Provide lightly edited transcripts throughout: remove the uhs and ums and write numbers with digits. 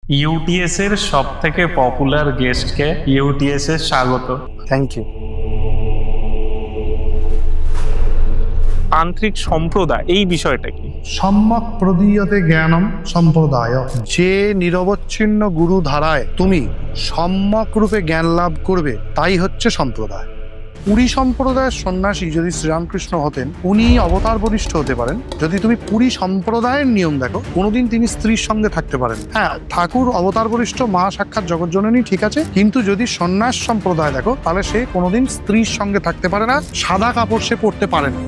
UTS এর সব থেকে পপুলার গেস্টকে ইউটিএস এর স্বাগত। Thank you. তান্ত্রিক সম্প্রদায় এই বিষয়টা কি? সম্যক প্রদীয়তে জ্ঞানম সম্প্রদায়, যে নিরবচ্ছিন্ন গুরু ধারায় তুমি সম্যক রূপে জ্ঞান লাভ করবে তাই হচ্ছে সম্প্রদায়। পুরী সম্প্রদায়ের সন্ন্যাসী যদি শ্রীরামকৃষ্ণ হতেন, উনি অবতার বরিষ্ঠ হতে পারেন। যদি তুমি পুরী সম্প্রদায়ের নিয়ম দেখো, কোনোদিন তিনি স্ত্রীর সঙ্গে থাকতে পারেন। হ্যাঁ, ঠাকুর অবতার বরিষ্ঠ মা সাক্ষাৎ জগৎজননী, ঠিক আছে, কিন্তু যদি সন্ন্যাস সম্প্রদায় দেখো, তাহলে সে কোনোদিন স্ত্রীর সঙ্গে থাকতে পারে না, সাদা কাপড় সে পরতে পারে না।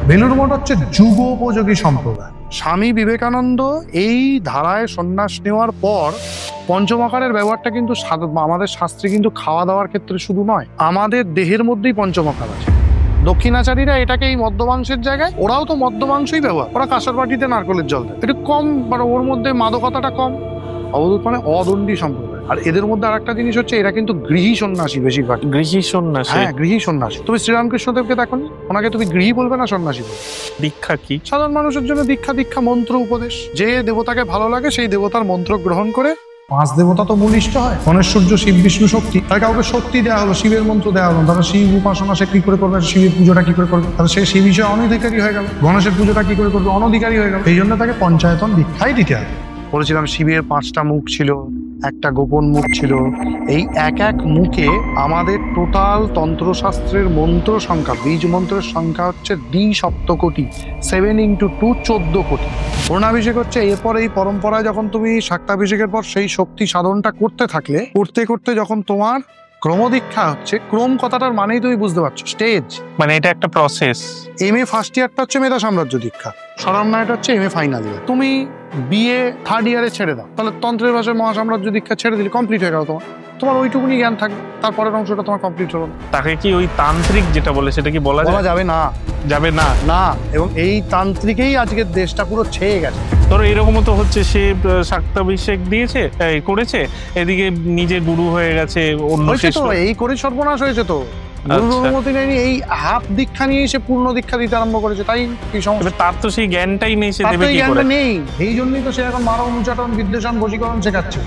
বেলুড় মঠ হচ্ছে যুগোপযোগী সম্প্রদায়। স্বামী বিবেকানন্দ এই ধারায় সন্ন্যাস নেওয়ার পর পঞ্চমকারের ব্যবহারটা কিন্তু আমাদের শাস্ত্রে কিন্তু খাওয়া দাওয়ার ক্ষেত্রে শুধু নয়, আমাদের দেহের মধ্যেই পঞ্চমকার আছে। দক্ষিণাচারীরা এটাকে এই মদ্যমাংসের জায়গায়, ওরাও তো মদ্যমাংসই ব্যবহার, ওরা কাঁসার বাটিতে নারকেলের জল দেয়, একটু কম, মানে ওর মধ্যে মাদকতাটা কম। অবধূত মানে অদণ্ডী সম্প্রদায়। আর এদের মধ্যে আরেকটা জিনিস হচ্ছে, এরা কিন্তু গৃহী সন্ন্যাসী বেশিরভাগ। গৃহী সন্ন্যাসী? হ্যাঁ, গৃহী সন্ন্যাসী। তুমি শ্রীরামকৃষ্ণদেবকে দেখো, ওনাকে তুমি গৃহী বলবে না সন্ন্যাসী বলবে? দীক্ষা কি? সাধারণ মানুষের জন্য দীক্ষা মন্ত্র উপদেশ। যে দেবতাকে ভালো লাগে সেই দেবতার মন্ত্র গ্রহণ করে, পাঁচ দেবতা তো মূল ইষ্ট হয়, গণেশ, সূর্য, শিব, বিষ্ণু, শক্তি। তার কাউকে শক্তি দেওয়া হলো, শিবের মন্ত্র দেওয়া হলো, তাহলে শিব উপাসনা সে কি করে করবে, শিবের পুজোটা কি করে করবে, তাহলে সে সেই বিষয়ে অনধিকারী হয়ে গেল। গণেশের পুজোটা কি করে করবে, অনধিকারী হয়ে গেল। এই জন্য তাকে পঞ্চায়েতন দীক্ষাই দিতে হবে। বলেছিলাম শিবের 5টা মুখ ছিল, একটা গোপন মুখ ছিল। এই এক এক মুখে আমাদের টোটাল তন্ত্রশাস্ত্রের মন্ত্র সংখ্যা, বীজ মন্ত্রের সংখ্যা হচ্ছে দ্বি-সপ্তকোটি, 7 × 2 14 কোটি। পূর্ণাভিষেক হচ্ছে, এরপর এই পরম্পরায় যখন তুমি শাক্তাভিষেকের পর সেই শক্তি সাধনটা করতে থাকলে, করতে করতে যখন তোমার ক্রমদীক্ষা হচ্ছে, ক্রম কথাটার মানেই তুমি বুঝতে পারছো, স্টেজ, মানে এটা একটা প্রসেস। MA ফার্স্ট ইয়ারটা হচ্ছে মেধা সাম্রাজ্য দীক্ষা, স্বরামনায়টা হচ্ছে MA ফাইনাল ইয়ার। তুমি BA থার্ড ইয়ারে ছেড়ে দাও, তাহলে তন্ত্রের ভাষায় মহাসাম্রাজ্য দীক্ষা ছেড়ে দিলে কমপ্লিট হয়ে গেল। তোমার ওইটুকুনি জ্ঞান থাকবে, তারপরের অংশটা তোমার কমপ্লিট হলো না। তাকে কি ওই তান্ত্রিক যেটা বলে সেটা কি বলা যাবে না? যাবে না, না। এবং এই তান্ত্রিকেই আজকের দেশটা পুরো ছেয়ে গেছে। ধরো এরকমও তো হচ্ছে, সে শাক্তাভিষেক দিয়েছে, করেছে, এদিকে নিজে গুরু হয়ে গেছে, অন্য শেষ এই করে সর্বনাশ হয়েছে তো। গুরুর অনুমতি নেয়নি, এই হাফ দীক্ষা নিয়ে সে পূর্ণ দীক্ষা দিতে আরম্ভ করেছে। তাই কি সমস্যা? তার তো সেই জ্ঞানটাই নেই, সে দেবে কি করে? নেই, এই জন্যই তো সে এখন মারণ, উচ্চাটন, বিদ্বেষণ, বশীকরণ শেখাচ্ছে।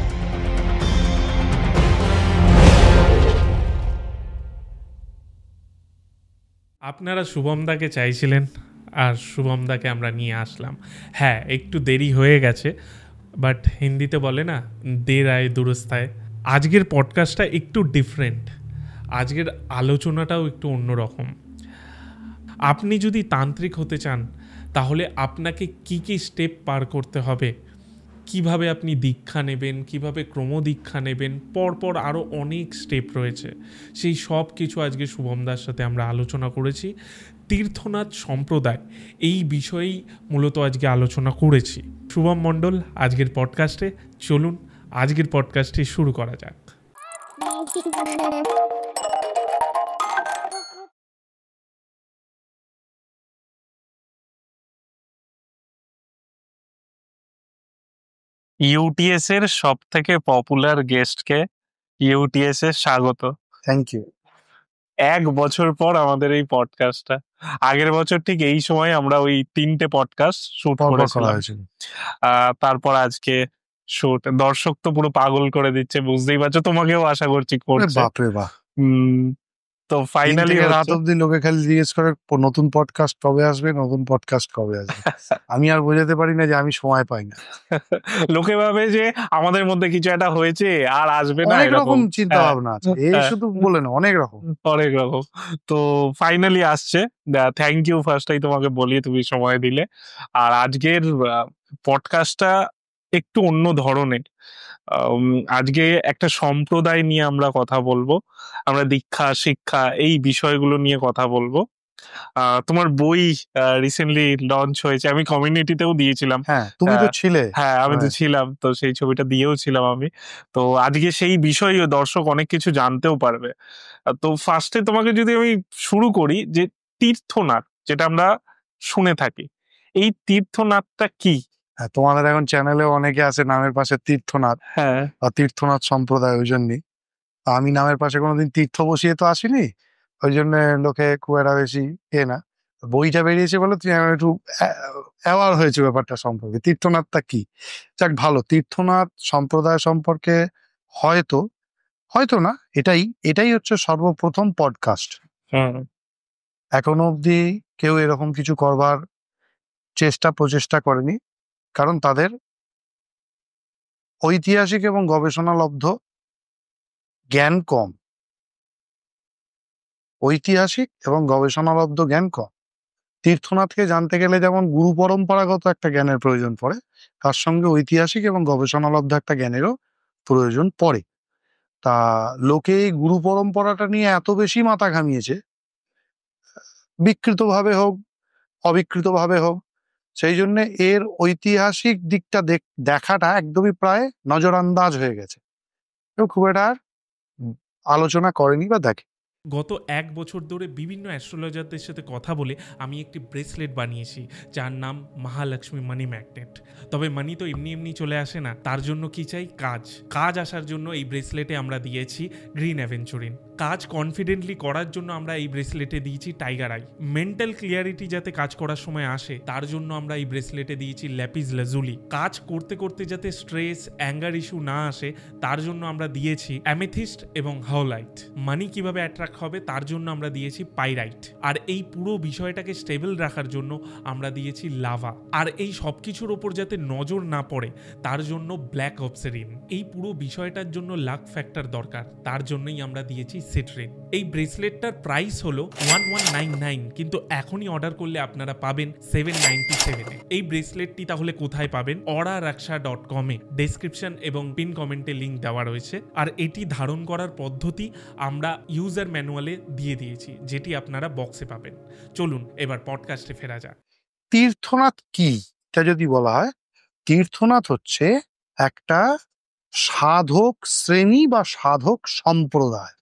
আপনারা শুভমদাকে চাইছিলেন, আর শুভমদাকে আমরা নিয়ে আসলাম। হ্যাঁ, একটু দেরি হয়ে গেছে, বাট হিন্দিতে বলে না, দের আয়ে দুরুস্ত আয়ে। আজকের পডকাস্টটা একটু ডিফারেন্ট, আজকের আলোচনাটাও একটু অন্যরকম। আপনি যদি তান্ত্রিক হতে চান, তাহলে আপনাকে কি কি স্টেপ পার করতে হবে, কিভাবে আপনি দীক্ষা নেবেন, কিভাবে ক্রমদীক্ষা নেবেন, পরপর আরও অনেক স্টেপ রয়েছে। সেই সব কিছু আজকে শুভমদার সাথে আমরা আলোচনা করেছি। তীর্থনাথ সম্প্রদায় এই বিষয়েই মূলত আজকে আলোচনা করেছি। শুভম মণ্ডল আজকের পডকাস্টে, চলুন আজকের পডকাস্টটি শুরু করা যাক। ইউটিএস এর সব থেকে পপুলার গেস্টকে ইউটিএস এর স্বাগত। Thank you. 1 বছর পর আমাদের এই পডকাস্টটা, আগের বছর ঠিক এই সময় আমরা ওই 3টে পডকাস্ট শুট করেছিলাম। তারপর আজকে শুট, দর্শক তো পুরো পাগল করে দিচ্ছে, বুঝতেই পারছো, তোমাকেও আশা করছি করছে। বাপরে বাপ। তো ফাইনালি রাত অব্দি লোকে খালি জিজ্ঞেস করে নতুন পডকাস্ট কবে আসবে, নতুন পডকাস্ট কবে আসবে। আমি আর বোঝাতে পারি না যে আমি সময় পাই না। লোকে ভাবে যে আমাদের মধ্যে কিছু একটা হয়েছে আর আসবে না, অনেক রকম চিন্তা ভাবনা আছে, এই শুধু বলে না, অনেক রকম। তো ফাইনালি আসছে। থ্যাংক ইউ ফার্স্টটাই তোমাকে বলি, তুমি সময় দিলে। আর আজকের পডকাস্টটা একটু অন্য ধরনের। আজকে একটা সম্প্রদায় নিয়ে আমরা কথা বলবো, আমরা দীক্ষা, শিক্ষা এই বিষয়গুলো নিয়ে কথা বলবো। তোমার বই রিসেন্টলি লঞ্চ হয়েছে, আমি কমিউনিটিতেও দিয়েছিলাম। হ্যাঁ, তুমি তো ছিলে। হ্যাঁ, আমি তো ছিলাম, তো সেই ছবিটা দিয়েও ছিলাম আমি। তো আজকে সেই বিষয়ে দর্শক অনেক কিছু জানতেও পারবে। তো ফার্স্টে তোমাকে যদি আমি শুরু করি, যে তীর্থনাথ যেটা আমরা শুনে থাকি, এই তীর্থনাথটা কি? হ্যাঁ, তোমাদের এখন চ্যানেলে অনেকে আছে নামের পাশে তীর্থনাথ। হ্যাঁ, তীর্থনাথ সম্প্রদায়, ওই জন্যই। আমি নামের পাশে কোনোদিন তীর্থ বসিয়ে তো আসিনি, ওই জন্য লোকে খুব একটা বেশি না। বইটা বেরিয়েছে বলে তুই একটু অ্যাওয়ার হয়েছে ব্যাপারটা সম্পর্কে, তীর্থনাথটা কি। যাক, ভালো। তীর্থনাথ সম্প্রদায় সম্পর্কে হয়তো হয়তো না, এটাই এটাই হচ্ছে সর্বপ্রথম পডকাস্ট। হুম। এখনো অবধি কেউ এরকম কিছু করবার প্রচেষ্টা করেনি, কারণ তাদের ঐতিহাসিক এবং গবেষণালব্ধ জ্ঞান কম। ঐতিহাসিক এবং গবেষণালব্ধ জ্ঞান কম। তীর্থনাথকে জানতে গেলে যেমন গুরু পরম্পরাগত একটা জ্ঞানের প্রয়োজন পড়ে, তার সঙ্গে ঐতিহাসিক এবং গবেষণালব্ধ একটা জ্ঞানেরও প্রয়োজন পড়ে। তা লোকে এই গুরু পরম্পরাটা নিয়ে এত বেশি মাথা ঘামিয়েছে, বিকৃতভাবে হোক অবিকৃতভাবে হোক, সেই জন্য এর ঐতিহাসিক দিকটা দেখাটা একদমই প্রায় নজরান্দাজ হয়ে গেছে। কেউ খুব একটা আর আলোচনা করেনি বা দেখে। গত 1 বছর ধরে বিভিন্ন অ্যাস্ট্রোলজারদের সাথে কথা বলে আমি একটি ব্রেসলেট বানিয়েছি যার নাম মহালক্ষ্মী মানি ম্যাগনেট। তবে মানি তো এমনি এমনি চলে আসে না, তার জন্য কি চাই? কাজ আসার জন্য এই ব্রেসলেটে আমরা দিয়েছি গ্রিন অ্যাভেঞ্চুরিন। কাজ কনফিডেন্টলি করার জন্য আমরা এই ব্রেসলেটে দিয়েছি টাইগার আই। মেন্টাল ক্লিয়ারিটি যাতে কাজ করার সময় আসে তার জন্য আমরা এই ব্রেসলেটে দিয়েছি ল্যাপিস লাজুলি। কাজ করতে করতে যাতে স্ট্রেস অ্যাঙ্গার ইস্যু না আসে তার জন্য আমরা দিয়েছি অ্যামেথিস্ট এবং হাওলাইট। মানি কিভাবে অ্যাট্রাক্ট হবে তার জন্য আমরা দিয়েছি পাইরাইট। আর এই পুরো বিষয়টাকে স্টেবল রাখার জন্য আমরা দিয়েছি লাভা। আর এই সব কিছুর ওপর যাতে নজর না পড়ে তার জন্য ব্ল্যাক অবসেরিন। এই পুরো বিষয়টার জন্য লাক ফ্যাক্টর দরকার, তার জন্যই আমরা দিয়েছি সিট্রিন। এই ব্রেসলেটটার প্রাইস হলো 1199, কিন্তু এখনই অর্ডার করলে আপনারা পাবেন 797 এ। এই ব্রেসলেটটি তাহলে কোথায় পাবেন? oraraksha.com এ ডেসক্রিপশন এবং পিন কমেন্টে লিঙ্ক দেওয়া রয়েছে। আর এটি ধারণ করার পদ্ধতি আমরা ইউজার ম্যানুয়ালে দিয়ে দিয়েছি, যেটি আপনারা বক্সে পাবেন। চলুন এবার পডকাস্টে ফেরা যাক। তীর্থনাথ কি এটা যদি বলা হয়, তীর্থনাথ হচ্ছে একটা সাধক শ্রেণী বা সাধক সম্প্রদায়।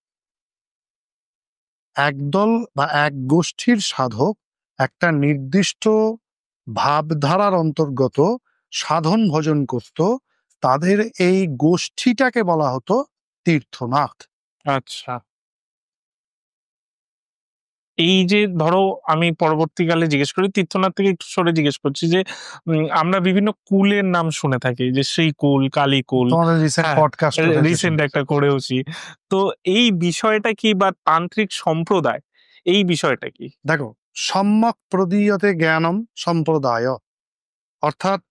একদল বা এক গোষ্ঠীর সাধক একটা নির্দিষ্ট ভাবধারার অন্তর্গত সাধন ভজন করত, তাদের এই গোষ্ঠীটাকে বলা হতো তীর্থনাথ। আচ্ছা, এই যে ধরো আমি পরবর্তীকালে জিজ্ঞেস করি, তীর্থনাথ থেকে একটু সরে জিজ্ঞেস করছি যে আমরা বিভিন্ন কুলের নাম শুনে থাকি, যে শ্রীকুল, কালীকুল, তোমাদের রিসেন্ট হ্যাঁ, পডকাস্ট রিসেন্ট একটা করেওছি। তো এই বিষয়টা কি, বা তান্ত্রিক সম্প্রদায় এই বিষয়টা কি? দেখো, সম্যক প্রদীয়তে জ্ঞানম সম্প্রদায়, অর্থাৎ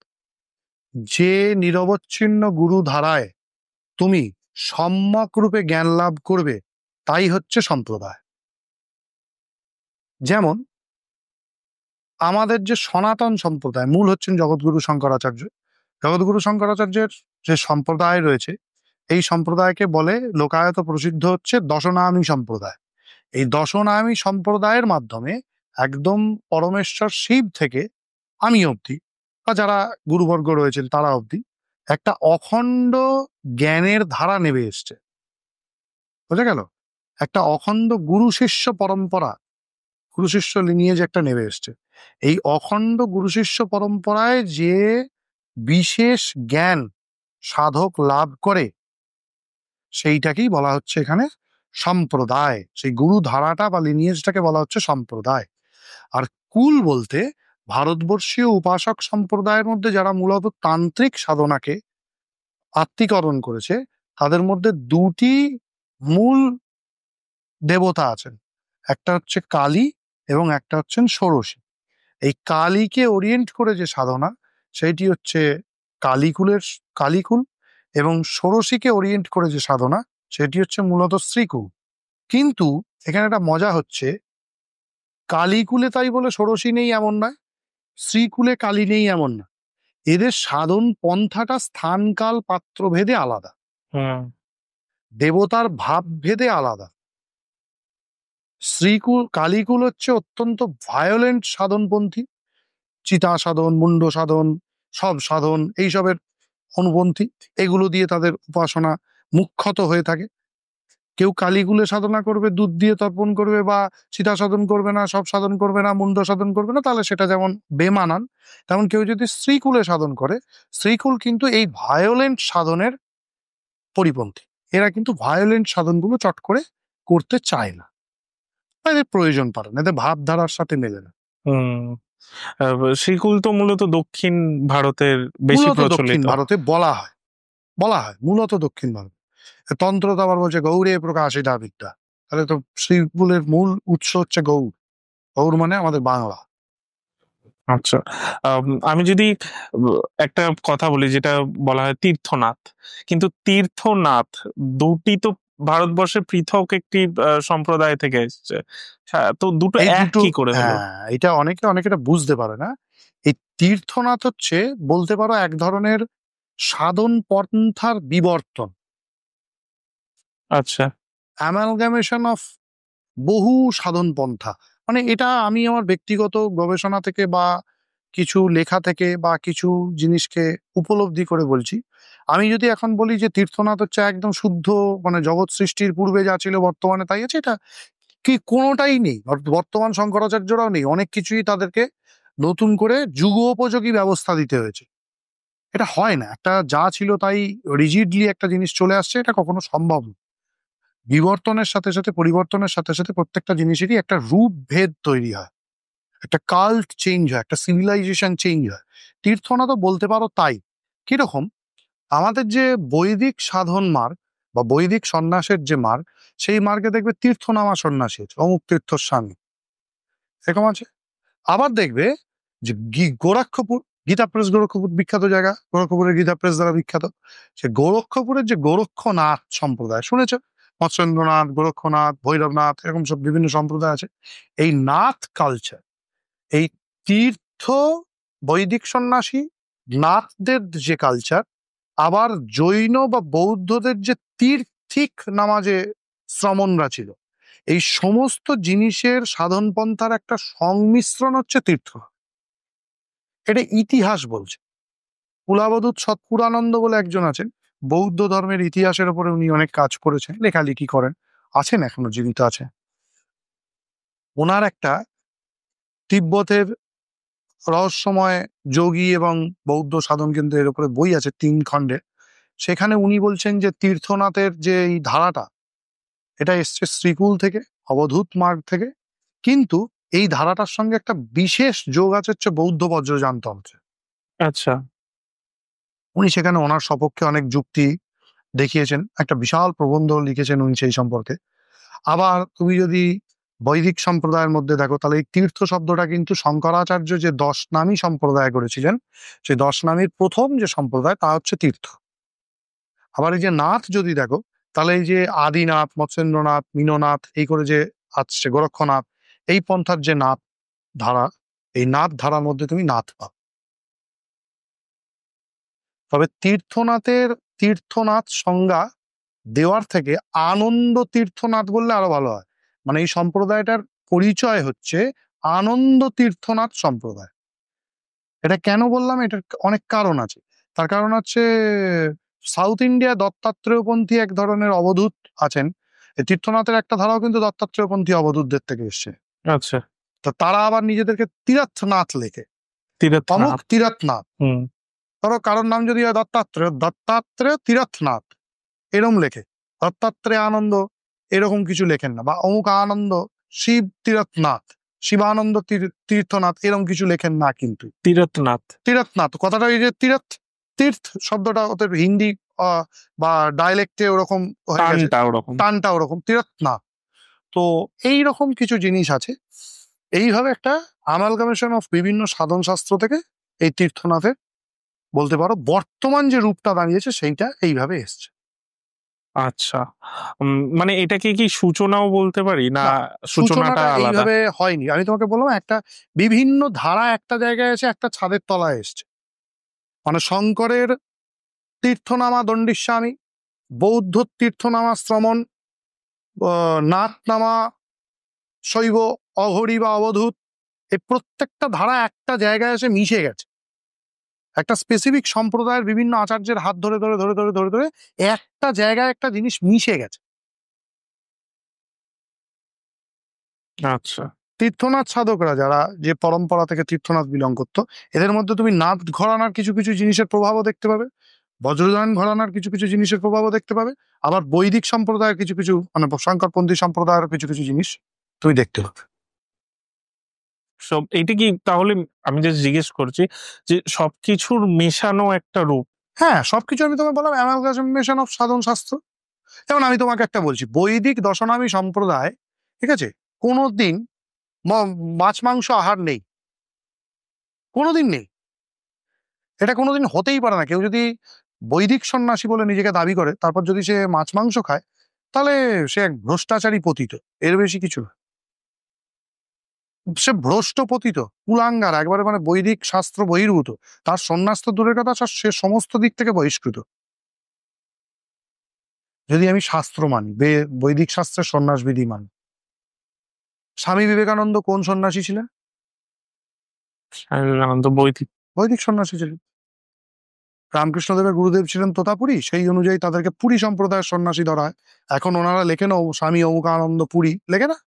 যে নিরবচ্ছিন্ন গুরু ধারায় তুমি সম্যক রূপে জ্ঞান লাভ করবে তাই হচ্ছে সম্প্রদায়। যেমন আমাদের যে সনাতন সম্প্রদায়, মূল হচ্ছেন জগৎগুরু শঙ্করাচার্য। জগৎগুরু শঙ্করাচার্যের যে সম্প্রদায় রয়েছে, এই সম্প্রদায়কে বলে লোকায়ত প্রসিদ্ধ হচ্ছে দশনামী সম্প্রদায়। এই দশনামী সম্প্রদায়ের মাধ্যমে একদম পরমেশ্বর শিব থেকে আমি অবধি বা যারা গুরুবর্গ রয়েছেন তারা অবধি একটা অখণ্ড জ্ঞানের ধারা নেমে এসছে। বুঝা গেল? একটা অখণ্ড গুরু শিষ্য পরম্পরা, গুরু শিষ্য লিনিয়েজ একটা নেমে এসছে। এই অখণ্ড গুরু শিষ্য পরম্পরায় যে বিশেষ জ্ঞান সাধক লাভ করে সেইটাকেই বলা হচ্ছে এখানে সম্প্রদায়। সেই গুরু ধারাটা বা লিনিয়েজটাকে বলা হচ্ছে সম্প্রদায়। আর কুল বলতে ভারতবর্ষীয় উপাসক সম্প্রদায়ের মধ্যে যারা মূলত তান্ত্রিক সাধনাকে আত্মীকরণ করেছে, তাদের মধ্যে দুটি মূল দেবতা আছেন, একটা হচ্ছে কালী এবং একটা হচ্ছেন ষোড়শী। এই কালীকে ওরিয়েন্ট করে যে সাধনা সেইটি হচ্ছে কালীকুল, এবং ষোড়শীকে ওরিয়েন্ট করে যে সাধনা সেটি হচ্ছে মূলত শ্রীকুল। কিন্তু এখানে একটা মজা হচ্ছে, কালীকুলে তাই বলে ষোড়শী নেই এমন নয়, শ্রীকুলে কালী নেই এমন না। এদের সাধন পন্থাটা স্থানকাল পাত্রভেদে আলাদা, দেবতার ভাব ভেদে আলাদা। কালীকুল হচ্ছে অত্যন্ত ভায়োলেন্ট সাধনপন্থী, চিতা সাধন, মুন্ড সাধন, সব সাধন এইসবের অনুপন্থী, এগুলো দিয়ে তাদের উপাসনা মুখ্যত হয়ে থাকে। কেউ কালীকুলে সাধনা করবে, দুধ দিয়ে তর্পণ করবে, বা চিতা সাধন করবে না, সব সাধন করবে না, মুন্ড সাধন করবে না, তাহলে সেটা যেমন বেমানান, তেমন কেউ যদি শ্রীকুলে সাধন করে, শ্রীকুল কিন্তু এই ভায়োলেন্ট সাধনের পরিপন্থী। এরা কিন্তু ভায়োলেন্ট সাধনগুলো চট করে করতে চায় না, এদের প্রয়োজন পড়ে না, এদের ভাবধারার সাথে মেলে না। হুম। শ্রীকুল তো মূলত দক্ষিণ ভারতের বেশি মূলত দক্ষিণ প্রচলিত। ভারতে বলা হয় মূলত দক্ষিণ ভারত। তন্ত্র তো আবার বলছে গৌরে প্রকাশিতা বিদ্যা, তাহলে তো শ্রীকুলের মূল উৎস হচ্ছে গৌড়। গৌড় মানে আমাদের বাংলা। আচ্ছা। আমি যদি একটা কথা বলি, যেটা বলা হয় তীর্থনাথ, কিন্তু তীর্থনাথ দুটি তো ভারতবর্ষের পৃথক একটি সম্প্রদায় থেকে এসেছে। হ্যাঁ, তো দুটো এই এক দুটো, কি করে হলো? হ্যাঁ, এটা অনেকে এটা বুঝতে পারে না। এই তীর্থনাথ হচ্ছে বলতে পারো এক ধরনের সাধন পন্থার বিবর্তন, আচ্ছা। অ্যামালগামেশন অফ বহু সাধন পন্থা। মানে এটা আমি আমার ব্যক্তিগত গবেষণা থেকে বা কিছু লেখা থেকে বা কিছু জিনিসকে উপলব্ধি করে বলছি। আমি যদি এখন বলি যে তীর্থনাথ হচ্ছে একদম শুদ্ধ, মানে জগৎ সৃষ্টির পূর্বে যা ছিল বর্তমানে তাই আছে, এটা কি কোনোটাই নেই। বর্তমান শঙ্করাচার্যরাও নেই, অনেক কিছুই তাদেরকে নতুন করে যুগোপযোগী ব্যবস্থা দিতে হয়েছে। এটা হয় না, একটা যা ছিল তাই রিজিডলি একটা জিনিস চলে আসছে, এটা কখনো সম্ভব না। বিবর্তনের সাথে সাথে, পরিবর্তনের সাথে সাথে প্রত্যেকটা জিনিসেরই একটা রূপ ভেদ তৈরি হয়, একটা কাল্ট চেঞ্জ হয়, একটা সিভিলাইজেশন চেঞ্জ হয়। তীর্থনাথও বলতে পারো তাই। কিরকম, আমাদের যে বৈদিক সাধন মার্গ বা বৈদিক সন্ন্যাসের যে মার্গ, সেই মার্গে দেখবে তীর্থনামা সন্ন্যাসী আছে, অমুক তীর্থস্বামী এরকম আছে। আবার দেখবে যে গোরক্ষপুর, গীতা প্রেস গোরক্ষপুর বিখ্যাত জায়গা, গোরক্ষপুরের গীতা প্রেস দ্বারা বিখ্যাত। সে গোরক্ষপুরের যে গোরক্ষনাথ সম্প্রদায় শুনেছ, মৎস্যেন্দ্রনাথ, গোরক্ষনাথ, ভৈরবনাথ, এরকম সব বিভিন্ন সম্প্রদায় আছে। এই নাথ কালচার, এই তীর্থ বৈদিক সন্ন্যাসী নাথদের যে কালচার, আবার জৈন বা বৌদ্ধদের যে তীর্থিক নামাজে শ্রমণরা ছিল, এই সমস্ত জিনিসের সাধন পন্থার একটা সংমিশ্রণ হচ্ছে তীর্থ। এটা ইতিহাস বলছে। কুলাবধূত সৎপুরানন্দ বলে একজন আছেন, বৌদ্ধ ধর্মের ইতিহাসের উপরে উনি অনেক কাজ করেছেন, লেখালেখি করেন, আছেন, এখনো জীবিত আছে। ওনার একটা তিব্বতের রহস্যময় যোগী এবং বৌদ্ধ সাধন কেন্দ্রের উপরে বই আছে 3 খণ্ডে। সেখানে উনি বলছেন যে তীর্থনাথের যে এই ধারাটা, এটা এসছে শ্রীকুল থেকে, অবধূত মার্গ থেকে, কিন্তু এই ধারাটার সঙ্গে একটা বিশেষ যোগ আছে হচ্ছে বৌদ্ধ বজ্রযানতন্ত্রে। আচ্ছা। উনি সেখানে ওনার সপক্ষে অনেক যুক্তি দেখিয়েছেন, একটা বিশাল প্রবন্ধ লিখেছেন উনি সেই সম্পর্কে। আবার তুমি যদি বৈদিক সম্প্রদায়ের মধ্যে দেখো, তাহলে এই তীর্থ শব্দটা কিন্তু শঙ্করাচার্য যে 10 নামী সম্প্রদায় করেছিলেন, সেই 10 নামীর প্রথম যে সম্প্রদায় তা হচ্ছে তীর্থ। আবার এই যে নাথ যদি দেখো, তাহলে এই যে আদিনাথ, মৎস্যেন্দ্রনাথ, মীননাথ, এই করে যে আসছে গোরক্ষনাথ, এই পন্থার যে নাথ ধারা, এই নাথ ধারার মধ্যে তুমি নাথ পাও। তবে তীর্থনাথ সংজ্ঞা দেওয়ার থেকে আনন্দ তীর্থনাথ বললে আরো ভালো হয়। মানে এই সম্প্রদায়টার পরিচয় হচ্ছে আনন্দ তীর্থনাথ সম্প্রদায়। এটা কেন বললাম, এটার অনেক কারণ আছে। তার কারণ হচ্ছে সাউথ ইন্ডিয়া দত্তাত্রেয়পন্থী এক ধরনের অবধূত আছেন। এই তীর্থনাথের একটা ধারাও কিন্তু দত্তাত্রেয়পন্থী অবধূতদের থেকে এসছে। আচ্ছা। তো তারা আবার নিজেদেরকে তীরথনাথ লেখে, অমুক তীর্থনাথ। তীরথনাথ। হুম। ধরো কারোর নাম যদি হয় দত্তাত্রেয় তীরথনাথ এরম লেখে, দত্তাত্রেয় আনন্দ এরকম কিছু লেখেন না, বা অমুক আনন্দ শিব তীরথনাথ, শিবানন্দ তীর্থনাথ এরকম কিছু লেখেন না। কিন্তু তীর্থনাথ। তীরথনাথ কথাটা, এই যে তীর্থ শব্দটা ওদের হিন্দি বা ডায়ালেক্টে ওরকম হয়ে গেছে, টানটা ওরকম। টানটা ওরকম, তীরথনাথ। তো এই রকম কিছু জিনিস আছে। এইভাবে একটা অ্যামালগামেশন অফ বিভিন্ন সাধন শাস্ত্র থেকে এই তীর্থনাথের বলতে পারো বর্তমান যে রূপটা দাঁড়িয়েছে সেইটা এইভাবে এসছে। আচ্ছা। মানে এটাকে কি সূচনাও বলতে পারি, না না, সূচনাটা সূচনাটা আলাদা? এইভাবে হয়নি। আমি তোমাকে বললাম, একটা বিভিন্ন ধারা একটা জায়গায় এসে একটা ছাদের তলায় এসছে। মানে শঙ্করের তীর্থনামা দণ্ডিস্বামী, বৌদ্ধ তীর্থনামা শ্রমণ, নাথনামা শৈব, অঘরী বা অবধূত, এই প্রত্যেকটা ধারা একটা জায়গায় এসে মিশে গেছে। একটা স্পেসিফিক সম্প্রদায়ের বিভিন্ন আচার্যের হাত ধরে ধরে ধরে ধরে ধরে ধরে একটা জায়গায় একটা জিনিস মিশে গেছে। আচ্ছা। তীর্থনাথ সাধকরা যারা যে পরম্পরা থেকে তীর্থনাথ বিলং করতো, এদের মধ্যে তুমি নাথ ঘরানার কিছু কিছু জিনিসের প্রভাবও দেখতে পাবে, বজ্রযান ঘরানার কিছু কিছু জিনিসের প্রভাবও দেখতে পাবে, আবার বৈদিক সম্প্রদায়ের কিছু কিছু, মানে শঙ্করপন্থী সম্প্রদায়ের কিছু কিছু জিনিস তুমি দেখতে পাবে। সব এটা কি তাহলে আমি যে জিজ্ঞেস করছি যে সবকিছুর মেশানো একটা রূপ? হ্যাঁ, সবকিছু আমি তোমাকে বললাম অ্যামালগামেশন অফ সাধন শাস্ত্র। যেমন আমি তোমাকে একটা বলছি, বৈদিক দশনামী সম্প্রদায়, ঠিক আছে, কোনোদিন মাছ মাংস আহার নেই, কোনোদিন নেই। এটা কোনোদিন হতেই পারে না। কেউ যদি বৈদিক সন্ন্যাসী বলে নিজেকে দাবি করে, তারপর যদি সে মাছ মাংস খায়, তাহলে সে এক ভ্রষ্টাচারী পতিত, এর বেশি কিছু না। সে ভ্রষ্ট পতিত, কুলাঙ্গার, একবারে মানে বৈদিক শাস্ত্র বহির্ভূত। তার সন্ন্যাস তো দূরের কথা, সে সমস্ত দিক থেকে বহিষ্কৃত। যদি আমি শাস্ত্র মানি, বৈদিক শাস্ত্রের সন্ন্যাস বিধি মানি। স্বামী বিবেকানন্দ কোন সন্ন্যাসী ছিলেন? স্বামী বিবেকানন্দ বৈদিক। বৈদিক সন্ন্যাসী ছিলেন। রামকৃষ্ণদেবের গুরুদেব ছিলেন তোতাপুরী, সেই অনুযায়ী তাদেরকে পুরী সম্প্রদায়ের সন্ন্যাসী ধরা হয়। এখন ওনারা লেখেন স্বামী অমুকানন্দ পুরী, লেখে না?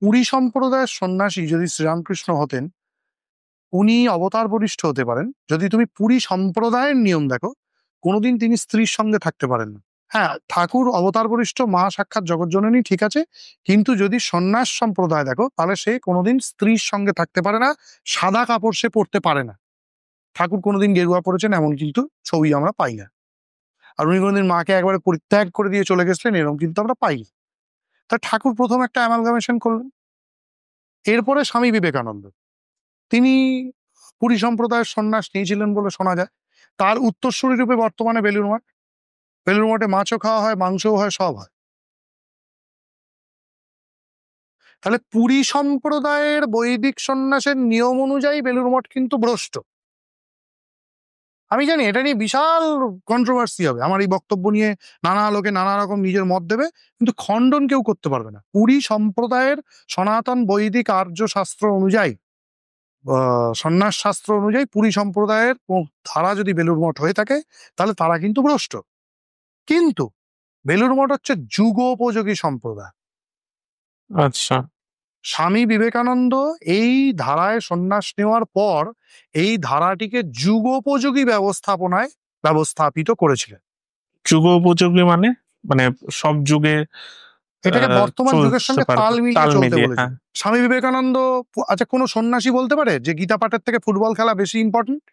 পুরী সম্প্রদায়ের সন্ন্যাসী যদি শ্রীরামকৃষ্ণ হতেন, উনি অবতার বরিষ্ঠ হতে পারেন। যদি তুমি পুরী সম্প্রদায়ের নিয়ম দেখো, কোনোদিন তিনি স্ত্রীর সঙ্গে থাকতে পারেন না। হ্যাঁ, ঠাকুর অবতার বরিষ্ঠ, মা সাক্ষাৎ জগৎজননী, ঠিক আছে, কিন্তু যদি সন্ন্যাস সম্প্রদায় দেখো, তাহলে সে কোনোদিন স্ত্রীর সঙ্গে থাকতে পারে না, সাদা কাপড় সে পরতে পারে না। ঠাকুর কোনোদিন গেরুয়া পরেছেন এমন কিন্তু ছবি আমরা পাই না। আর উনি কোনোদিন মাকে একবারে পরিত্যাগ করে দিয়ে চলে গেছিলেন এরকম কিন্তু আমরা পাই না। তা ঠাকুর প্রথম একটা অ্যামালগামেশন করলেন। এরপরে স্বামী বিবেকানন্দ, তিনি পুরী সম্প্রদায়ের সন্ন্যাস নিয়েছিলেন বলে শোনা যায়। তার উত্তরসূরি রূপে বর্তমানে বেলুড় মঠ। বেলুড় মঠে মাছও খাওয়া হয়, মাংসও হয়, সব হয়। তাহলে পুরী সম্প্রদায়ের বৈদিক সন্ন্যাসের নিয়ম অনুযায়ী বেলুড় মঠ কিন্তু ভ্রষ্ট। আমি জানি এটা নিয়ে বিশাল কন্ট্রোভার্সি হবে, আমার এই বক্তব্য নিয়ে নানা লোকে নানা রকম নিজের মত দেবে, কিন্তু খণ্ডন কেউ করতে পারবে না। পুরী সম্প্রদায়ের সনাতন বৈদিক আর্য শাস্ত্র অনুযায়ী, সন্ন্যাস শাস্ত্র অনুযায়ী পুরী সম্প্রদায়ের ধারা যদি বেলুড় মঠ হয়ে থাকে, তাহলে তারা কিন্তু ভ্রষ্ট। কিন্তু বেলুড় মঠ হচ্ছে যুগোপযোগী সম্প্রদায়। আচ্ছা। স্বামী বিবেকানন্দ এই ধারায় সন্ন্যাস নেওয়ার পর এই ধারাটিকে যুগোপযোগী ব্যবস্থাপনায় ব্যবস্থাপিত করেছিলেন। যুগ উপযোগী মানে? মানে সব যুগে এটাকে বর্তমান যুগের চলতে সঙ্গে পারবে, তাল মিলিয়ে তাল চলতে মিলিয়ে, বলেছে। হ্যাঁ। স্বামী বিবেকানন্দ, আচ্ছা, কোনো সন্ন্যাসী বলতে পারে যে গীতা পাঠের থেকে ফুটবল খেলা বেশি ইম্পর্টেন্ট?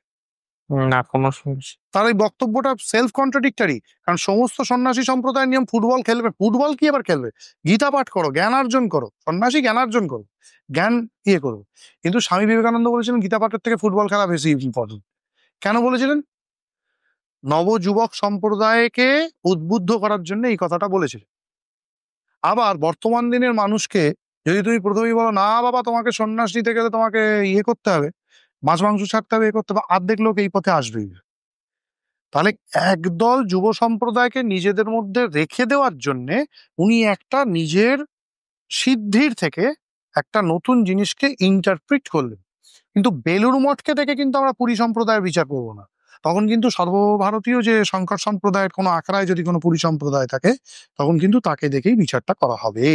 না, কোনো সমস্যা। তার এই বক্তব্যটা সেলফ কন্ট্রাডিক্টরি। কারণ সমস্ত সন্ন্যাসী সম্প্রদায়ের নিয়ম ফুটবল খেলবে, ফুটবল কি আবার খেলবে? গীতা পাঠ করো, জ্ঞান অর্জন করো, সন্ন্যাসী জ্ঞান অর্জন করো, জ্ঞান করো। কিন্তু স্বামী বিবেকানন্দ বলেছিলেন গীতা পাঠের থেকে ফুটবল খেলা বেশি ইম্পর্টেন্ট। কেন বলেছিলেন? নবযুবক সম্প্রদায়কে উদ্বুদ্ধ করার জন্য এই কথাটা বলেছিলেন। আবার বর্তমান দিনের মানুষকে যদি তুমি প্রথমেই বলো, না বাবা তোমাকে সন্ন্যাস নিতে গেলে তোমাকে করতে হবে, মাছ মাংস ছাড়তে হবে, করতে হবে, অর্ধেক লোক এই পথে আসবেই। তাহলে একদল যুব সম্প্রদায়কে নিজেদের মধ্যে রেখে দেওয়ার জন্যে উনি একটা নিজের সিদ্ধির থেকে একটা নতুন জিনিসকে ইন্টারপ্রিট করলেন। কিন্তু বেলুড় মঠকে দেখে কিন্তু আমরা পুরী সম্প্রদায়ের বিচার করবো না। তখন কিন্তু সর্বভারতীয় যে শঙ্কর সম্প্রদায়ের কোনো আখড়ায় যদি কোনো পুরী সম্প্রদায় থাকে, তখন কিন্তু তাকে দেখেই বিচারটা করা হবে।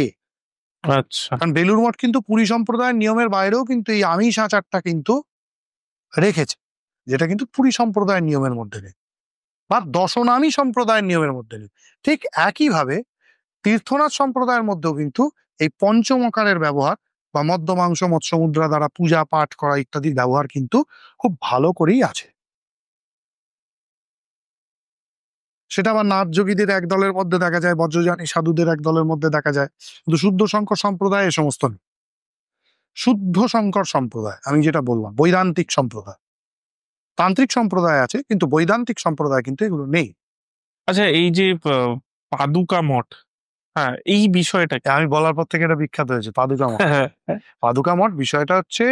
আচ্ছা। কারণ বেলুড় মঠ কিন্তু পুরী সম্প্রদায়ের নিয়মের বাইরেও কিন্তু এই আমিষ আচারটা কিন্তু রেখেছে, যেটা কিন্তু পুরী সম্প্রদায়ের নিয়মের মধ্যে নেই, বা দশনামী সম্প্রদায়ের নিয়মের মধ্যে নেই। ঠিক একইভাবে তীর্থনাথ সম্প্রদায়ের মধ্যেও কিন্তু এই পঞ্চমকারের ব্যবহার বা মদ্য মাংস মৎস্য মুদ্রা দ্বারা পূজা পাঠ করা ইত্যাদির ব্যবহার কিন্তু খুব ভালো করেই আছে। সেটা আবার নাথ যোগীদের এক দলের মধ্যে দেখা যায়, বজ্রযানী সাধুদের এক দলের মধ্যে দেখা যায়, কিন্তু শুদ্ধ শঙ্কর সম্প্রদায় এ সমস্ত নেই। শুদ্ধ শঙ্কর সম্প্রদায় আমি যেটা বললাম, বৈদান্তিক সম্প্রদায়, তান্ত্রিক সম্প্রদায় আছে, কিন্তু বৈদান্তিক সম্প্রদায় কিন্তু এগুলো নেই। আচ্ছা, এই যে পাদুকা মঠ, হ্যাঁ, এই বিষয়টা আমি বলার পর থেকে এটা বিখ্যাত হয়েছে, পাদুকা মঠ। পাদুকা মঠ বিষয়টা হচ্ছে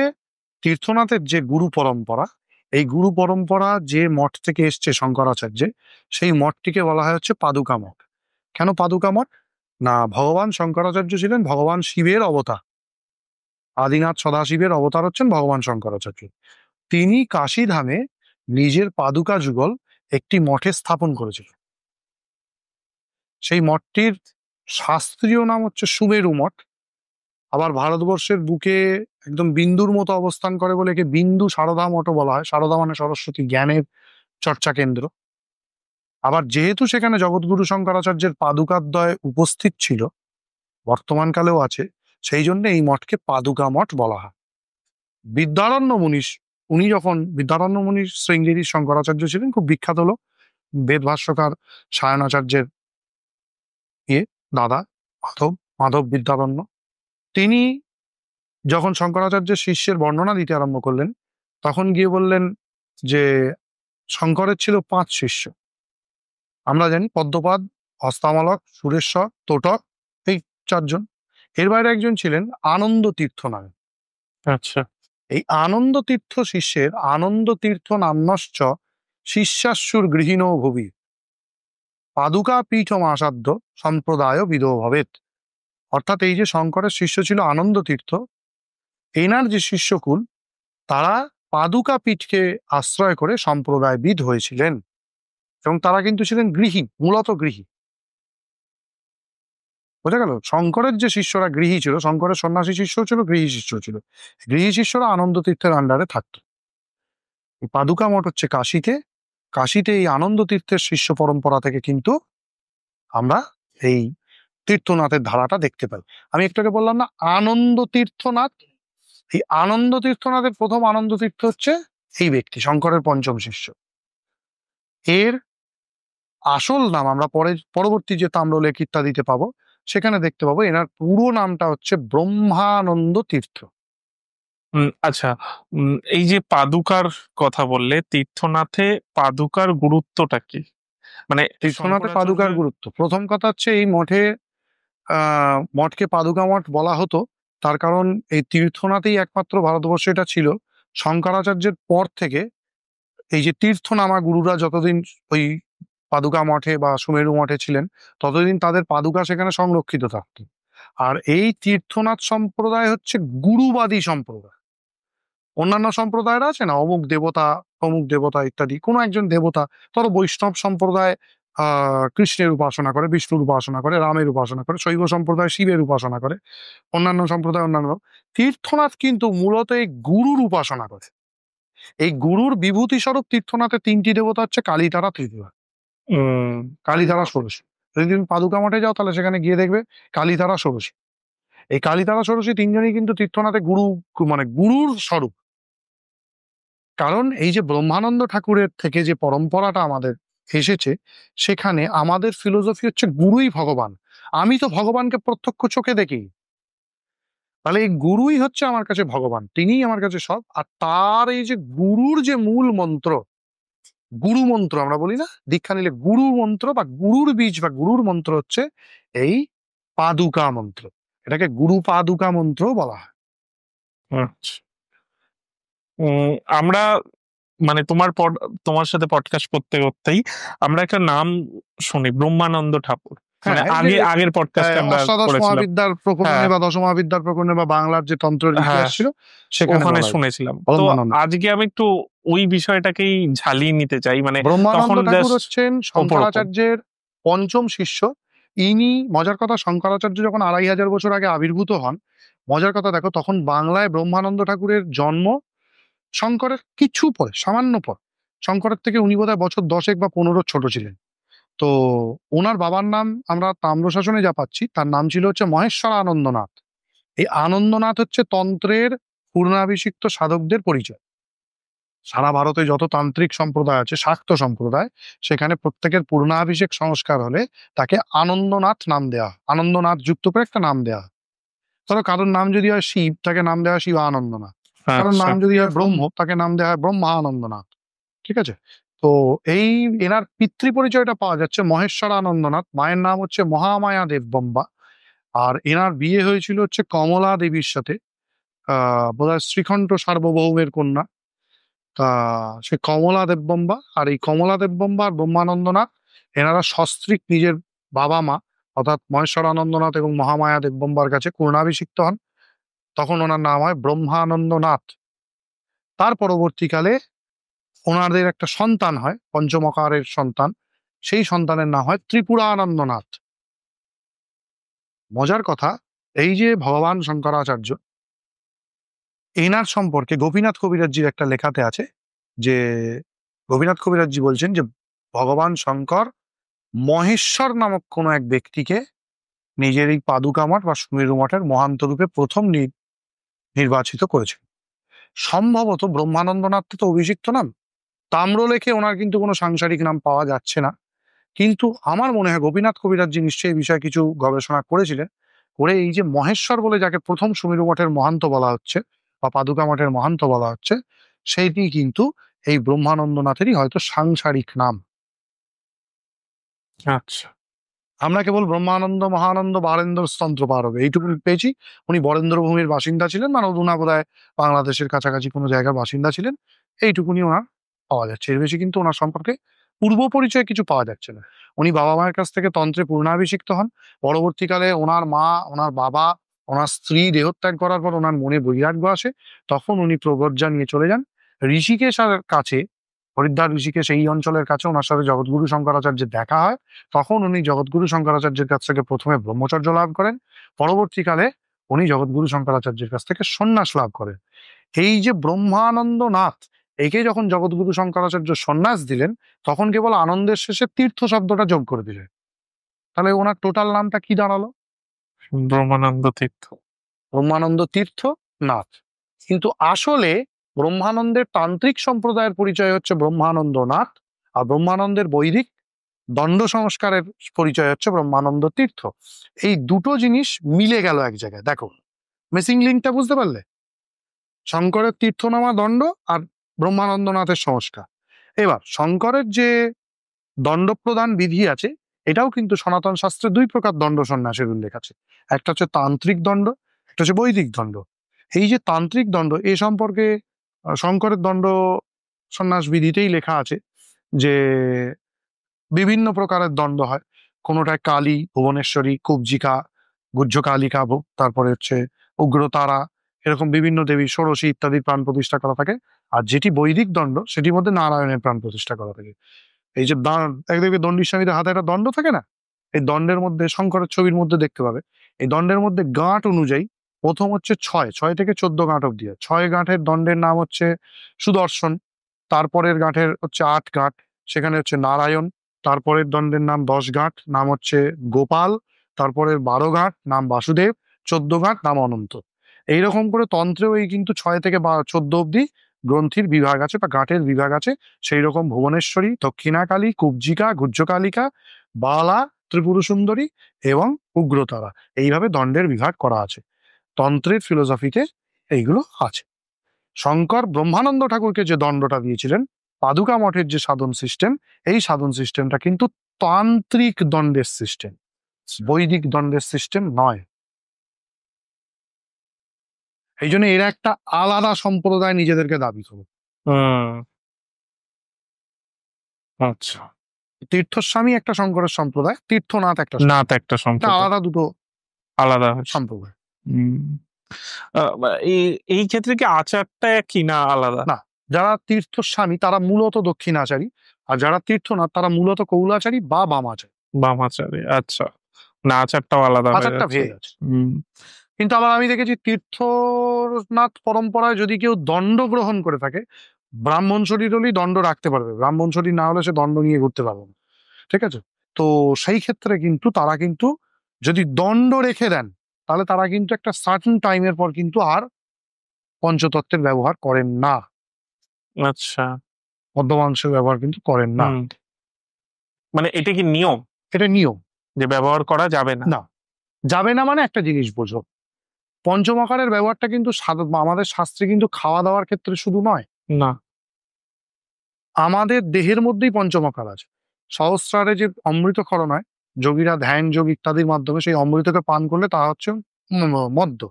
তীর্থনাথের যে গুরু পরম্পরা, এই গুরু পরম্পরা যে মঠ থেকে এসছে শঙ্করাচার্যে, সেই মঠটিকে বলা হয় হচ্ছে পাদুকা মঠ। কেন পাদুকা মঠ? না, ভগবান শঙ্করাচার্য ছিলেন ভগবান শিবের অবতার, আদিনাথ সদাশিবের অবতার হচ্ছেন ভগবান শঙ্করাচার্য। তিনি কাশী ধামে নিজের পাদুকা যুগল একটি মঠে স্থাপন করেছিলেন। সেই মঠটির শাস্ত্রীয় নাম হচ্ছে সুমেরু মঠ। আবার ভারতবর্ষের বুকে একদম বিন্দুর মতো অবস্থান করে বলে একে বিন্দু সারদা মঠও বলা হয়। সারদা মানে সরস্বতী, জ্ঞানের চর্চা কেন্দ্র। আবার যেহেতু সেখানে জগৎগুরু শঙ্করাচার্যের পাদুকাদ্বয় উপস্থিত ছিল, বর্তমানকালেও আছে, সেই জন্য এই মঠকে পাদুকা মঠ বলা হয়। বিদ্যারণ্য মুনি, উনি যখন বিদ্যারণ্য মুনি শৃঙ্গেরির শঙ্করাচার্য ছিলেন, খুব বিখ্যাত লোক, বেদ ভাষ্যকার সায়নাচার্যের দাদা, মাধব মাধব বিদ্যারণ্য। তিনি যখন শঙ্করাচার্যের শিষ্যের বর্ণনা দিতে আরম্ভ করলেন, তখন গিয়ে বললেন যে শঙ্করের ছিল 5 শিষ্য। আমরা জানি পদ্মপাদ, হস্তামলক, সুরেশ্বর, তোটক, এই 4 জন। এর বাইরে একজন ছিলেন আনন্দ তীর্থ নামে। আচ্ছা। এই আনন্দ তীর্থ শিষ্যের আনন্দ তীর্থ নাম্নশ্চ শিষ্যাস্যুর গৃহীণো ভুবি পাদুকা পীঠমাসাধ্য সম্প্রদায় বিদো ভবেত। অর্থাৎ এই যে শঙ্করের শিষ্য ছিল আনন্দ তীর্থ, এনার যে শিষ্যকুল, তারা পাদুকা পীঠকে আশ্রয় করে সম্প্রদায়বিদ হয়েছিলেন, এবং তারা কিন্তু ছিলেন গৃহী, মূলত গৃহী। বোঝা গেল? শঙ্করের যে শিষ্যরা গৃহী ছিল, শঙ্করের সন্ন্যাসী শিষ্য ছিল, গৃহী শিষ্য ছিল। গৃহী শিষ্যরা আনন্দ তীর্থের আন্ডারে থাকত। এই পাদুকা মঠ হচ্ছে কাশীতে। কাশীতে এই আনন্দ তীর্থের শিষ্য পরম্পরা থেকে কিন্তু আমরা এই তীর্থনাথের ধারাটা দেখতে পাই। আমি একটু আগে বললাম না আনন্দ তীর্থনাথ, এই আনন্দ তীর্থনাথের প্রথম আনন্দ তীর্থ হচ্ছে এই ব্যক্তি, শঙ্করের পঞ্চম শিষ্য। এর আসল নাম আমরা পরবর্তী যে তাম্রলেখ ইত্যাদিতে পাবো, সেখানে দেখতে পাবো এনার পুরো নামটা হচ্ছে ব্রহ্মানন্দ তীর্থ। আচ্ছা, এই যে পাদুকার কথা বললে, তীর্থনাথে পাদুকার গুরুত্বটা কি? মানে তীর্থনাথে পাদুকার গুরুত্ব, প্রথম কথা হচ্ছে এই মঠকে পাদুকা মঠ বলা হতো তার কারণ এই তীর্থনাথেই একমাত্র ভারতবর্ষে এটা ছিল। শঙ্করাচার্যের পর থেকে এই যে তীর্থনামা গুরুরা যতদিন ওই পাদুকা মঠে বা সুমেরু মঠে ছিলেন, ততদিন তাদের পাদুকা সেখানে সংরক্ষিত থাকত। আর এই তীর্থনাথ সম্প্রদায় হচ্ছে গুরুবাদী সম্প্রদায়। অন্যান্য সম্প্রদায়রা আছে না, অমুক দেবতা অমুক দেবতা ইত্যাদি, কোনো একজন দেবতা, ধরো বৈষ্ণব সম্প্রদায় কৃষ্ণের উপাসনা করে, বিষ্ণুর উপাসনা করে, রামের উপাসনা করে, শৈব সম্প্রদায় শিবের উপাসনা করে, অন্যান্য সম্প্রদায় অন্যান্য। তীর্থনাথ কিন্তু মূলত এই গুরুর উপাসনা করে। এই গুরুর বিভূতি স্বরূপ তীর্থনাথের 3টি দেবতা হচ্ছে কালীতারা, ত্রিপুরা, কালীতারা, ষোড়শী। যদি তুমি পাদুকা মঠে যাও তাহলে সেখানে গিয়ে দেখবে কালীতারা, ষোড়শী। এই কালীতারা, ষোড়শী 3 জনই কিন্তু তীর্থনাথে গুরু, মানে গুরুর স্বরূপ। কারণ এই যে ব্রহ্মানন্দ ঠাকুরের থেকে যে পরম্পরাটা আমাদের এসেছে, সেখানে আমাদের ফিলোসফি হচ্ছে গুরুই ভগবান। আমি তো ভগবানকে প্রত্যক্ষ চোখে দেখি, তাহলে এই গুরুই হচ্ছে আমার কাছে ভগবান, তিনিই আমার কাছে সব। আর তার এই যে গুরুর যে মূল মন্ত্র, গুরু মন্ত্র আমরা বলি না, দীক্ষা নিলে গুরু মন্ত্র বা গুরুর বীজ বা গুরুর মন্ত্র হচ্ছে এই পাদুকা মন্ত্র। এটাকে গুরু পাদুকা মন্ত্র বলা হয়। আচ্ছা। আমরা মানে তোমার সাথে পডকাস্ট করতে করতেই আমরা একটা নাম শুনি, ব্রহ্মানন্দ ঠাকুর। মানে আগের পডকাস্টে আমরা অষ্টাদশ মহাবিদ্যার প্রকরণে বা দশম মহাবিদ্যার প্রকরণে বা বাংলার যে তন্ত্রের ইতিহাস ছিল সেখানে শুনেছিলাম। তো আজকে আমি একটু ওই বিষয়টাকেই ঝালিয়ে নিতে চাই। মানে ব্রহ্মানন্দ ঠাকুর হচ্ছেন শঙ্করাচার্যের পঞ্চম শিষ্য। ইনি, মজার কথা, শঙ্করাচার্য যখন 2500 বছর আগে আবির্ভূত হন, মজার কথা দেখো, তখন বাংলায় ব্রহ্মানন্দ ঠাকুরের জন্ম শঙ্করের কিছু পরে, সামান্য পর। শঙ্করের থেকে উনি বোধহয় বছর 10 বা 15 ছোট ছিলেন। তো ওনার বাবার নাম আমরা তাম্রশাসনে যা পাচ্ছি, তার নাম ছিল হচ্ছে মহেশ্বর আনন্দনাথ। এই আনন্দনাথ হচ্ছে তন্ত্রের পূর্ণাভিষিক্ত সাধকদের পরিচয়। সারা ভারতে যত তান্ত্রিক সম্প্রদায় আছে, শাক্ত সম্প্রদায়, সেখানে প্রত্যেকের পূর্ণাভিষেক সংস্কার হলে তাকে আনন্দনাথ নাম দেয়া, আনন্দনাথ যুক্ত করে একটা নাম দেয়া। ধরো কারোর নাম যদি হয় শিব, তাকে নাম দেওয়া হয় শিব আনন্দনাথ। কারোর নাম যদি হয় ব্রহ্ম, তাকে নাম দেওয়া হয় ব্রহ্মা আনন্দনাথ। ঠিক আছে? তো এই এনার পিতৃ পরিচয়টা পাওয়া যাচ্ছে মহেশ্বর আনন্দনাথ, মায়ের নাম হচ্ছে মহামায়া দেববম্বা। আর এনার বিয়ে হয়েছিল হচ্ছে কমলা দেবীর সাথে, বোধহয় শ্রীকণ্ঠ সার্বভৌমের কন্যা। তা সে কমলা দেববম্বা, আর এই কমলা দেববম্বা আর ব্রহ্মানন্দনাথ এনারা সস্ত্রীক নিজের বাবা মা অর্থাৎ মহেশ্বর আনন্দনাথ এবং মহামায়া দেববম্বার কাছে পূর্ণাভিষিক্ত হন। তখন ওনার নাম হয় ব্রহ্মানন্দনাথ। তার পরবর্তীকালে ওনাদের একটা সন্তান হয়, পঞ্চমকারের সন্তান, সেই সন্তানের নাম হয় ত্রিপুরানন্দনাথ। মজার কথা, এই যে ভগবান শঙ্করাচার্য, এনার সম্পর্কে গোপীনাথ কবিরাজজির একটা লেখাতে আছে যে গোপীনাথ কবিরাজজি বলছেন যে ভগবান শঙ্কর মহেশ্বর নামক কোনো এক ব্যক্তিকে নিজের এই পাদুকা মঠ বা সুমেরু মঠের মহান্ত রূপে প্রথম নির্বাচিত করেছেন। সম্ভবত ব্রহ্মানন্দনাথ তো অভিষিক্ত নাম, তাম্রলেখে ওনার কিন্তু কোনো সাংসারিক নাম পাওয়া যাচ্ছে না। কিন্তু আমার মনে হয় গোপীনাথ কবিরাজ নিশ্চয়ই এই বিষয়ে কিছু গবেষণা করেছিলেন, করে এই যে মহেশ্বর বলে যাকে প্রথম সুমেরু মঠের মহান্ত বলা হচ্ছে বা পাদুকা মঠের মহান্ত বলা হচ্ছে, সেইটি কিন্তু এই ব্রহ্মানন্দনাথেরই হয়তো সাংসারিক নাম। আচ্ছা। আমরা কেবল ব্রহ্মানন্দ, মহানন্দ, বারেন্দ্র স্তন্ত্র পার হবে এইটুকু পেয়েছি। উনি বরেন্দ্র ভূমির বাসিন্দা ছিলেন, মানে উনা বোধহয় বাংলাদেশের কাছাকাছি কোনো জায়গার বাসিন্দা ছিলেন, এইটুকুনি ওনার পাওয়া যাচ্ছে। এর বেশি কিন্তু ওনার সম্পর্কে পূর্ব পরিচয় কিছু পাওয়া যাচ্ছে না। উনি বাবা মায়ের কাছ থেকে তন্ত্রে পূর্ণাভিষিক্ত হন। পরবর্তীকালে ওনার মা, ওনার বাবা, ওনার স্ত্রী দেহত্যাগ করার পর ওনার মনে বৈরাগ্য আসে, তখন উনি প্রব্রজ্ঞা নিয়ে চলে যান ঋষিকেশের কাছে। হরিদ্বার ঋষিকেশ এই অঞ্চলের কাছে ওনার সাথে জগৎগুরু শঙ্করাচার্যের দেখা হয়। তখন উনি জগৎগুরু শঙ্করাচার্যের কাছ থেকে প্রথমে ব্রহ্মচর্য লাভ করেন, পরবর্তীকালে উনি জগৎগুরু শঙ্করাচার্যের কাছ থেকে সন্ন্যাস লাভ করেন। এই যে ব্রহ্মানন্দ নাথ, একে যখন জগৎগুরু শঙ্করাচার্য সন্ন্যাস দিলেন, তখন কেবল আনন্দের শেষে তীর্থ শব্দটা যোগ করে দিলেন। তাহলে ওনার টোটাল নামটা কি দাঁড়ালো? ব্রহ্মানন্দ তীর্থ। ব্রহ্মানন্দ তীর্থ নাথ। কিন্তু আসলে ব্রহ্মানন্দের তান্ত্রিক সম্প্রদায়ের পরিচয় হচ্ছে ব্রহ্মানন্দ নাথ, আর ব্রহ্মানন্দের বৈদিক দণ্ড সংস্কারের পরিচয় হচ্ছে ব্রহ্মানন্দ তীর্থ। এই দুটো জিনিস মিলে গেল এক জায়গায়। দেখো মিসিং লিঙ্কটা বুঝতে পারলে? শঙ্করের তীর্থনামা দণ্ড আর ব্রহ্মানন্দনাথের সংস্কার। এবার শঙ্করের যে দণ্ড প্রদান বিধি আছে, এটাও কিন্তু সনাতন শাস্ত্রে দুই প্রকার দণ্ড সন্ন্যাসের উল্লেখ আছে। একটা হচ্ছে তান্ত্রিক দণ্ড, একটা হচ্ছে বৈদিক দণ্ড। এই যে তান্ত্রিক দণ্ড, এ সম্পর্কে শঙ্করের দণ্ড সন্ন্যাস বিধিতেই লেখা আছে যে বিভিন্ন প্রকারের দণ্ড হয়। কোনোটায় কালী, ভুবনেশ্বরী, কুব্জিকা, গুহ্যকালিকা, তারপরে হচ্ছে উগ্রতারা, এরকম বিভিন্ন দেবী, ষোড়শী ইত্যাদির প্রাণ প্রতিষ্ঠা করা থাকে। আর যেটি বৈদিক দণ্ড, সেটির মধ্যে নারায়ণের প্রাণ প্রতিষ্ঠা করা থাকে। এই যে একদিকে দণ্ডী স্বামীদের হাতে একটা দণ্ড থাকে না, এই দণ্ডের মধ্যে শঙ্করের ছবির মধ্যে দেখতে পাবে, এই দণ্ডের মধ্যে গাঁট অনুযায়ী প্রথম হচ্ছে 6 থেকে 14 গাঁট অব্দি হয়। 6 গাঁটের দণ্ডের নাম হচ্ছে সুদর্শন, তারপরের গাঁটের হচ্ছে 8 গাঁট, সেখানে হচ্ছে নারায়ণ, তারপরের দণ্ডের নাম 10 গাঁট, নাম হচ্ছে গোপাল, তারপরের 12 গাঁট, নাম বাসুদেব, 14 গাঁট, নাম অনন্ত। এইরকম করে তন্ত্রেও এই কিন্তু 6 থেকে 14 অব্দি গ্রন্থির বিভাগ আছে বা গাঁটের বিভাগ আছে। সেই রকম ভুবনেশ্বরী, দক্ষিণাকালী, কুব্জিকা, গুহ্যকালিকা, বালা, ত্রিপুর সুন্দরী এবং উগ্রতারা, এইভাবে দণ্ডের বিভাগ করা আছে। তন্ত্রের ফিলোসফিতে এইগুলো আছে। শঙ্কর ব্রহ্মানন্দ ঠাকুরকে যে দণ্ডটা দিয়েছিলেন, পাদুকা মঠের যে সাধন সিস্টেম, এই সাধন সিস্টেমটা কিন্তু তান্ত্রিক দণ্ডের সিস্টেম, বৈদিক দণ্ডের সিস্টেম নয়। এই জন্য এরা একটা আলাদা সম্প্রদায় নিজেদেরকে দাবি করে। আচ্ছা। তীর্থস্বামী একটা শঙ্করের সম্প্রদায়, তীর্থনাথ একটা নাথ একটা এটা সম্প্রদায়, আলাদা দুটো আলাদা সম্প্রদায়। এই ক্ষেত্রে কি আচারটা কি না আলাদা? না, যারা তীর্থস্বামী তারা মূলত দক্ষিণাচারী, আর যারা তীর্থনাথ তারা মূলত কৌলাচারী বা বামাচারী। বামাচারী, আচ্ছা। না, আচারটাও আলাদা হয়ে আচারটা যাচ্ছে। ভেদ আছে। কিন্তু আবার আমি দেখেছি তীর্থনাথ পরম্পরায় যদি কেউ দণ্ড গ্রহণ করে থাকে, ব্রাহ্মণ শরীর হলেই দণ্ড রাখতে পারবে, ব্রাহ্মণ শরীর না হলে সে দণ্ড নিয়ে ঘুরতে পারবে না। ঠিক আছে? তো সেই ক্ষেত্রে কিন্তু তারা কিন্তু যদি দণ্ড রেখে দেন, তাহলে তারা কিন্তু একটা সার্টেন টাইমের পর কিন্তু আর পঞ্চতত্ত্বের ব্যবহার করেন না, আচ্ছা। মদ্যমাংসের ব্যবহার কিন্তু করেন না। মানে এটা কি নিয়ম, এটা নিয়ম যে ব্যবহার করা যাবে না? না, যাবে না মানে একটা জিনিস বোঝো, পঞ্চমকারের ব্যবহারটা কিন্তু আমাদের শাস্ত্রে কিন্তু খাওয়া দাওয়ার ক্ষেত্রে শুধু নয়, না। আমাদের দেহের মধ্যেই পঞ্চমকার আছে। সহস্রারে যে অমৃতক্ষরণ হয়, যোগীরা ধ্যান যোগ ইত্যাদির মাধ্যমে সেই অমৃতকে পান করলে তা হচ্ছে মদ্য।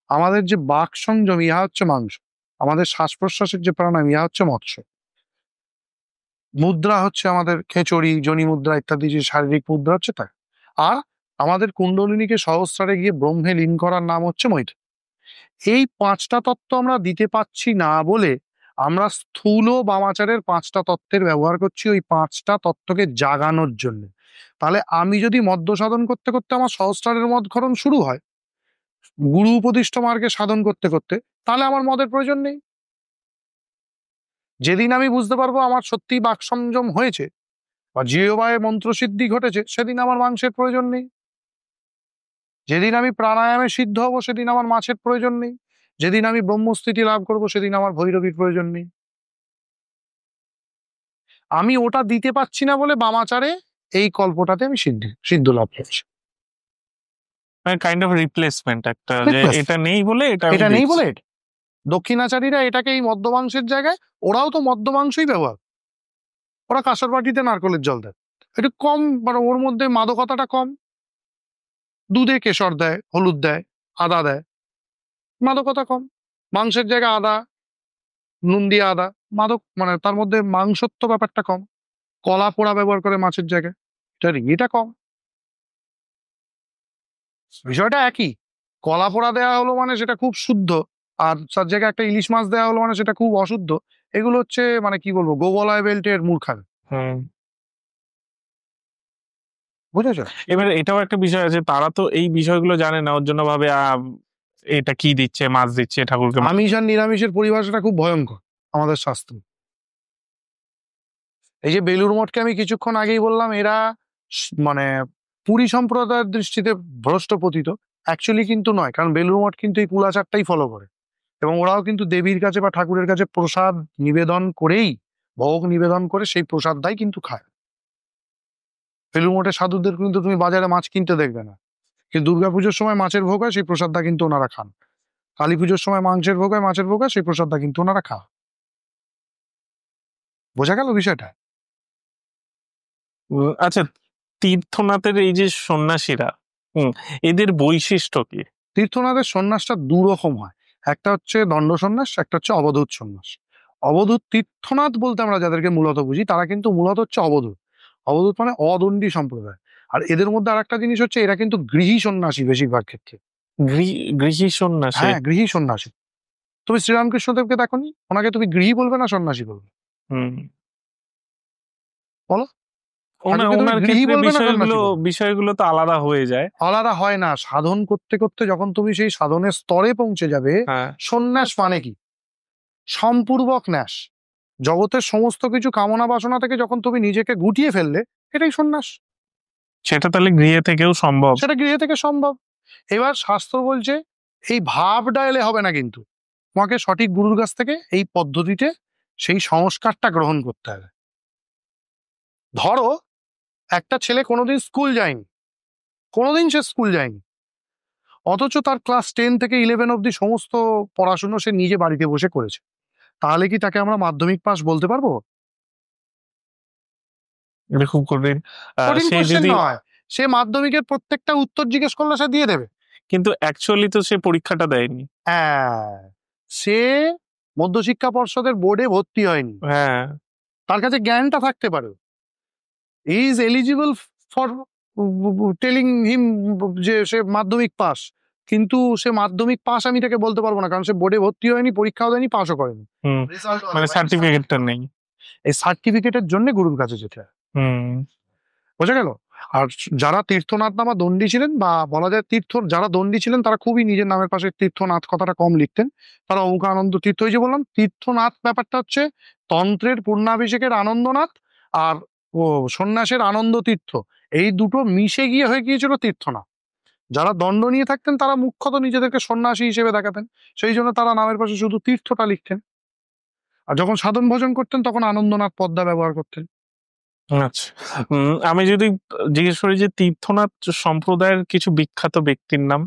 আমাদের যে বাক সংযম, ইহা হচ্ছে মাংস। আমাদের শ্বাস প্রশ্বাসের যে প্রাণায়াম, ইহা হচ্ছে মৎস্য। মুদ্রা হচ্ছে আমাদের খেচড়ি, জনি মুদ্রা ইত্যাদি যে শারীরিক মুদ্রা হচ্ছে তা। আর আমাদের কুণ্ডলিনীকে সহস্রারে গিয়ে ব্রহ্মে লীন করার নাম হচ্ছে মৈথুন। এই 5টা তত্ত্ব আমরা দিতে পাচ্ছি না বলে আমরা স্থূল বামাচারের 5টা তত্ত্বের ব্যবহার করছি ওই 5টা তত্ত্বকে জাগানোর জন্য। তাহলে আমি যদি মদ্য সাধন করতে করতে আমার সহস্রারের মদক্ষরণ শুরু হয়, গুরু উপদিষ্ট মার্গে সাধন করতে করতে, তাহলে আমার মদের প্রয়োজন নেই। যেদিন আমি বুঝতে পারবো আমার সত্যি বাক সংযম হয়েছে বা জিহ্বায় মন্ত্রসিদ্ধি ঘটেছে, সেদিন আমার মাংসের প্রয়োজন নেই। যেদিন আমি প্রাণায়ামে সিদ্ধ হব সেদিন আমার মাছের প্রয়োজন নেই, যেদিন আমি ব্রহ্মস্থিতি লাভ করব সেদিন আমার ভৈরবীর প্রয়োজন নেই। আমি ওটা দিতে পারছি না বলে বামাচারে এই কল্পটাতে আমি সিদ্ধ লাভ করছি। কাইন্ড অফ রিপ্লেসমেন্ট একটা, যে Replace. এটা নেই বলে এটা এটা নেই বলে এটা। দক্ষিণাচারীরা এটাকে এই মদ্যমাংসের জায়গায়, ওরাও তো মদ্যমাংসই ব্যবহার, ওরা কাঁসার বাটিতে নারকলের জল দেয়, একটু কম, মানে ওর মধ্যে মাদকতাটা কম। দুধে কেশর দেয়, হলুদ দেয়, আদা দেয়, মাদকতা কম। মাংসের জায়গায় আদা, নুন দিয়ে আদা, মাদক মানে তার মধ্যে মাংসত্ব ব্যাপারটা কম। কলা পোড়া ব্যবহার করে মাছের জায়গায়, এটা কম। বিষয়টা একই। কলা পোড়া দেওয়া হলো মানে সেটা খুব শুদ্ধ, আর তার জায়গায় একটা ইলিশ মাছ দেওয়া হলো মানে সেটা খুব অশুদ্ধ। এগুলো হচ্ছে মানে কি বলবো, গোবলায় বেল্টের মূর্খামি। বুঝেছো? এবার এটাও একটা বিষয় আছে, তারা তো এই বিষয়গুলো জানে না, ওর জন্য ভাবে এটা কি দিচ্ছে, মাছ দিচ্ছে ঠাকুরকে। আমিষ আর নিরামিষের পরিভাষাটা খুব ভয়ঙ্কর আমাদের শাস্ত্রে। এই যে বেলুড় মঠকে আমি কিছুক্ষণ আগেই বললাম, এরা মানে পুরী সম্প্রদায়ের দৃষ্টিতে ভ্রষ্ট পতিত, অ্যাকচুয়ালি কিন্তু নয়, কারণ বেলুড় মঠ কিন্তু এই কুলাচারটাই ফলো করে, এবং ওরাও কিন্তু দেবীর কাছে বা ঠাকুরের কাছে প্রসাদ নিবেদন করেই, ভোগ নিবেদন করে সেই প্রসাদটাই কিন্তু খায়। বেলুড় মঠের সাধুদের কিন্তু তুমি বাজারে মাছ কিনতে দেখবে না, কিন্তু দুর্গাপুজোর সময় মাছের ভোগ হয়, সেই প্রসাদটা কিন্তু ওনারা খান। কালী পুজোর সময় মাংসের ভোগ হয়, মাছের ভোগ হয়, সেই প্রসাদটা কিন্তু ওনারা খান। বোঝা গেল বিষয়টা? আচ্ছা, তীর্থনাথের এই যে সন্ন্যাসীরা, এদের বৈশিষ্ট্য কি? তীর্থনাথের সন্ন্যাসটা দু রকম হয়, একটা হচ্ছে দণ্ড সন্ন্যাস, একটা হচ্ছে অবধূত সন্ন্যাস। অবধূত তীর্থনাথ বলতে আমরা যাদেরকে মূলত বুঝি, তারা কিন্তু মূলত হচ্ছে অবধূত। অবধূত মানে অদণ্ডী সম্প্রদায়। আর এদের মধ্যে আর একটা জিনিস হচ্ছে, এরা কিন্তু গৃহী সন্ন্যাসী বেশিরভাগ ক্ষেত্রে। গৃহী সন্ন্যাসী? হ্যাঁ, গৃহী সন্ন্যাসী। তুমি শ্রীরামকৃষ্ণদেবকে দেখোনি, ওনাকে তুমি গৃহী বলবে না সন্ন্যাসী বলবে? হুম। বলো, ওনার ঠাকুরকে তুমি ওনার গৃহী ক্ষেত্রে বলবে না সন্ন্যাসী বিষয়গুলো বলবে? বিষয়গুলো তো আলাদা হয়ে যায়। আলাদা হয় না, সাধন করতে করতে যখন তুমি সেই সাধনের স্তরে পৌঁছে যাবে, হ্যাঁ, সন্ন্যাস মানে কি? সম্পূর্বক ন্যাস। জগতের সমস্ত কিছু কামনা বাসনা থেকে যখন তুমি নিজেকে গুটিয়ে ফেললে, এটাই সন্ন্যাস। সেটা তাহলে গৃহে থেকেও সম্ভব? সেটা গৃহে থেকে সম্ভব। এবার শাস্ত্র বলছে এই ভাবটা এলে হবে না, কিন্তু তোমাকে সঠিক গুরুর কাছ থেকে এই পদ্ধতিতে সেই সংস্কারটা গ্রহণ করতে হবে। ধরো একটা ছেলে কোনোদিন স্কুল যায়নি, কোনোদিন সে স্কুল যায়নি, অথচ তার ক্লাস 10 থেকে 11 অব্দি সমস্ত পড়াশুনো সে নিজে বাড়িতে বসে করেছে, তাহলে কি তাকে আমরা মাধ্যমিক পাস বলতে পারবো? এটা খুব কঠিন। কঠিন সে কোশ্চেন যদি নয়, সে মাধ্যমিকের প্রত্যেকটা উত্তর জিজ্ঞেস করলে সে দিয়ে দেবে। কিন্তু অ্যাকচুয়ালি তো সে পরীক্ষাটা দেয়নি। হ্যাঁ, সে মধ্যশিক্ষা পর্ষদের বোর্ডে ভর্তি হয়নি, হ্যাঁ, তার কাছে জ্ঞানটা থাকতে পারে, he is eligible for telling him যে সে মাধ্যমিক পাস, কিন্তু সে মাধ্যমিক পাস আমি তাকে বলতে পারবো না, কারণ সে বোর্ডে ভর্তি হয়নি, পরীক্ষাও দেয়নি, পাসও করেনি। মানে সার্টিফিকেটটা নেই। এই সার্টিফিকেটের জন্য গুরুর কাছে যেতে হয়। হুম। বোঝা গেল? আর যারা তীর্থনাথ নামা দণ্ডী ছিলেন, বা বলা যায় যারা দণ্ডী ছিলেন, তারা খুবই নিজের নামের পাশে তীর্থনাথ কথাটা কম লিখতেন। তারা অমুকানন্দ তীর্থ, এই যে বললাম তীর্থনাথ ব্যাপারটা হচ্ছে তন্ত্রের পূর্ণাভিষেকের আনন্দনাথ আর সন্ন্যাসের আনন্দ তীর্থ, এই দুটো মিশে গিয়ে হয়ে গিয়েছিল তীর্থনাথ। যারা দণ্ড নিয়ে থাকতেন তারা মুখ্যত নিজেদেরকে সন্ন্যাসী হিসেবে দেখাতেন, সেই জন্য তারা নামের পাশে শুধু তীর্থটা লিখতেন। আর যখন সাধন ভজন করতেন তখন আনন্দনাথ পদ্মা ব্যবহার করতেন। আচ্ছা, আমি যদি জিজ্ঞেস করি যে তীর্থনাথ সম্প্রদায়ের কিছু বিখ্যাত ব্যক্তির নাম?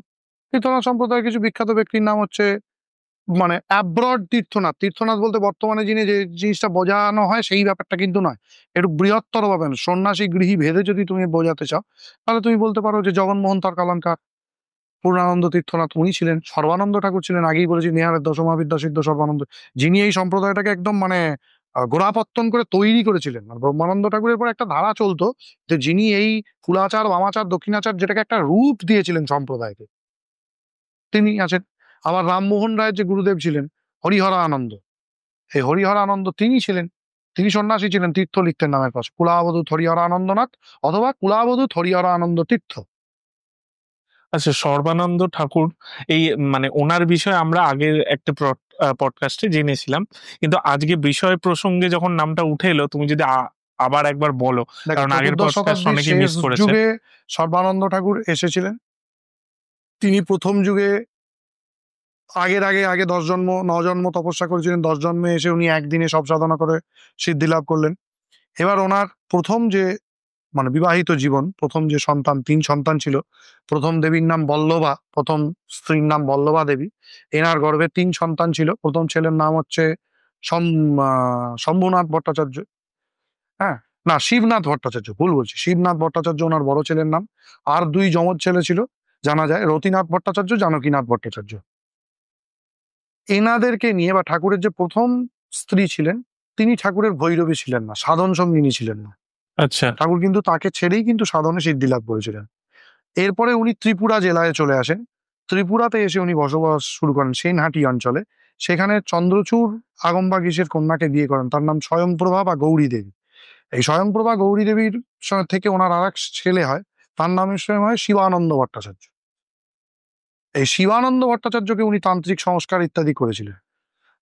তীর্থনাথ সম্প্রদায়ের কিছু বিখ্যাত ব্যক্তির নাম হচ্ছে, মানে অ্যাব্রড তীর্থনাথ, তীর্থনাথ বলতে বর্তমানে যিনি যে জিনিসটা বোঝানো হয় সেই ব্যাপারটা কিন্তু নয়, একটু বৃহত্তর ভাবে সন্ন্যাসী গৃহী ভেদে যদি তুমি বোঝাতে চাও, তাহলে তুমি বলতে পারো যে জগন্মোহন তর্কালঙ্কার, পূর্ণানন্দ তীর্থনাথ উনি ছিলেন, সর্বানন্দ ঠাকুর ছিলেন, আগেই বলেছি নেহারের দশমহাবিদ্যা সিদ্ধ সর্বানন্দ, যিনি এই সম্প্রদায়টাকে একদম মানে গোড়াপত্তন করে তৈরি করেছিলেন। আর ব্রহ্মানন্দ ঠাকুরের পর একটা ধারা চলতো যে যিনি এই কুলাচার, বামাচার, দক্ষিণাচার যেটাকে একটা রূপ দিয়েছিলেন সম্প্রদায়কে, তিনি আছেন। আবার রামমোহন রায়ের যে গুরুদেব ছিলেন হরিহরা আনন্দ, এই হরিহরা আনন্দ তিনি ছিলেন, তিনি সন্ন্যাসী ছিলেন, তীর্থ লিখতেন নামের পাশে, কুলাবধূত হরিহরা আনন্দনাথ অথবা কুলাবধূত হরিহরা আনন্দ তীর্থ। আচ্ছা, সর্বানন্দ ঠাকুর, এই মানে ওনার বিষয়ে আমরা আগের একটা পডকাস্টে জেনেছিলাম, কিন্তু আজকে বিষয় প্রসঙ্গে যখন নামটা উঠে এলো, তুমি যদি আবার একবার বলো, কারণ আগের চতুর্দশ পডকাস্ট শতাব্দীর অনেকে শেষ মিস করেছে। যুগে সর্বানন্দ ঠাকুর এসেছিলেন, তিনি প্রথম যুগে আগে 10 জন্ম 9 জন্ম তপস্যা করেছিলেন, 10 জন্মে এসে উনি একদিনে সব সাধনা করে সিদ্ধি লাভ করলেন। এবার ওনার প্রথম যে মানে বিবাহিত জীবন, প্রথম যে সন্তান, 3 সন্তান ছিল। প্রথম দেবীর নাম বল্লভা, প্রথম স্ত্রীর নাম বল্লভা দেবী। এনার গর্ভে 3 সন্তান ছিল। প্রথম ছেলের নাম হচ্ছে শম্ভুনাথ ভট্টাচার্য। হ্যাঁ, না, শিবনাথ ভট্টাচার্য, ভুল বলছি, শিবনাথ ভট্টাচার্য ওনার বড় ছেলের নাম। আর 2 যমজ ছেলে ছিল, জানা যায় রতিনাথ ভট্টাচার্য, জানকীনাথ ভট্টাচার্য। এনাদেরকে নিয়ে বা ঠাকুরের যে প্রথম স্ত্রী ছিলেন, তিনি ঠাকুরের ভৈরবী ছিলেন না, সাধন সঙ্গিনী ছিলেন না। আচ্ছা। ঠাকুর কিন্তু তাকে ছেড়েই কিন্তু সাধনে সিদ্ধি লাভ করেছিলেন। এরপরে উনি ত্রিপুরা জেলায় চলে আসেন। ত্রিপুরাতে এসে উনি বসবাস শুরু করেন সেনহাটি অঞ্চলে। সেখানে চন্দ্রচূড় আগমবাগীশের কন্যাকে বিয়ে করেন, তার নাম স্বয়ংপ্রভা বা গৌরী দেবী। এই স্বয়ংপ্রভা গৌরী দেবীর থেকে ওনার আর এক ছেলে হয়, তার নামের স্বয়ং হয় শিবানন্দ ভট্টাচার্য। এই শিবানন্দ ভট্টাচার্যকে উনি তান্ত্রিক সংস্কার ইত্যাদি করেছিলেন।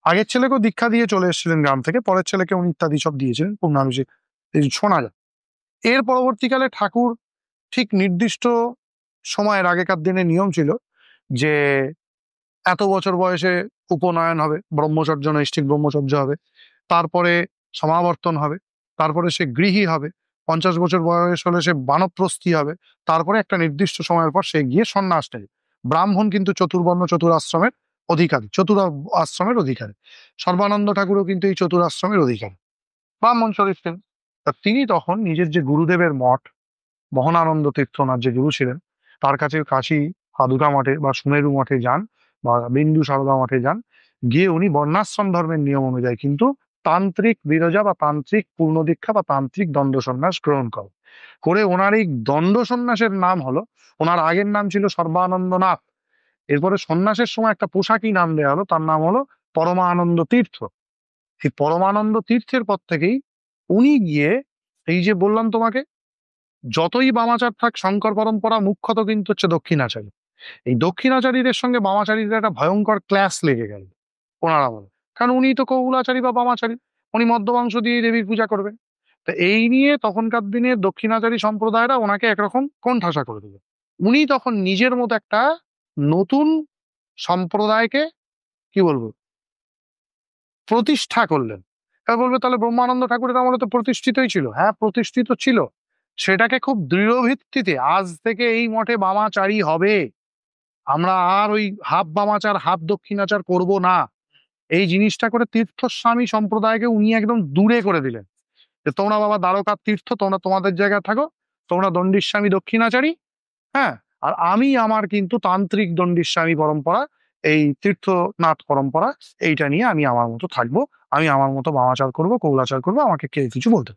আগের ছেলেকেও দীক্ষা দিয়ে চলে এসেছিলেন গ্রাম থেকে, পরের ছেলেকে উনি ইত্যাদি সব দিয়েছিলেন, পূর্ণানুষী শোনা যায়। এর পরবর্তীকালে ঠাকুর ঠিক নির্দিষ্ট সময়ের, আগেকার দিনে নিয়ম ছিল যে এত বছর বয়সে উপনয়ন হবে, ব্রহ্মচর্য নৈষ্ঠিক ব্রহ্মচর্য হবে, তারপরে সমাবর্তন হবে, তারপরে সে গৃহী হবে, 50 বছর বয়স হলে সে বানপ্রস্থী হবে, তারপরে একটা নির্দিষ্ট সময়ের পর সে গিয়ে সন্ন্যাস নেবে। ব্রাহ্মণ কিন্তু চতুর্বর্ণ চতুরাশ্রমের অধিকারী, আশ্রমের অধিকারী। সর্বানন্দ ঠাকুরও কিন্তু এই চতুরাশ্রমের অধিকারী, ব্রাহ্মণ শরীর ছিলেন। তা তিনি তখন নিজের যে গুরুদেবের মঠ, মোহনানন্দ তীর্থনাথ যে গুরু ছিলেন, তার কাছে কাশী পাদুকা মঠে বা সুমেরু মঠে যান বা বিন্দু সারদা মঠে যান। গিয়ে উনি বর্ণাশ্রম ধর্মের নিয়ম অনুযায়ী কিন্তু তান্ত্রিক বিরজা বা তান্ত্রিক পূর্ণ দীক্ষা বা তান্ত্রিক দণ্ড সন্ন্যাস গ্রহণ করে ওনার এই দণ্ড সন্ন্যাসের নাম হলো, ওনার আগের নাম ছিল সর্বানন্দনাথ। এরপরে সন্ন্যাসের সময় একটা পোশাকি নাম দেওয়া হলো, তার নাম হলো পরমানন্দ তীর্থ। এই পরমানন্দ তীর্থের পর থেকেই উনি গিয়ে, এই যে বললাম তোমাকে, যতই বামাচার থাক শঙ্কর পরম্পরা মুখ্যত কিন্তু হচ্ছে দক্ষিণাচারী। এই দক্ষিণাচারীদের সঙ্গে বামাচারীদের একটা ভয়ঙ্কর ক্ল্যাশ লেগে গেল ওনার আমলে। কারণ উনি তো কৌলাচারী বা বামাচারী, উনি মদ্যমাংস দিয়ে দেবীর পূজা করবেন। তো এই নিয়ে তখনকার দিনে দক্ষিণাচারী সম্প্রদায়রা ওনাকে একরকম কোণঠাসা করে দিল। উনি তখন নিজের মতো একটা নতুন সম্প্রদায়কে, কি বলবো, প্রতিষ্ঠা করলেন। এবার বলবে তাহলে ব্রহ্মানন্দ ঠাকুরের আমলে তো প্রতিষ্ঠিতই ছিল। হ্যাঁ, প্রতিষ্ঠিত ছিল। সেটাকে খুব দৃঢ় ভিত্তিতে আজ থেকে এই মঠে বামাচারী হবে, আমরা আর ওই হাফ বামাচার হাফ দক্ষিণাচার করব না, এই জিনিসটা করে তীর্থস্বামী সম্প্রদায়কে উনি একদম দূরে করে দিলেন। যে তোমরা বাবা দ্বারকার তীর্থ, তোমরা তোমাদের জায়গায় থাকো, তোমরা দণ্ডিস্বামী দক্ষিণাচারী, হ্যাঁ, আর আমি আমার কিন্তু তান্ত্রিক দণ্ডিস্বামী পরম্পরা, এই তীর্থনাথ পরম্পরা, এইটা নিয়ে আমি আমার মতো থাকবো, আমি আমার মতো বামাচার করব, কৌলাচার করবো, আমাকে কে কিছু বলতে।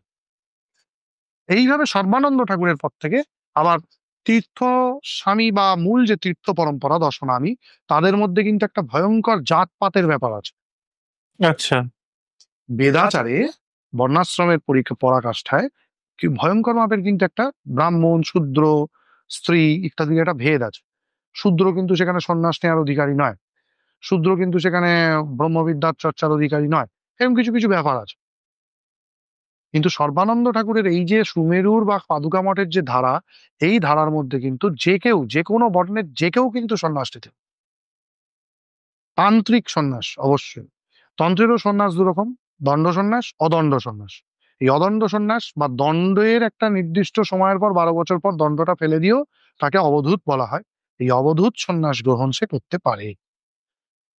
এইভাবে সর্বানন্দ ঠাকুরের পর থেকে আবার তীর্থ স্বামী বা মূল যে তীর্থ পরম্পরা দর্শনামী, তাদের মধ্যে কিন্তু একটা ভয়ঙ্কর জাতপাতের ব্যাপার আছে। আচ্ছা। বেদাচারে বর্ণাশ্রমের পরাকাষ্ঠায় কি ভয়ঙ্কর মাপের কিন্তু একটা ব্রাহ্মণ শূদ্র স্ত্রী ইত্যাদির একটা ভেদ আছে। শূদ্র কিন্তু সেখানে সন্ন্যাস নেওয়ার অধিকারী নয়, শূদ্র কিন্তু সেখানে ব্রহ্মবিদ্যার চর্চার অধিকারী নয়, এরকম কিছু কিছু ব্যাপার আছে। কিন্তু সর্বানন্দ ঠাকুরের এই যে সুমেরুর বা পাদুকা মঠের যে ধারা, এই ধারার মধ্যে কিন্তু যে কেউ, যে কোনো বর্ণের যে কেউ কিন্তু সন্ন্যাস নিতে, তান্ত্রিক সন্ন্যাস অবশ্যই। তন্ত্রেরও সন্ন্যাস দুরকম, দণ্ড সন্ন্যাস, অদণ্ড সন্ন্যাস। এই অদণ্ড সন্ন্যাস বা দণ্ডের একটা নির্দিষ্ট সময়ের পর 12 বছর পর দণ্ডটা ফেলে দিয়েও তাকে অবধূত বলা হয়। এই অবধূত সন্ন্যাস গ্রহণ সে করতে পারে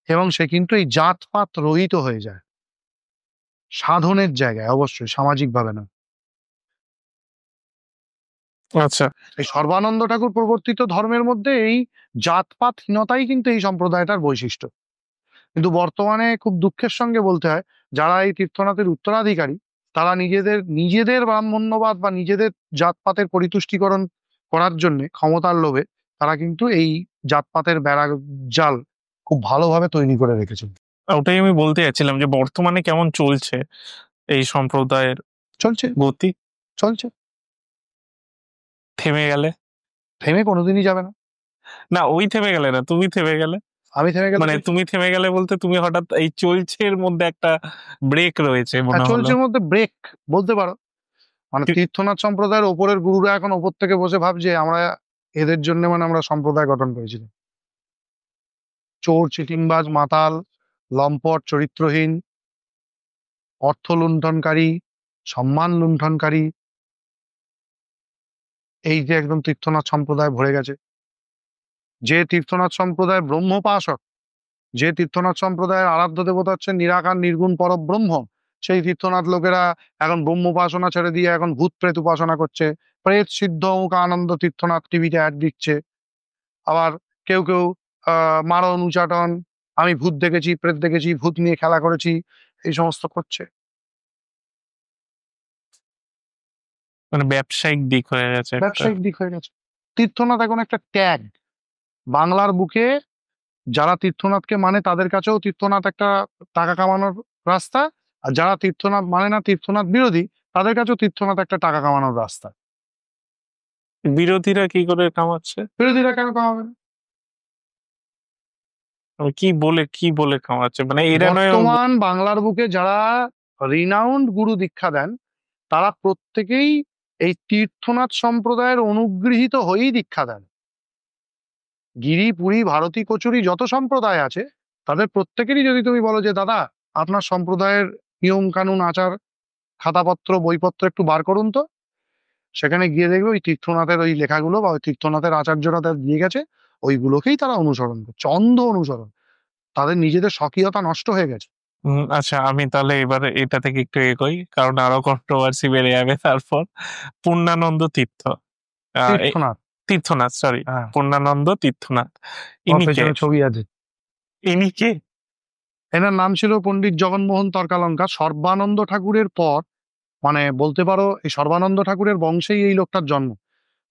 এবং সে কিন্তু এই জাতপাত রহিত হয়ে যায়, সাধনের জায়গায়, অবশ্যই সামাজিকভাবে না। আচ্ছা। এই সর্বানন্দ ঠাকুর প্রবর্তিত ধর্মের মধ্যে এই জাতপাতহীনতাই কিন্তু এই সম্প্রদায়টার বৈশিষ্ট্য। কিন্তু বর্তমানে খুব দুঃখের সঙ্গে বলতে হয়, যারা এই তীর্থনাথের উত্তরাধিকারী, তারা নিজেদের ব্রাহ্মণ্যবাদ বা নিজেদের জাতপাতের পরিতুষ্টিকরণ করার জন্য ক্ষমতার লোভে তারা কিন্তু এই জাতপাতের বেড়া জাল খুব ভালোভাবে তৈরি করে রেখেছেন। ওটাই আমি বলতে যাচ্ছিলাম যে বর্তমানে কেমন চলছে এই সম্প্রদায়ের চলছে, গতি, চলছে, থেমে গেলে? থেমে কোনোদিনই যাবে না। না, ওই থেমে গেলে না, তুমি থেমে গেলে। আমি থেমে গেলে মানে তুমি থেমে গেলে বলতে তুমি হঠাৎ এই চলছে এর মধ্যে একটা ব্রেক রয়েছে মনে হলো। চলছে মধ্যে ব্রেক বলতে পারো। মানে তীর্থনাথ সম্প্রদায়ের ওপরের গুরুরা এখন ওপর থেকে বসে ভাবছে আমরা এদের জন্য, মানে আমরা সম্প্রদায় গঠন করেছিলাম। চোর, চিটিংবাজ, মাতাল, লম্পট, চরিত্রহীন, অর্থ লুণ্ঠনকারী, সম্মান লুণ্ঠনকারী, এই যে একদম তীর্থনাথ সম্প্রদায় ভরে গেছে। যে তীর্থনাথ সম্প্রদায় ব্রহ্মোপাসক, যে তীর্থনাথ সম্প্রদায়ের আরাধ্য দেবতা হচ্ছে নিরাকার নির্গুণ পরব্রহ্ম, সেই তীর্থনাথ লোকেরা এখন ব্রহ্ম উপাসনা ছেড়ে দিয়ে এখন ভূত প্রেত উপাসনা করছে। প্রেত সিদ্ধ অমুক আনন্দ তীর্থনাথ টিভিতে অ্যাড দিচ্ছে। আবার কেউ কেউ মারণ উচাটন, আমি ভূত দেখেছি, প্রেত দেখেছি, ভূত নিয়ে খেলা করেছি, এই সমস্ত করছে। মানে ব্যবসায়িক দিক হয়ে গেছে একটা। ব্যবসায়িক দিক হয়ে গেছে। তীর্থনাথ এখন একটা ট্যাগ বাংলার বুকে। যারা তীর্থনাথকে মানে তাদের কাছেও তীর্থনাথ একটা টাকা কামানোর রাস্তা, আর যারা তীর্থনাথ মানে না, তীর্থনাথ বিরোধী, তাদের কাছেও তীর্থনাথ একটা টাকা কামানোর রাস্তা। বিরোধীরা কি করে কামাচ্ছে? বিরোধীরা কেন কামাবে না? কি বলে কামাচ্ছে? মানে এরা নয় বর্তমান বাংলার বুকে যারা রিনাউন্ড গুরু দীক্ষা দেন, তারা প্রত্যেকেই এই তীর্থনাথ সম্প্রদায়ের অনুগৃহীত হয়েই দীক্ষা দেন। গিরি, পুরী, ভারতী, কচুরি যত সম্প্রদায় আছে, তাদের প্রত্যেকেরই যদি তুমি বলো যে দাদা আপনার সম্প্রদায়ের নিয়ম কানুন আচার খাতাপত্র বইপত্র একটু বার করুন তো, সেখানে গিয়ে দেখবে ওই তীর্থনাথের ওই লেখাগুলো বা ওই তীর্থনাথের আচার্যরা তাদের দিয়ে গেছে, ওইগুলোকেই তারা অনুসরণ করছে, অন্ধ অনুসরণ। তাদের নিজেদের স্বকীয়তা নষ্ট হয়ে গেছে। আচ্ছা, আমি তাহলে এবারে এটা থেকে একটু এগোই, কারণ আরো কন্ট্রোভার্সি বেড়ে যাবে। তারপর পূর্ণানন্দ তীর্থনাথ, তীর্থনাথ, সরি, হ্যাঁ, পূর্ণানন্দ তীর্থনাথ, ওর ইনি কে? পেছনে ছবি আছে। ইনি কে? এনার নাম ছিল পণ্ডিত জগন্মোহন তর্কালঙ্কার। সর্বানন্দ ঠাকুরের পর, মানে বলতে পারো এই সর্বানন্দ ঠাকুরের বংশেই এই লোকটার জন্ম।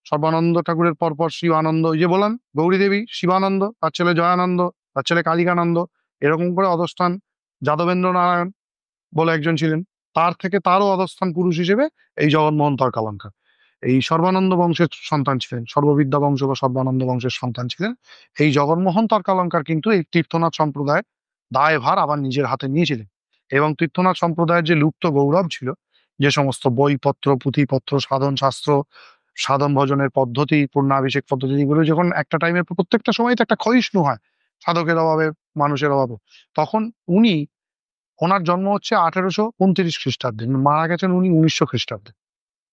সর্বানন্দ ঠাকুরের পর শিবানন্দ, ওই যে বললাম গৌরী দেবী, শিবানন্দ, তার ছেলে জয়ানন্দ, তার ছেলে কালিকানন্দ, এরকম করে অধস্থান যাদবেন্দ্র নারায়ণ বলে একজন ছিলেন। তার থেকে তারও অধস্থান পুরুষ হিসেবে এই জগন্মোহন তর্কালঙ্কার এই সর্বানন্দ বংশের সন্তান ছিলেন, সর্ববিদ্যা বংশ বা সর্বানন্দ বংশের সন্তান ছিলেন। এই জগন্মোহন তর্কালঙ্কার কিন্তু এই তীর্থনাথ সম্প্রদায় দায়ভার আবার নিজের হাতে নিয়েছিলেন। এবং তীর্থনাথ সম্প্রদায়ের যে লুপ্ত গৌরব ছিল, যে সমস্ত বইপত্র, পুঁথিপত্র, সাধন শাস্ত্র, সাধন ভজনের পদ্ধতি, পূর্ণাভিষেক পদ্ধতি, এগুলো যখন একটা টাইমের প্রত্যেকটা সময় তো একটা ক্ষয়িষ্ণু হয় সাধকের অভাবে, মানুষের অভাবে, তখন উনি, ওনার জন্ম হচ্ছে 1829 খ্রিস্টাব্দে, মারা গেছেন উনি 1900 খ্রিস্টাব্দে।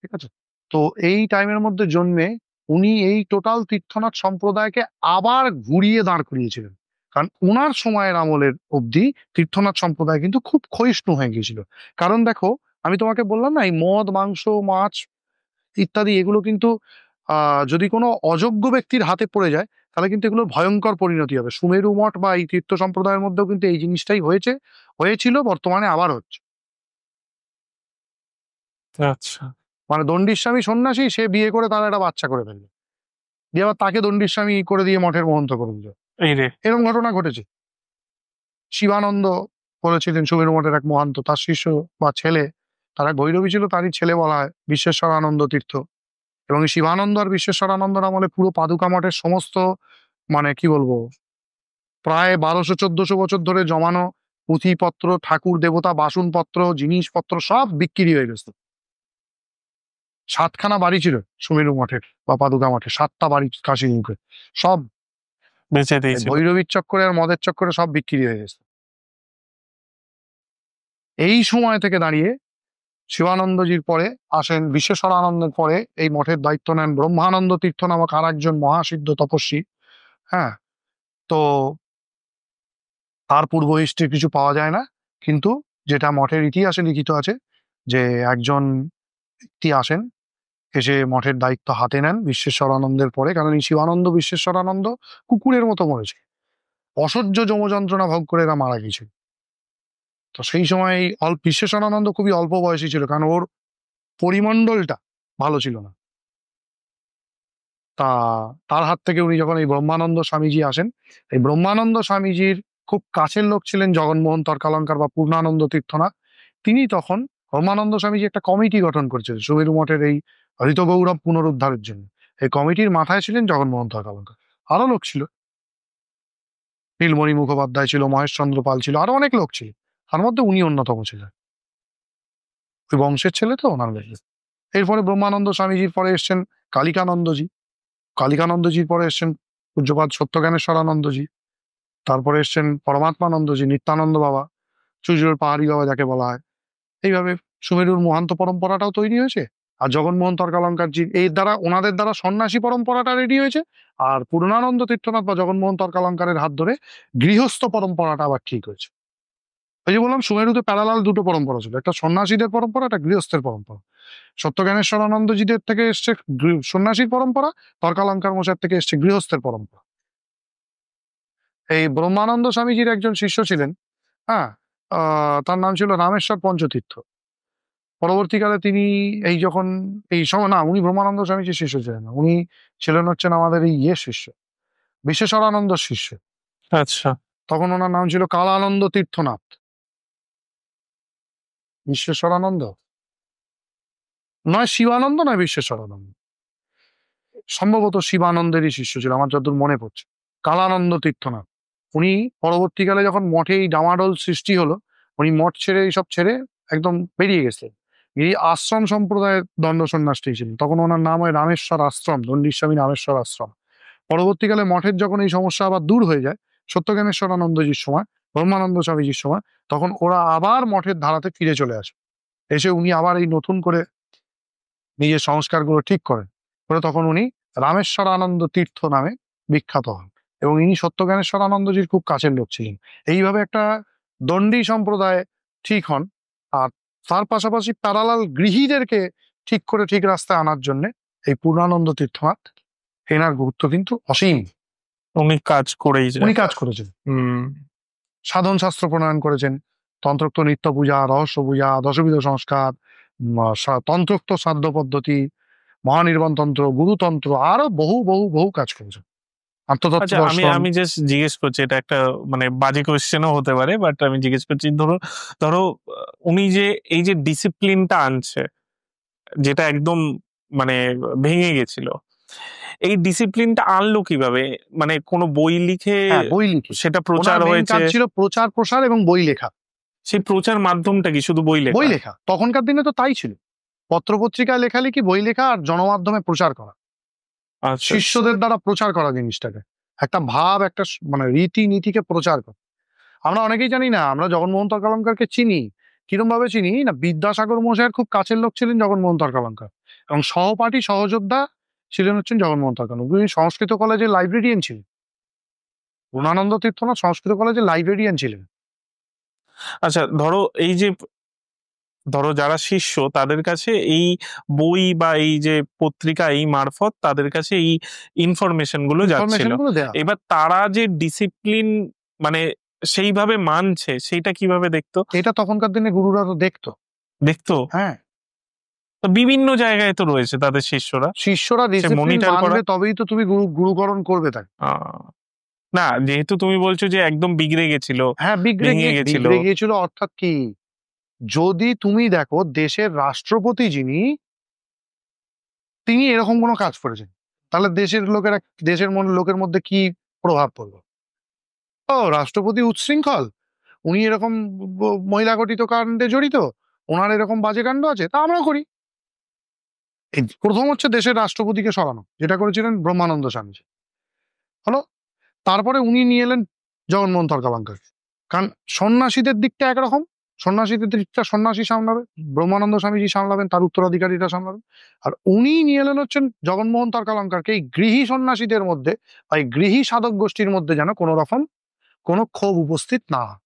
ঠিক আছে? তো এই টাইমের মধ্যে জন্মে উনি এই টোটাল তীর্থনাথ সম্প্রদায়কে আবার ঘুরিয়ে দাঁড় করিয়েছিলেন। কারণ উনার সময়ের আমলের অবধি তীর্থনাথ সম্প্রদায় কিন্তু খুব ক্ষয়িষ্ণু হয়ে গিয়েছিল। কারণ দেখো, আমি তোমাকে বললাম না, এই মদ, মাংস, মাছ ইত্যাদি এগুলো কিন্তু যদি কোনো অযোগ্য ব্যক্তির হাতে পড়ে যায়, তাহলে কিন্তু এগুলোর ভয়ঙ্কর পরিণতি হবে। সুমেরু মঠ বা এই তীর্থ সম্প্রদায়ের মধ্যেও কিন্তু এই জিনিসটাই হয়েছিল, বর্তমানে আবার হচ্ছে। আচ্ছা, মানে দণ্ডির স্বামী সন্ন্যাসী, সে বিয়ে করে তার একটা বাচ্চা করে ফেললো, দিয়ে আবার তাকে দণ্ডির স্বামী করে দিয়ে মঠের মহন্ত করে দিল। এই রে। এরকম ঘটনা ঘটেছে। শিবানন্দ বলেছিলেন, সুমেরু মঠের এক মহান্ত, তার শিষ্য বা ছেলে, তারা ভৈরবী ছিল, তারই ছেলে বলা হয় বিশ্বেশ্বর আনন্দ তীর্থ। এবং এই শিবানন্দ আর বিশ্বেশ্বর আনন্দর আমলে পুরো পাদুকা মঠের সমস্ত, মানে কি বলবো, প্রায় 1200-1400 বছর ধরে জমানো পুঁথিপত্র, ঠাকুর দেবতা, বাসনপত্র, জিনিসপত্র সব বিক্রি হয়ে গেছে। 7খানা বাড়ি ছিল সুমেরু মঠের বা পাদুকা মঠের, 7টা বাড়ি কাশীর মুখে, সব বেঁচে দিয়েছিল। ভৈরবীর চক্করে আর মদের চক্করে সব বিক্রি হয়ে গেছে। এই সময় থেকে দাঁড়িয়ে শিবানন্দজির পরে আসেন, বিশ্বেশ্বরানন্দের পরে এই মঠের দায়িত্ব নেন ব্রহ্মানন্দ তীর্থ নামক আর একজন মহাসিদ্ধ তপস্বী। হ্যাঁ, তো তার পূর্ব হিস্ট্রি কিছু পাওয়া যায় না, কিন্তু যেটা মঠের ইতিহাসে লিখিত আছে, যে একজন ব্যক্তি আসেন, এসে মঠের দায়িত্ব হাতে নেন বিশ্বেশ্বরানন্দের পরে। কারণ এই শিবানন্দ, বিশ্বেশ্বরানন্দ কুকুরের মতো মরেছে, অসহ্য যমযন্ত্রণা ভোগ করে এরা মারা গেছে। তো সেই সময় এই বিশ্বেশ্বরানন্দ খুবই অল্প বয়সী ছিল, কারণ ওর পরিমণ্ডলটা ভালো ছিল না। তা তার হাত থেকে উনি যখন এই ব্রহ্মানন্দ স্বামীজি আসেন, এই ব্রহ্মানন্দ স্বামীজির খুব কাছের লোক ছিলেন জগন্মোহন তর্কালঙ্কার বা পূর্ণানন্দ তীর্থনাথ। তিনি তখন, ব্রহ্মানন্দ স্বামীজি একটা কমিটি গঠন করেছিলেন সুমেরু মঠের এই হরিত গৌরব পুনরুদ্ধারের জন্য। এই কমিটির মাথায় ছিলেন জগন্মোহন তর্কালঙ্কার, আরো লোক ছিল, নীলমণি মুখোপাধ্যায় ছিল, মহেশচন্দ্র পাল ছিল, আরো অনেক লোক ছিল, তার মধ্যে উনি অন্যতম ছিলেন। ওই বংশের ছেলে তো, ওনার লেগে। এরপরে ব্রহ্মানন্দ স্বামীজির পরে এসছেন কালিকানন্দজি, কালিকানন্দজির পরে এসছেন পূজ্যপাদ সত্যজ্ঞানেশ্বরানন্দজি, তারপরে এসছেন পরমাত্মানন্দজি, নিত্যানন্দ বাবা, চুচুড়োর পাহাড়ি বাবা যাকে বলা হয়। এইভাবে সুমেরুর মহান্ত পরম্পরাটাও তৈরি হয়েছে। আর জগন্মোহন তর্কালঙ্কারজি এর দ্বারা, ওনাদের দ্বারা সন্ন্যাসী পরম্পরাটা রেডি হয়েছে। আর পূর্ণানন্দ তীর্থনাথ বা জগন্মোহন তর্কালঙ্কারের হাত ধরে গৃহস্থ পরম্পরাটা আবার ঠিক হয়েছে। ওই যে বললাম সুমেরুতে প্যারালাল দুটো পরম্পরা ছিল, একটা সন্ন্যাসীদের পরম্পরা, একটা গৃহস্থের পরম্পরা। সত্যজ্ঞানেশ্বরানন্দজিদের থেকে এসছে সন্ন্যাসীর পরম্পরা, তর্কালঙ্কার মশাইয়ের থেকে এসছে গৃহস্থের পরম্পরা। এই ব্রহ্মানন্দ স্বামীজির একজন শিষ্য ছিলেন, হ্যাঁ, তার নাম ছিল রামেশ্বর পঞ্চতীর্থ। পরবর্তীকালে তিনি এই যখন এই সময়, না উনি ব্রহ্মানন্দ স্বামীজির শিষ্য ছিলেন না, উনি ছিলেন হচ্ছেন আমাদের এই শিষ্য, বিশ্বেশ্বরানন্দ শিষ্য। আচ্ছা। তখন ওনার নাম ছিল কালানন্দ তীর্থনাথ। বিশ্বেশ্বরানন্দ নয়, শিবানন্দ নয়, বিশ্বেশ্বরানন্দ, সম্ভবত শিবানন্দেরই শিষ্য ছিল আমার যতদূর মনে পড়ছে, কালানন্দ তীর্থনাথ। উনি পরবর্তীকালে যখন মঠে এই ডামাডোল সৃষ্টি হলো, উনি মঠ ছেড়ে এইসব ছেড়ে একদম বেরিয়ে গেছিলেন। এই আশ্রম সম্প্রদায়ের দণ্ড সন্ন্যাসী ছিলেন। তখন ওনার নাম হয় রামেশ্বর আশ্রম, দণ্ডীস্বামী রামেশ্বর আশ্রম। পরবর্তীকালে মঠের যখন এই সমস্যা আবার দূর হয়ে যায়, সত্যজ্ঞানেশ্বরানন্দজির সময়, ব্রহ্মানন্দ স্বামীজির সময়, তখন ওরা আবার মঠের ধারাতে ফিরে চলে আসে। এসে উনি আবার এই নতুন করে নিজের সংস্কারগুলো ঠিক করেন। করে তখন উনি রামেশ্বরানন্দ তীর্থ নামে বিখ্যাত হন, এবং ইনি সত্যজ্ঞানেশ্বরানন্দজির খুব কাছের লোক ছিলেন। এইভাবে একটা দণ্ডী সম্প্রদায় ঠিক হন। আর তার পাশাপাশি প্যারালাল গৃহীদেরকে ঠিক করে ঠিক রাস্তায় আনার জন্য এই পূর্ণানন্দ তীর্থনাথ, এনার গুরুত্ব কিন্তু অসীম। উনি কাজ করেই উনি যায়। কাজ করেছেন, সাধন শাস্ত্র প্রণয়ন করেছেন, তন্ত্রোক্ত নিত্য পূজা, রহস্য পূজা, দশবিধ সংস্কার, তন্ত্রোক্ত শ্রাদ্ধ পদ্ধতি, মহানির্বাণ তন্ত্র, গুরুতন্ত্র, আরো বহু বহু বহু কাজ করেছেন। আত্মতত্ত্ব আচ্ছা, আমি দর্শন। আমি জাস্ট জিজ্ঞেস করছি, এটা একটা মানে বাজে কোয়েশ্চেনও হতে পারে, বাট আমি জিজ্ঞেস করছি, ধরো ধরো উনি যে এই যে ডিসিপ্লিনটা আনছে, যেটা একদম মানে ভেঙে গেছিল, এই ডিসিপ্লিনটা আনলো কিভাবে? মানে কোনো বই লিখে হ্যাঁ, বই লিখে। সেটা প্রচার ওনার মেইন হয়েছে? কাজ ছিল প্রচার প্রসার এবং বই লেখা। সেই প্রচার মাধ্যমটা কি শুধু বই লেখা? বই লেখা, তখনকার দিনে তো তাই ছিল, পত্রপত্রিকায় লেখালেখি, বই লেখা আর জনমাধ্যমে প্রচার করা, আচ্ছা, শিষ্যদের দ্বারা প্রচার করা জিনিসটাকে, একটা ভাব, একটা মানে রীতি নীতিকে প্রচার করা। আমরা অনেকেই জানি না, আমরা জগন্মোহন তর্কালঙ্কারকে চিনি কিরম ভাবে চিনি না, বিদ্যাসাগর মশাইয়ের খুব কাছের লোক ছিলেন জগন্মোহন তর্কালঙ্কার, এবং সহপাঠী সহযোদ্ধা ছিলেন হচ্ছেন জগন্মোহন তর্কালঙ্কার। উনি সংস্কৃত কলেজের লাইব্রেরিয়ান ছিলেন, পূর্ণানন্দ তীর্থনাথ সংস্কৃত কলেজের লাইব্রেরিয়ান ছিলেন। আচ্ছা, ধরো যারা শিষ্য, তাদের কাছে এই বই বা এই যে পত্রিকা, এই মারফত তাদের কাছে এই ইনফরমেশন গুলো যাচ্ছিল। ইনফরমেশন গুলো দেয়া। এবার তারা যে ডিসিপ্লিন মানে সেইভাবে মানছে, সেইটা কিভাবে দেখতো? এটা তখনকার দিনে গুরুরা তো দেখতো। দেখতো? হ্যাঁ, তো বিভিন্ন জায়গায় তো রয়েছে তাদের শিষ্যরা, শিষ্যরা ডিসিপ্লিন মনিটর করা। মানবে তবেই তো তুমি গুরুকরণ করবে তাকে। না, যেহেতু তুমি বলছো যে একদম বিগড়ে গেছিল, হ্যাঁ, ভেঙে গেছিল। বিগড়ে গিয়েছিল অর্থাৎ কি, যদি তুমি দেখো দেশের রাষ্ট্রপতি যিনি, তিনি এরকম কোনো কাজ করেছেন, তাহলে দেশের লোকের মধ্যে কি প্রভাব পড়লো? ও, রাষ্ট্রপতি উচ্ছৃঙ্খল, উনি এরকম মহিলা ঘটিত কাণ্ডে জড়িত, ওনার এরকম বাজে কাণ্ড আছে, তা আমরাও করি। এই প্রথম হচ্ছে দেশের রাষ্ট্রপতিকে সরানো, যেটা করেছিলেন ব্রহ্মানন্দ স্বামীজি। হলো, তারপরে উনি নিয়ে এলেন জগন্মোহন তর্কালঙ্কার। কারণ সন্ন্যাসীদের দিকটা একরকম, সন্ন্যাসীদের দিকটা সন্ন্যাসী সামলাবে, ব্রহ্মানন্দ স্বামীজি সামলাবেন, তার উত্তরাধিকারীরা সামলাবেন। আর উনি নিয়ে এলেন হচ্ছেন জগন্মোহন তর্কালঙ্কারকে এই গৃহী সন্ন্যাসীদের মধ্যে বা এই গৃহী সাধক গোষ্ঠীর মধ্যে যেন কোনো রকম কোনো ক্ষোভ উপস্থিত না হয়।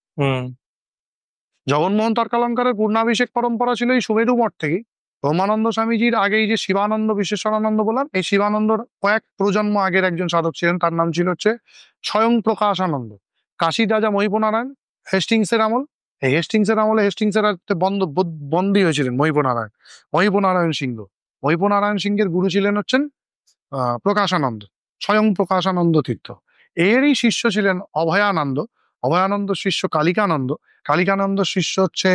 জগন্মোহন তর্কালঙ্কারের পূর্ণাভিষেক পরম্পরা ছিল এই সুমেরু মঠ থেকেই। ব্রহ্মানন্দ স্বামীজির আগে এই যে শিবানন্দ বিশ্বেশ্বরানন্দ বললাম, এই শিবানন্দর কয়েক প্রজন্ম আগের একজন সাধক ছিলেন, তার নাম ছিল হচ্ছে স্বয়ং প্রকাশানন্দ। কাশীর রাজা মহিপনারায়ণ, হেস্টিংসের আমল, এই হেস্টিংসের আমলে হেস্টিংসের বন্দী হয়েছিলেন মহিপনারায়ণ সিংহ। মহিপনারায়ণ সিংহের গুরু ছিলেন হচ্ছেন প্রকাশানন্দ, স্বয়ং প্রকাশানন্দ তীর্থ। এরই শিষ্য ছিলেন অভয়ানন্দ, অভয়ানন্দ শিষ্য কালিকানন্দ, কালিকানন্দ শিষ্য হচ্ছে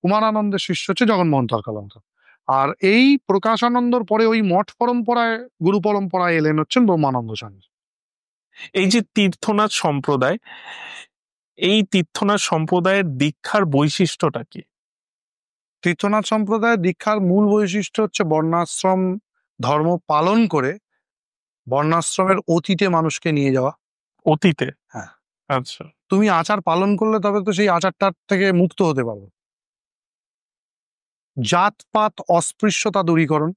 কুমারানন্দের শিষ্য হচ্ছে জগন্মোহন তর্কালঙ্কার। আর এই প্রকাশানন্দর পরে ওই মঠ পরম্পরায়, গুরু পরম্পরায় এলেন হচ্ছেন ব্রহ্মানন্দ স্বামী। এই যে তীর্থনাথ সম্প্রদায়, এই তীর্থনাথ সম্প্রদায়ের দীক্ষার বৈশিষ্ট্যটা কি? তীর্থনাথ সম্প্রদায়ের দীক্ষার মূল বৈশিষ্ট্য হচ্ছে বর্ণাশ্রম ধর্ম পালন করে বর্ণাশ্রমের অতীতে মানুষকে নিয়ে যাওয়া। অতীতে? হ্যাঁ। আচ্ছা। তুমি আচার পালন করলে তবে তো সেই আচারটার থেকে মুক্ত হতে পারবে। জাতপাত অস্পৃশ্যতা দূরীকরণ,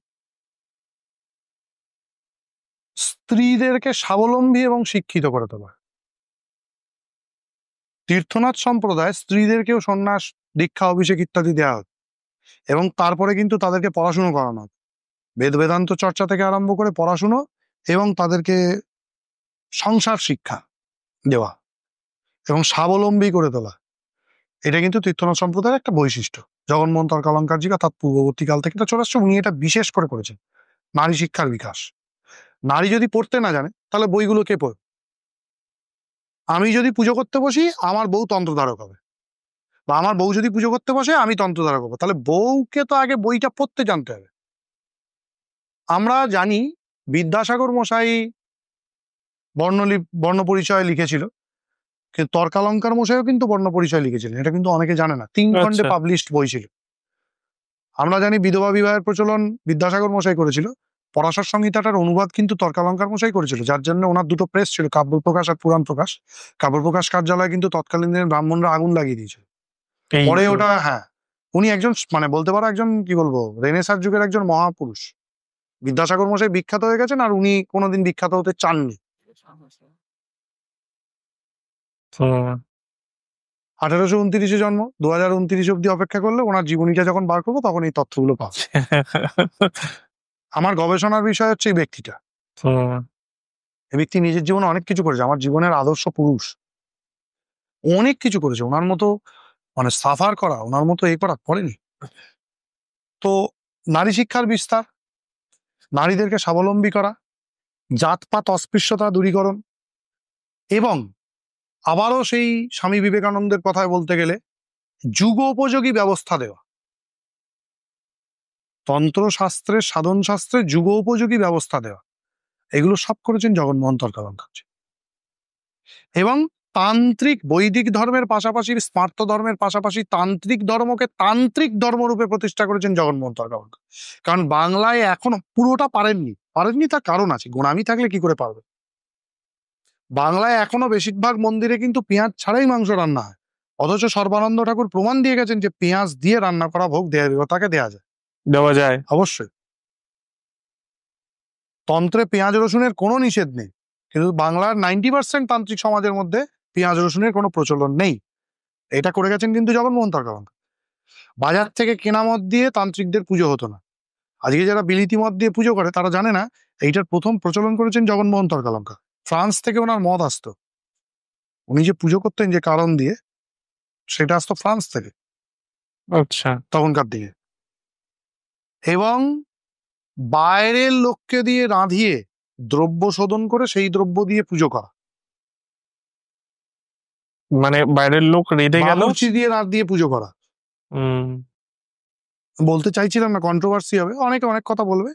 স্ত্রীদেরকে স্বাবলম্বী এবং শিক্ষিত করে তোলা। তীর্থনাথ সম্প্রদায় স্ত্রীদেরকেও সন্ন্যাস, দীক্ষা, অভিষেক ইত্যাদি দেওয়া হয় এবং তারপরে কিন্তু তাদেরকে পড়াশুনো করানো হয়। বেদ বেদান্ত চর্চা থেকে আরম্ভ করে পড়াশুনো এবং তাদেরকে সংসার শিক্ষা দেওয়া এবং স্বাবলম্বী করে তোলা, এটা কিন্তু তীর্থনাথ সম্প্রদায়ের একটা বৈশিষ্ট্য। জগন্মোহন তর্কালঙ্কারজি বা তার পূর্ববর্তী কাল থেকে এটা চলে আসছে। উনি এটা বিশেষ করে করেছেন, নারী শিক্ষার বিকাশ। নারী যদি পড়তে না জানে তাহলে বইগুলো কে পড়বে? আমি যদি পুজো করতে বসি আমার বউ তন্ত্রধারক হবে, বা আমার বউ যদি পুজো করতে বসে আমি তন্ত্রধারক হবো, তাহলে বউকে তো আগে বইটা পড়তে জানতে হবে। আমরা জানি বিদ্যাসাগর মশাই বর্ণ পরিচয় লিখেছিল, কিন্তু তর্কালঙ্কার মশাইও কিন্তু বর্ণ পরিচয় লিখেছিলেন, এটা কিন্তু অনেকে জানে না। 3 খণ্ডে আচ্ছা। পাবলিশড বই ছিল। আমরা জানি বিধবা বিবাহের প্রচলন বিদ্যাসাগর মশাই করেছিল, পরাশর সংহিতাটার অনুবাদ কিন্তু তর্কালঙ্কার মশাই করেছিল, যার জন্য ওনার দুটো প্রেস ছিল, কাব্য প্রকাশ আর পুরাণ প্রকাশ। কাব্য প্রকাশ কার্যালয় কিন্তু তৎকালীন দিনের ব্রাহ্মণরা আগুন লাগিয়ে দিয়েছিল। এই পরে ওটা, হ্যাঁ, উনি একজন মানে বলতে পারো একজন কি বলবো রেনেসার যুগের একজন মহাপুরুষ। বিদ্যাসাগর মশাই বিখ্যাত হয়ে গেছেন আর উনি কোনোদিন বিখ্যাত হতে চাননি। তো 1829 জন্ম, 2029 অব্দি অপেক্ষা করলে ওনার জীবনীটা যখন বার করবো তখন এই তথ্যগুলো পাবো। আমার গবেষণার বিষয় হচ্ছে এই ব্যক্তিটা। তো এই ব্যক্তি নিজের জীবনে অনেক কিছু করেছে, আমার জীবনের আদর্শ পুরুষ। অনেক কিছু করেছে, ওনার মতো মানে সাফার করা, ওনার মতো এই করা করেনি। তো নারী শিক্ষার বিস্তার, নারীদেরকে স্বাবলম্বী করা, জাতপাত অস্পৃশ্যতা দূরীকরণ, এবং আবারও সেই স্বামী বিবেকানন্দের কথায় বলতে গেলে যুগোপযোগী ব্যবস্থা দেওয়া। তন্ত্রশাস্ত্রের, সাধন শাস্ত্রে যুগোপযোগী ব্যবস্থা দেওয়া, এগুলো সব করেছেন জগন্মোহন তর্কালঙ্কারজি। এবং তান্ত্রিক বৈদিক ধর্মের পাশাপাশি, স্মার্ত ধর্মের পাশাপাশি তান্ত্রিক ধর্মকে তান্ত্রিক ধর্মরূপে প্রতিষ্ঠা করেছেন জগন্মোহন তর্কালঙ্কার। কারণ বাংলায় এখনো পুরোটা পারেননি তার কারণ আছে, গোড়ামি থাকলে কি করে পারবে। বাংলায় এখনো বেশিরভাগ মন্দিরে কিন্তু পেঁয়াজ ছাড়াই মাংস রান্না হয়, অথচ সর্বানন্দ ঠাকুর প্রমাণ দিয়ে গেছেন যে পেঁয়াজ দিয়ে রান্না করা ভোগ দেবতাকে দেওয়া যায়। দেওয়া যায় অবশ্যই তন্ত্রে পেঁয়াজ রসুনের কোনো নিষেধ নেই, কিন্তু বাংলার 90% তান্ত্রিক সমাজের মধ্যে পেঁয়াজ রসুনের কোনো প্রচলন নেই। এটা করে গেছেন কিন্তু জগন্মোহন তর্কালঙ্কার। বাজার থেকে কেনা মদ দিয়ে তান্ত্রিকদের পুজো হতো না। আজকে যারা বিলিতি মদ দিয়ে পুজো করে তারা জানে না এইটার প্রথম প্রচলন করেছেন জগন্মোহন তর্কালঙ্কার। ফ্রান্স থেকে ওনার মদ আসতো, উনি যে পুজো করতেন যে কারণ দিয়ে, সেটা আসতো ফ্রান্স থেকে আচ্ছা। তখনকার দিকে। এবং বাইরের লোককে দিয়ে রাঁধিয়ে দ্রব্য শোধন করে সেই দ্রব্য দিয়ে পুজো করা, মানে বাইরের লোক রেঁধে গেল, বাবুর্চি দিয়ে রাত দিয়ে পুজো করা। হুম, বলতে চাইছিলাম না, কন্ট্রোভার্সি হবে, অনেকে অনেক কথা বলবে,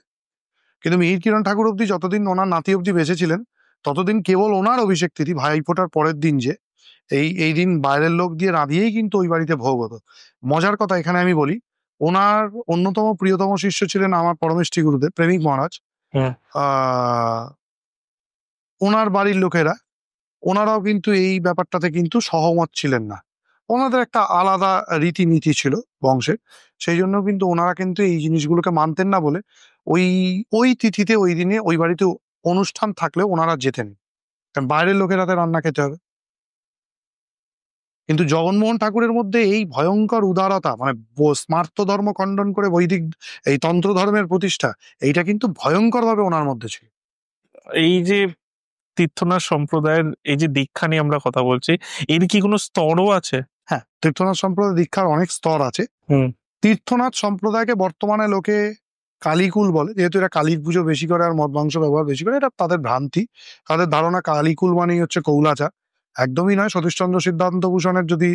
কিন্তু মিহির কিরণ ঠাকুর অব্দি যতদিন ওনার নাতি অব্দি বেঁচে ছিলেন ততদিন কেবল ওনার অভিষেক তিথি ভাইফোঁটার পরের দিন, যে এই দিন বাইরের লোক দিয়ে রাঁধিয়েই কিন্তু ওই বাড়িতে ভোগ হতো। মজার কথা এখানে আমি বলি, ওনার অন্যতম প্রিয়তম শিষ্য ছিলেন আমার পরমেষ্ঠী গুরুদেব প্রেমিক মহারাজ। হ্যাঁ। ওনার বাড়ির লোকেরা, ওনারাও কিন্তু এই ব্যাপারটাতে কিন্তু সহমত ছিলেন না। ওনাদের একটা আলাদা রীতিনীতি ছিল বংশে, সেই জন্য কিন্তু ওনারা কিন্তু এই জিনিসগুলোকে মানতেন না বলে ওই ওই তিথিতে ওই দিনে ওই বাড়িতে অনুষ্ঠান থাকলেও ওনারা যেতেন, কারণ বাইরের লোকের হাতে রান্না খেতে হবে। কিন্তু জগন্মোহন ঠাকুরের মধ্যে এই ভয়ঙ্কর উদারতা, মানে স্মার্ত ধর্ম খণ্ডন করে বৈদিক এই তন্ত্র ধর্মের প্রতিষ্ঠা, এইটা কিন্তু ভয়ঙ্কর ভাবে ওনার মধ্যে ছিল। এই যে তীর্থনাথ সম্প্রদায়ের এই যে দীক্ষা নিয়ে আমরা কথা বলছি, এর কি কোনো স্তরও আছে? হ্যাঁ, তীর্থনাথ সম্প্রদায় দীক্ষার অনেক স্তর আছে। তীর্থনাথ সম্প্রদায়কে বর্তমানে লোকে কালীকুল বলে, যেহেতু এরা কালীর পুজো বেশি করে আর মদ মাংস ব্যবহার বেশি করে, এটা তাদের ভ্রান্তি। তাদের ধারণা কালীকুল মানেই হচ্ছে কৌলাচার, একদমই নয়। সতীশচন্দ্র সিদ্ধান্ত ভূষণের যদি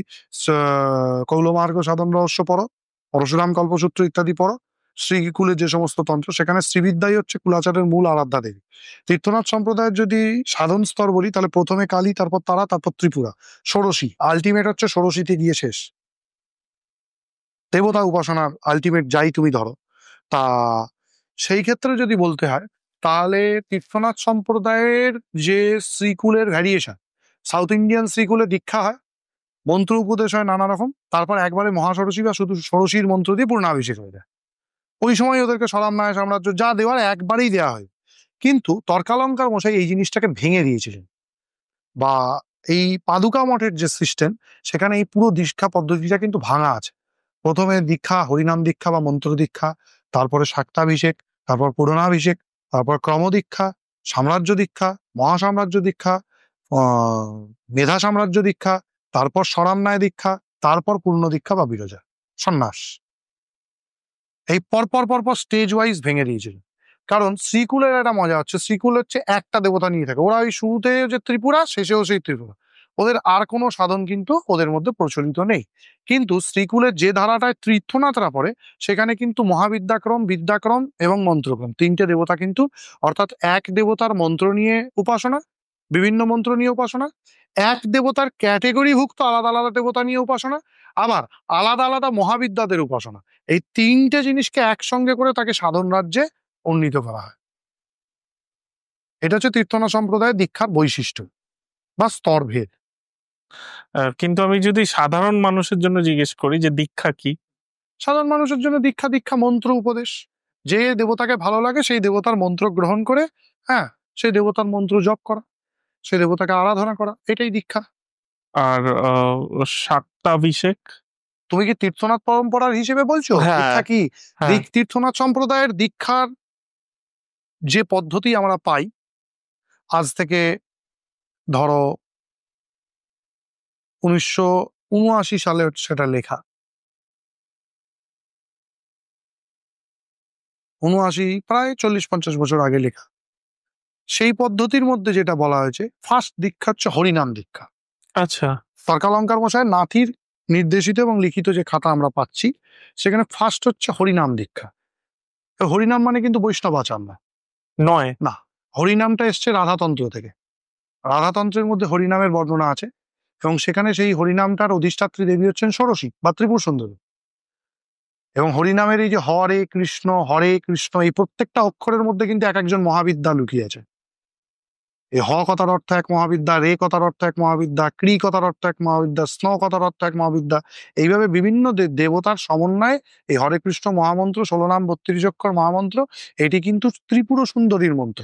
কৌলমার্গ সাধন রহস্য পড়ো, পরশুরাম কল্পসূত্র ইত্যাদি পড়ো, শ্রীকুলের যে সমস্ত তন্ত্র, সেখানে শ্রীবিদ্যাই হচ্ছে কুলাচারের মূল আরাধ্যা দেবী। তীর্থনাথ সম্প্রদায়ের যদি সাধন স্তর বলি তাহলে প্রথমে কালী, তারপর তারা, তারপর ত্রিপুরা, ষোড়শী, আলটিমেট হচ্ছে ষোড়শীতে গিয়ে শেষ। দেবতা উপাসনার আলটিমেট যাই তুমি ধরো। তা সেই ক্ষেত্রে যদি বলতে হয় তাহলে তীর্থনাথ সম্প্রদায়ের যে শ্রীকুলের ভ্যারিয়েশন, সাউথ ইন্ডিয়ান শ্রীকুলে দীক্ষা হয়, মন্ত্র উপদেশ হয় নানা রকম, তারপর একবারে মহাষড়শী বা শুধু ষোড়শীর মন্ত্র দিয়ে পূর্ণাভিষেক হয়ে যায়। ওই সময় ওদেরকে স্বরামনায় সাম্রাজ্য যা দেওয়ার একবারেই দেওয়া হয়। কিন্তু তর্কালঙ্কার মশাই এই জিনিসটাকে ভেঙে দিয়েছিলেন, বা এই পাদুকা মঠের যে সিস্টেম, সেখানে এই পুরো দীক্ষা পদ্ধতিটা কিন্তু ভাঙা আছে। প্রথমে দীক্ষা হরিনাম দীক্ষা বা মন্ত্র দীক্ষা, তারপরে শাক্তাভিষেক, তারপর পূর্ণাভিষেক, তারপর ক্রমদীক্ষা, সাম্রাজ্য দীক্ষা, মহাসাম্রাজ্য দীক্ষা, মেধা সাম্রাজ্য দীক্ষা, তারপর স্বরামনায় দীক্ষা, তারপর পূর্ণ দীক্ষা বা বিরজা সন্ন্যাস। এই পরপর পরপর স্টেজ ওয়াইজ ভেঙে দিয়েছিল। কারণ শ্রীকুলের একটা মজা হচ্ছে, শ্রীকুল হচ্ছে একটা দেবতা নিয়ে থাকে, ওরা ওই শুরুতে যে ত্রিপুরা, শেষেও সেই ত্রিপুরা, ওদের আর কোনো সাধন কিন্তু ওদের মধ্যে প্রচলিত নেই। কিন্তু শ্রীকুলের যে ধারাটায় তীর্থনাথরা পড়ে, সেখানে কিন্তু মহাবিদ্যাক্রম, বিদ্যাক্রম এবং মন্ত্রক্রম, তিনটে দেবতা কিন্তু, অর্থাৎ এক দেবতার মন্ত্র নিয়ে উপাসনা, বিভিন্ন মন্ত্র নিয়ে উপাসনা, এক দেবতার ক্যাটেগরিভুক্ত আলাদা আলাদা দেবতা নিয়ে উপাসনা, আবার আলাদা আলাদা মহাবিদ্যাদের উপাসনা, এই তিনটে জিনিসকে একসঙ্গে করে তাকে সাধন রাজ্যে উন্নীত করা হয়। এটা হচ্ছে তীর্থনা সম্প্রদায়ের দীক্ষার বৈশিষ্ট্য বা স্তরভেদ। কিন্তু আমি যদি সাধারণ মানুষের জন্য জিজ্ঞেস করি যে দীক্ষা কি? সাধারণ মানুষের জন্য দীক্ষা, দীক্ষা মন্ত্র উপদেশ। যে দেবতাকে ভালো লাগে সেই দেবতার মন্ত্র গ্রহণ করে, হ্যাঁ, সেই দেবতার মন্ত্র জপ করা, সেই দেবতাকে আরাধনা করা, এটাই দীক্ষা। আর শাক্তাভিষেক? তুমি কি তীর্থনাথ পরম্পরার হিসেবে বলছো? হ্যাঁ, দীক্ষা কি? হ্যাঁ। তীর্থনাথ সম্প্রদায়ের দীক্ষার যে পদ্ধতি আমরা পাই, আজ থেকে ধরো 1979 সালে সেটা লেখা, 79, প্রায় 40-50 বছর আগে লেখা। সেই পদ্ধতির মধ্যে যেটা বলা হয়েছে, ফার্স্ট দীক্ষা হচ্ছে হরিনাম দীক্ষা। আচ্ছা। তর্কালঙ্কার মশাই নাথির নির্দেশিত এবং লিখিত যে খাতা আমরা পাচ্ছি, সেখানে ফার্স্ট হচ্ছে হরিনাম দীক্ষা। হরিনাম মানে কিন্তু বৈষ্ণব আচার না, নয় না। হরিনামটা এসছে রাধাতন্ত্র থেকে। রাধাতন্ত্রের মধ্যে হরিনামের বর্ণনা আছে, এবং সেখানে সেই হরিনামটার অধিষ্ঠাত্রী দেবী হচ্ছেন ষোড়শী বা ত্রিপুর সুন্দরী। এবং হরিনামের এই যে হরে কৃষ্ণ, এই প্রত্যেকটা অক্ষরের মধ্যে কিন্তু এক একজন মহাবিদ্যা লুকিয়ে আছে। এই হ কথার অর্থ এক মহাবিদ্যা, রে কথার অর্থ এক মহাবিদ্যা, ক্রি কথার অর্থ এক মহাবিদ্যা, স্ন কথার অর্থ এক মহাবিদ্যা। এইভাবে বিভিন্ন দেবতার সমন্বয়ে এই হরে কৃষ্ণ মহামন্ত্র, 16 নাম 32 অক্ষর মহামন্ত্র, এটি কিন্তু ত্রিপুর সুন্দরীর মন্ত্র।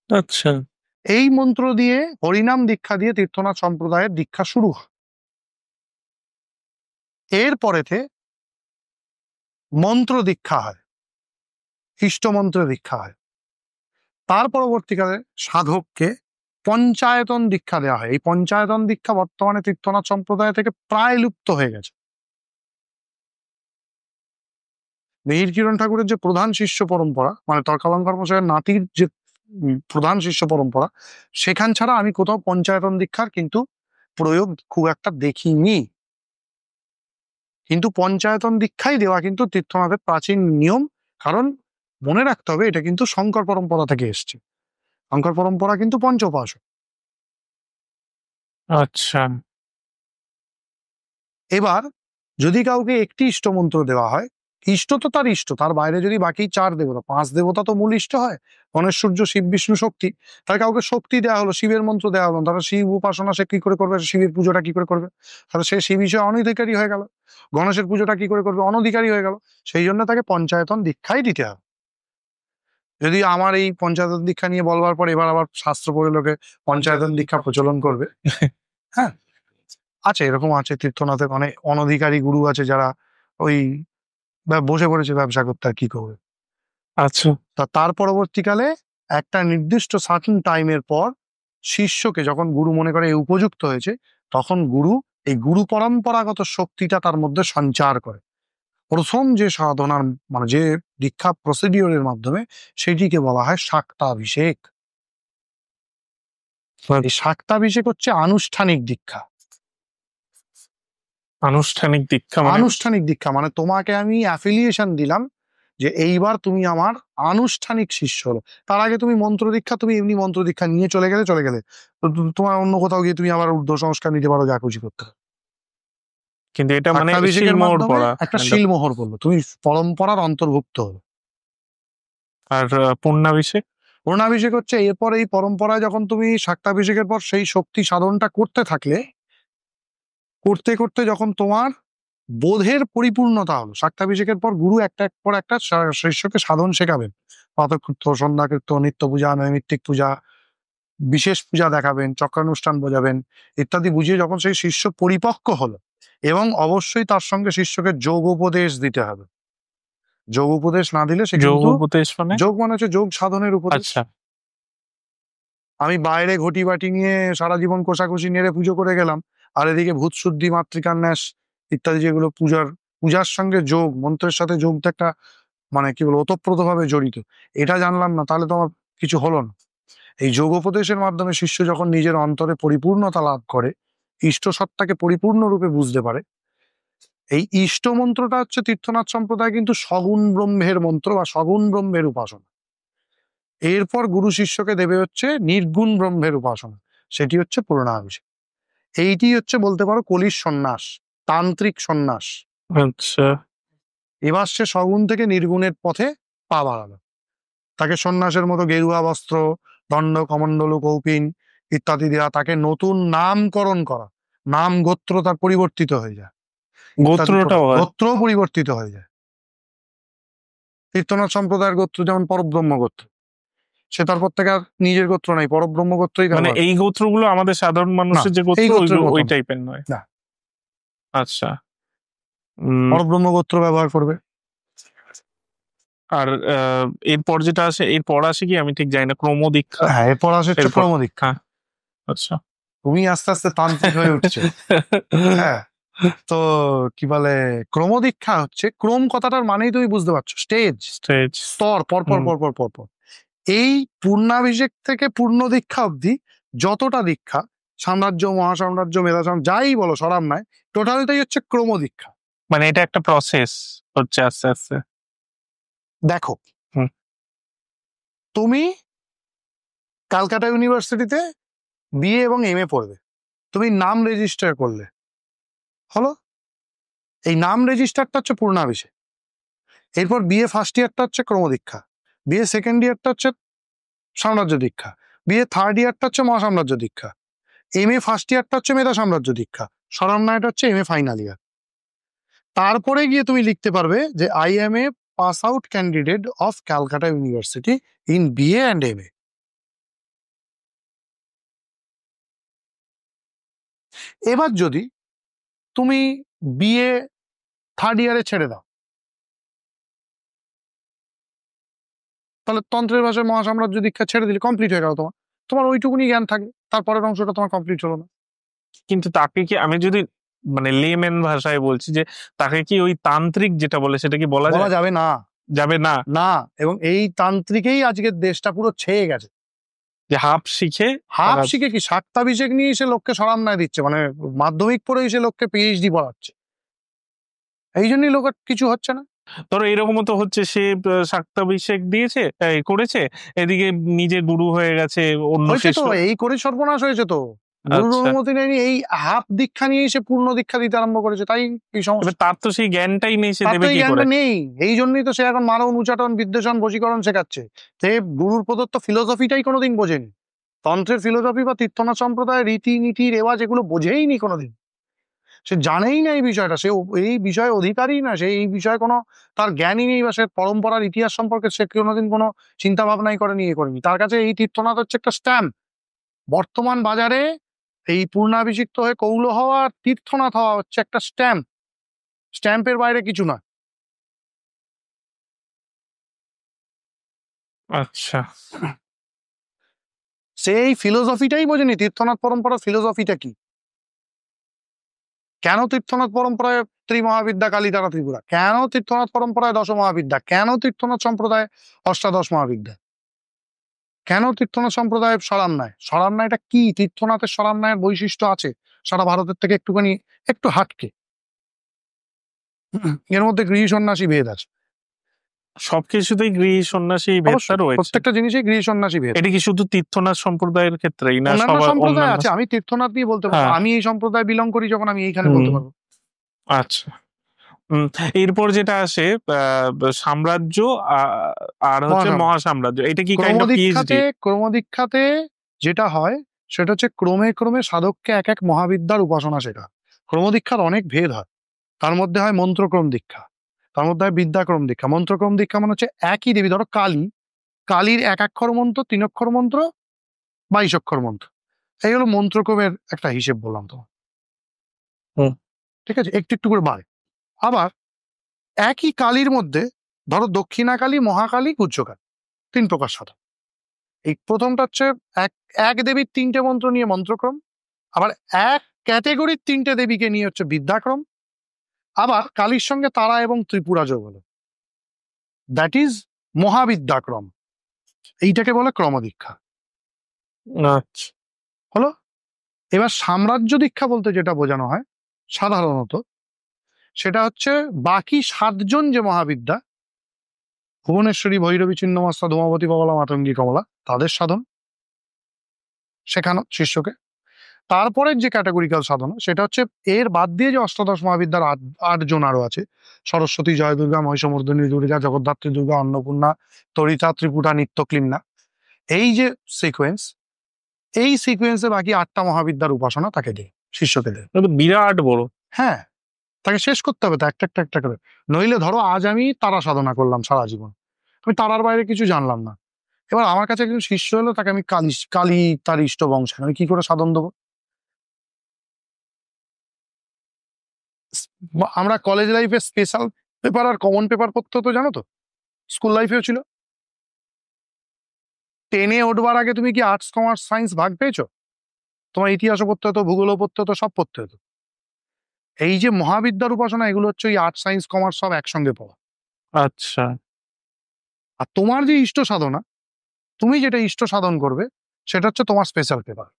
আচ্ছা। এই মন্ত্র দিয়ে হরিনাম দীক্ষা দিয়ে তীর্থনাথ সম্প্রদায়ের দীক্ষা শুরু হয়। এরপরেতে মন্ত্র দীক্ষা হয়, ইষ্টমন্ত্র দীক্ষা হয়। তার পরবর্তীকালে সাধককে পঞ্চায়তন দীক্ষা দেওয়া হয়। এই পঞ্চায়তন দীক্ষা বর্তমানে তীর্থনাথ সম্প্রদায় থেকে প্রায় লুপ্ত হয়ে গেছে। মিহির কিরণ ঠাকুরের যে প্রধান শিষ্য পরম্পরা, মানে তর্কালঙ্কার মশাইয়ের নাতির যে প্রধান শিষ্য পরম্পরা, সেখান ছাড়া আমি কোথাও পঞ্চায়তন দীক্ষার কিন্তু প্রয়োগ খুব একটা দেখিনি। কিন্তু পঞ্চায়তন দীক্ষাই দেওয়া কিন্তু তীর্থনাথের প্রাচীন নিয়ম। কারণ মনে রাখতে হবে, এটা কিন্তু শঙ্কর পরম্পরা থেকে এসছে। শঙ্কর পরম্পরা কিন্তু পঞ্চোপাসক। আচ্ছা। এবার যদি কাউকে একটি ইষ্টমন্ত্র দেওয়া হয়, ইষ্ট তো তার ইষ্ট, তার বাইরে যদি বাকি 4 দেবতা, 5 দেবতা তো মূল ইষ্ট হয়, গণেশ, সূর্য, শিব, বিষ্ণু, শক্তি। তার কাউকে শক্তি দেওয়া হলো, শিবের মন্ত্র দেওয়া হলো, তারা শিব উপাসনা সে কি করে করবে, শিবের পুজোটা কি করে করবে, তাহলে সে শিব বিষয়ে অনধিকারী হয়ে গেল। গণেশের পুজোটা কি করে করবে, অনধিকারী হয়ে গেল। সেই জন্য তাকে পঞ্চায়তন দীক্ষাই দিতে হবে। যদি আমার এই পঞ্চায়তন দীক্ষা নিয়ে বলবার পর এবার আবার শাস্ত্র পড়ে লোকে পঞ্চায়তন দীক্ষা প্রচলন করবে, হ্যাঁ, আছে, এরকম আছে। তীর্থনাথের অনেক অনধিকারী গুরু আছে যারা ওই বসে পড়েছে ব্যবসা করতে, আর কি করবে। আচ্ছা। তার পরবর্তীকালে একটা নির্দিষ্ট সার্টেন টাইমের পর শিষ্যকে যখন গুরু মনে করে এই উপযুক্ত হয়েছে, তখন গুরু এই গুরু পরম্পরাগত শক্তিটা তার মধ্যে সঞ্চার করে। প্রথম যে সাধনার, মানে যে দীক্ষা প্রসিডিওরের মাধ্যমে, সেটিকে বলা হয় শাক্তাভিষেক। এই শাক্তাভিষেক হচ্ছে আনুষ্ঠানিক দীক্ষা। আনুষ্ঠানিক দীক্ষা মানে? আনুষ্ঠানিক দীক্ষা মানে তোমাকে আমি অ্যাফিলিয়েশন দিলাম যে এইবার তুমি আমার আনুষ্ঠানিক শিষ্য হলো। তার আগে তুমি মন্ত্র দীক্ষা, তুমি এমনি মন্ত্র দীক্ষা নিয়ে চলে গেলে তোমার অন্য কোথাও গিয়ে তুমি আবার ঊর্ধ্ব সংস্কার নিতে পারো, যা খুশি করতে। কিন্তু এটা মানে শাক্তাভিষেকের শিলমোহর মাধ্যমে পড়া একটা শিলমোহর পড়লো, তুমি পরম্পরার অন্তর্ভুক্ত হলো। আর পূর্ণাভিষেক? পূর্ণাভিষেক হচ্ছে এরপর এই পরম্পরায় যখন তুমি শাক্তাভিষেকের পর সেই শক্তি সাধনটা করতে থাকলে, করতে করতে যখন তোমার বোধের পরিপূর্ণতা হলো, শাক্তাভিষেকের পর গুরু একটা পর একটা শিষ্যকে সাধন শেখাবেন, প্রাতঃকৃত্য, সন্ধ্যাকৃত্য, নিত্য পূজা, নৈমিত্তিক পূজা, বিশেষ পূজা দেখাবেন, চক্রানুষ্ঠান বোঝাবেন ইত্যাদি বুঝিয়ে যখন সেই শিষ্য পরিপক্ক হলো, এবং অবশ্যই তার সঙ্গে শিষ্যকে যোগ উপদেশ দিতে হবে। যোগ উপদেশ না দিলে সে যোগ কিন্তু, উপদেশ মানে? যোগ মানে হচ্ছে যোগ সাধনের উপদেশ। আচ্ছা, আমি বাইরে ঘটি বাটি নিয়ে সারা জীবন কোষাকুষি নেড়ে পুজো করে গেলাম, আর এদিকে ভূত শুদ্ধি, মাতৃকান্যাস ইত্যাদি যেগুলো পূজার সঙ্গে যোগ, মন্ত্রের সাথে যোগটা একটা মানে কি বলবো ওতপ্রোতভাবে জড়িত, এটা জানলাম না, তাহলে তো আমার কিছু হলো না। এই যোগ উপদেশের মাধ্যমে শিষ্য যখন নিজের অন্তরে পরিপূর্ণতা লাভ করে, ইষ্ট সত্তাকে পরিপূর্ণরূপে বুঝতে পারে, এই ইষ্ট মন্ত্রটা হচ্ছে তীর্থনাথ সম্প্রদায় কিন্তু সগুণ ব্রহ্মের মন্ত্র বা সগুণ ব্রহ্মের উপাসনা। এরপর গুরু শিষ্যকে দেবে হচ্ছে নির্গুণ ব্রহ্মের উপাসনা, সেটি হচ্ছে পূর্ণাভিষেক। এইটি হচ্ছে বলতে পারো কলির সন্ন্যাস, তান্ত্রিক সন্ন্যাস। আচ্ছা। এবার সে সগুণ থেকে নির্গুণের পথে পা বাড়ালো, তাকে সন্ন্যাসের মতো গেরুয়া বস্ত্র, দণ্ড, কমণ্ডলু, কৌপিন ইত্যাদি দেওয়া, তাকে নতুন নামকরণ করা, নাম গোত্র তার পরিবর্তিত হয়ে যায়, গোত্রটাও হয়? গোত্র পরিবর্তিত হয়ে যায়। তীর্থনাথ সম্প্রদায়ের গোত্র যেমন পরব্রহ্ম গোত্র, সে তারপর থেকে আর নিজের গোত্র নাই, পরব্রহ্ম গোত্রই মানে ব্যবহার। এই গোত্রগুলো আমাদের সাধারণ মানুষের না, যে গোত্র এই গোত্রের ওই মতো টাইপের নয়? না, আচ্ছা। পরব্রহ্ম গোত্র ব্যবহার করবে। আর এরপর যেটা আসে, এরপর আসে কি আমি ঠিক জানি না, ক্রম দীক্ষা? হ্যাঁ, এরপর আসে হচ্ছে এরপর? ক্রম দীক্ষা। হ্যাঁ, আচ্ছা। তুমি আস্তে আস্তে তান্ত্রিক হয়ে উঠছে। হ্যাঁ, তো কি বলে, ক্রম দীক্ষা হচ্ছে, ক্রম কথাটার মানেই তুমি বুঝতে পারছো, স্টেজ, স্টেজ, স্তর, পরপর হুম। পরপর পরপর। এই পূর্ণাভিষেক থেকে পূর্ণ দীক্ষা অবধি যতটা দীক্ষা, সাম্রাজ্য, মহাসাম্রাজ্য, মেধাসাম্রাজ্য, যাই বলো, সরাম নয়, টোটালটাই হচ্ছে ক্রম দীক্ষা। মানে এটা একটা প্রসেস হচ্ছে আস্তে আস্তে। দেখো, হুম। তুমি ক্যালকাটা ইউনিভার্সিটিতে বিএ এবং এমএ পড়বে, তুমি নাম রেজিস্টার করলে, হলো, এই নাম রেজিস্টারটা হচ্ছে পূর্ণাভিষেক। এরপর বিএ ফার্স্ট ইয়ারটা হচ্ছে ক্রম দীক্ষা, বিএ সেকেন্ড ইয়ারটা হচ্ছে সাম্রাজ্য দীক্ষা, বিএ থার্ড ইয়ারটা হচ্ছে মহাসাম্রাজ্য দীক্ষা, এমএ ফার্স্ট ইয়ারটা হচ্ছে মেধা সাম্রাজ্য দীক্ষা, সরান্নায়টা হচ্ছে এমএ ফাইনাল ইয়ার। তারপরে গিয়ে তুমি লিখতে পারবে যে I am a pass out candidate of Calcutta university in BA and MA. এবার যদি তুমি বিএ থার্ড ইয়ারে ছেড়ে দাও, তাহলে তন্ত্রের ভাষায় মহাসাম্রাজ্য দীক্ষা ছেড়ে দিলে কমপ্লিট হয়ে গেল, তোমার তোমার ওইটুকুনি জ্ঞান থাকবে, তারপরের অংশটা তোমার কমপ্লিট হলো না। কিন্তু তাকে কি, আমি যদি মানে লেমেন ভাষায় বলছি, যে তাকে কি ওই তান্ত্রিক যেটা বলে সেটা কি বলা বলা যায়? যাবে না, যাবে না? না। এবং এই তান্ত্রিকেই আজকের দেশটা পুরো ছেয়ে গেছে। যে হাফ শিখে, হাফ শিখে কি, শাক্তাভিষেক নিয়ে এসে লোককে সরান্নায় দিচ্ছে, মানে মাধ্যমিক পড়ে এসে লোককে পিএইচডি পড়াচ্ছে, এই জন্যই লোকের কিছু হচ্ছে না। ধরো এরকমও তো হচ্ছে, সে শাক্তাভিষেক দিয়েছে, করেছে, এদিকে নিজে গুরু হয়ে গেছে, অন্য হয়েছে তো, শিষ্য। এই করে সর্বনাশ হয়েছে তো। গুরুর আচ্ছা, অনুমতি নেয়নি, এই হাফ দীক্ষা নিয়ে এসে পূর্ণ দীক্ষা দিতে আরম্ভ করেছে, তাই এই সমস্যা। এবার তার তো সেই জ্ঞানটাই নেই, সে তার দেবে তো এই কি করে? জ্ঞানটা নেই, এই জন্যই তো সে এখন মারণ, উচাটন, বিদ্বেষণ, বশীকরণ শেখাচ্ছে। সে গুরুর প্রদত্ত ফিলোসফিটাই কোনোদিন বোঝেনি, তন্ত্রের ফিলোসফি বা তীর্থনাথ সম্প্রদায়ের রীতি নীতি রেওয়াজ এগুলো বোঝেইনি কোনোদিন, সে জানেই না এই বিষয়টা, সে এই বিষয়ে অধিকারী না, সে এই বিষয়ে কোনো তার জ্ঞানই নেই, বা সে পরম্পরার ইতিহাস সম্পর্কে সে কোনোদিন কোনো চিন্তা ভাবনাই করেনি, করেনি। তার কাছে এই তীর্থনাথ হচ্ছে একটা স্ট্যাম্প। বর্তমান বাজারে এই পূর্ণাভিষিক্ত হয়ে কৌল হওয়া আর তীর্থনাথ হওয়া হচ্ছে একটা স্ট্যাম্প, স্ট্যাম্পের বাইরে কিছু না। আচ্ছা, সেই ফিলোসফিটাই বোঝেনি, তীর্থনাথ পরম্পরা ফিলোসফিটা কি, কেন তীর্থনাথ পরম্পরায় ত্রিমহাবিদ্যা কালী তারা ত্রিপুরা, কেন তীর্থনাথ পরম্পরায় দশ মহাবিদ্যা, কেন তীর্থনাথ সম্প্রদায় অষ্টাদশ মহাবিদ্যা, কেন তীর্থনাথ সম্প্রদায় সরান্নায়, সরান্নায়টা কি, তীর্থনাথের সরান্নায়ের বৈশিষ্ট্য আছে সারা ভারতের থেকে একটুখানি একটু হাটকে, এর মধ্যে গৃহী সন্ন্যাসী ভেদ আছে, সবকিছুতেই গৃহী সন্ন্যাসী ভেদটা অবশ্যই, রয়েছে। প্রত্যেকটা জিনিসই গৃহী সন্ন্যাসী ভেদ। এটা কি শুধু তীর্থনাথ সম্প্রদায়ের ক্ষেত্রেই না, অন্যান্য সবার সম্প্রদায় অন্যান্য? আছে, আমি তীর্থনাথ নিয়ে বলতে পারবো, হ্যাঁ। আমি এই সম্প্রদায় বিলং করি যখন আমি এইখানে বলতে পারবো। আচ্ছা, এরপর যেটা আসে সাম্রাজ্য আর হচ্ছে মহাসাম্রাজ্য, এটা কি কাইন্ড অফ পিএইচডি? ক্রমদীক্ষাতে যেটা হয় সেটা হচ্ছে ক্রমে ক্রমে সাধককে এক এক মহাবিদ্যার উপাসনা শেখা। ক্রমদীক্ষার অনেক ভেদ হয়, তার মধ্যে হয় মন্ত্রক্রম দীক্ষা, তার মধ্যে হয় বিদ্যাক্রম দীক্ষা। মন্ত্রক্রম দীক্ষা মানে হচ্ছে একই দেবী, ধরো কালী, কালীর 1 অক্ষর মন্ত্র, 3 অক্ষর মন্ত্র, 22 অক্ষর মন্ত্র, এই হলো মন্ত্রক্রমের একটা হিসেব বললাম তো। ঠিক আছে, একটু একটু করে বাড়ে। আবার একই কালীর মধ্যে ধরো দক্ষিণা কালী, মহাকালী, উচ্চকালী, 3 প্রকার সাধন। এই প্রথমটা হচ্ছে এক দেবীর 3টে মন্ত্র নিয়ে মন্ত্রক্রম, আবার এক ক্যাটেগরির 3টে দেবীকে নিয়ে হচ্ছে বিদ্যাক্রম, আবার কালীর সঙ্গে তারা এবং ত্রিপুরা যোগ হলো, দ্যাট ইজ মহাবিদ্যাক্রম। এইটাকে বলে ক্রমদীক্ষা। আচ্ছা, হলো। এবার সাম্রাজ্য দীক্ষা বলতে যেটা বোঝানো হয় সাধারণত, সেটা হচ্ছে বাকি 7জন যে মহাবিদ্যা, ভুবনেশ্বরী, ভৈরবী, ছিন্নমস্তা, ধূমাবতী, বগলা, মাতঙ্গী, কমলা, তাদের সাধন শেখানো শিষ্যকে। তারপরের যে ক্যাটাগরিক্যাল সাধনা সেটা হচ্ছে এর বাদ দিয়ে যে অষ্টাদশ মহাবিদ্যার 8জন আরো আছে, সরস্বতী, জয় দুর্গা, মহিষমর্দিনী দুর্গা, জগদ্ধাত্রী দুর্গা, অন্নপূর্ণা, তরিতা, ত্রিপুরা, নিত্যক্লিন্না, এই যে সিকোয়েন্স, এই সিকোয়েন্সে বাকি 8টা মহাবিদ্যার উপাসনা তাকে দেয়, শিষ্যকে দেয়। এটা তো বিরাট বড়। হ্যাঁ, তাকে শেষ করতে হবে তো একটা একটা একটা করে। নইলে ধরো আজ আমি তারা সাধনা করলাম সারা জীবন, আমি তারার বাইরে কিছু জানলাম না, এবার আমার কাছে একজন শিষ্য হলো, তাকে আমি কালী কালী তার ইষ্ট বংশে, আমি কি করে সাধন দেবো? আমরা কলেজ লাইফে স্পেশাল পেপার আর কমন পেপার পড়তে হতো, জানো তো? স্কুল লাইফেও ছিল। 10-এ উঠবার আগে তুমি কি আর্টস, কমার্স, সায়েন্স ভাগ পেয়েছো? তোমার ইতিহাসও পড়তে হতো, ভূগোলও পড়তে হতো, সব পড়তে হতো। এই যে মহাবিদ্যার উপাসনা, এগুলো হচ্ছে ওই আর্টস, সায়েন্স, কমার্স সব একসঙ্গে পড়া। আচ্ছা, আর তোমার যে ইষ্ট সাধনা, তুমি যেটা ইষ্ট সাধন করবে সেটা হচ্ছে তোমার স্পেশাল পেপার।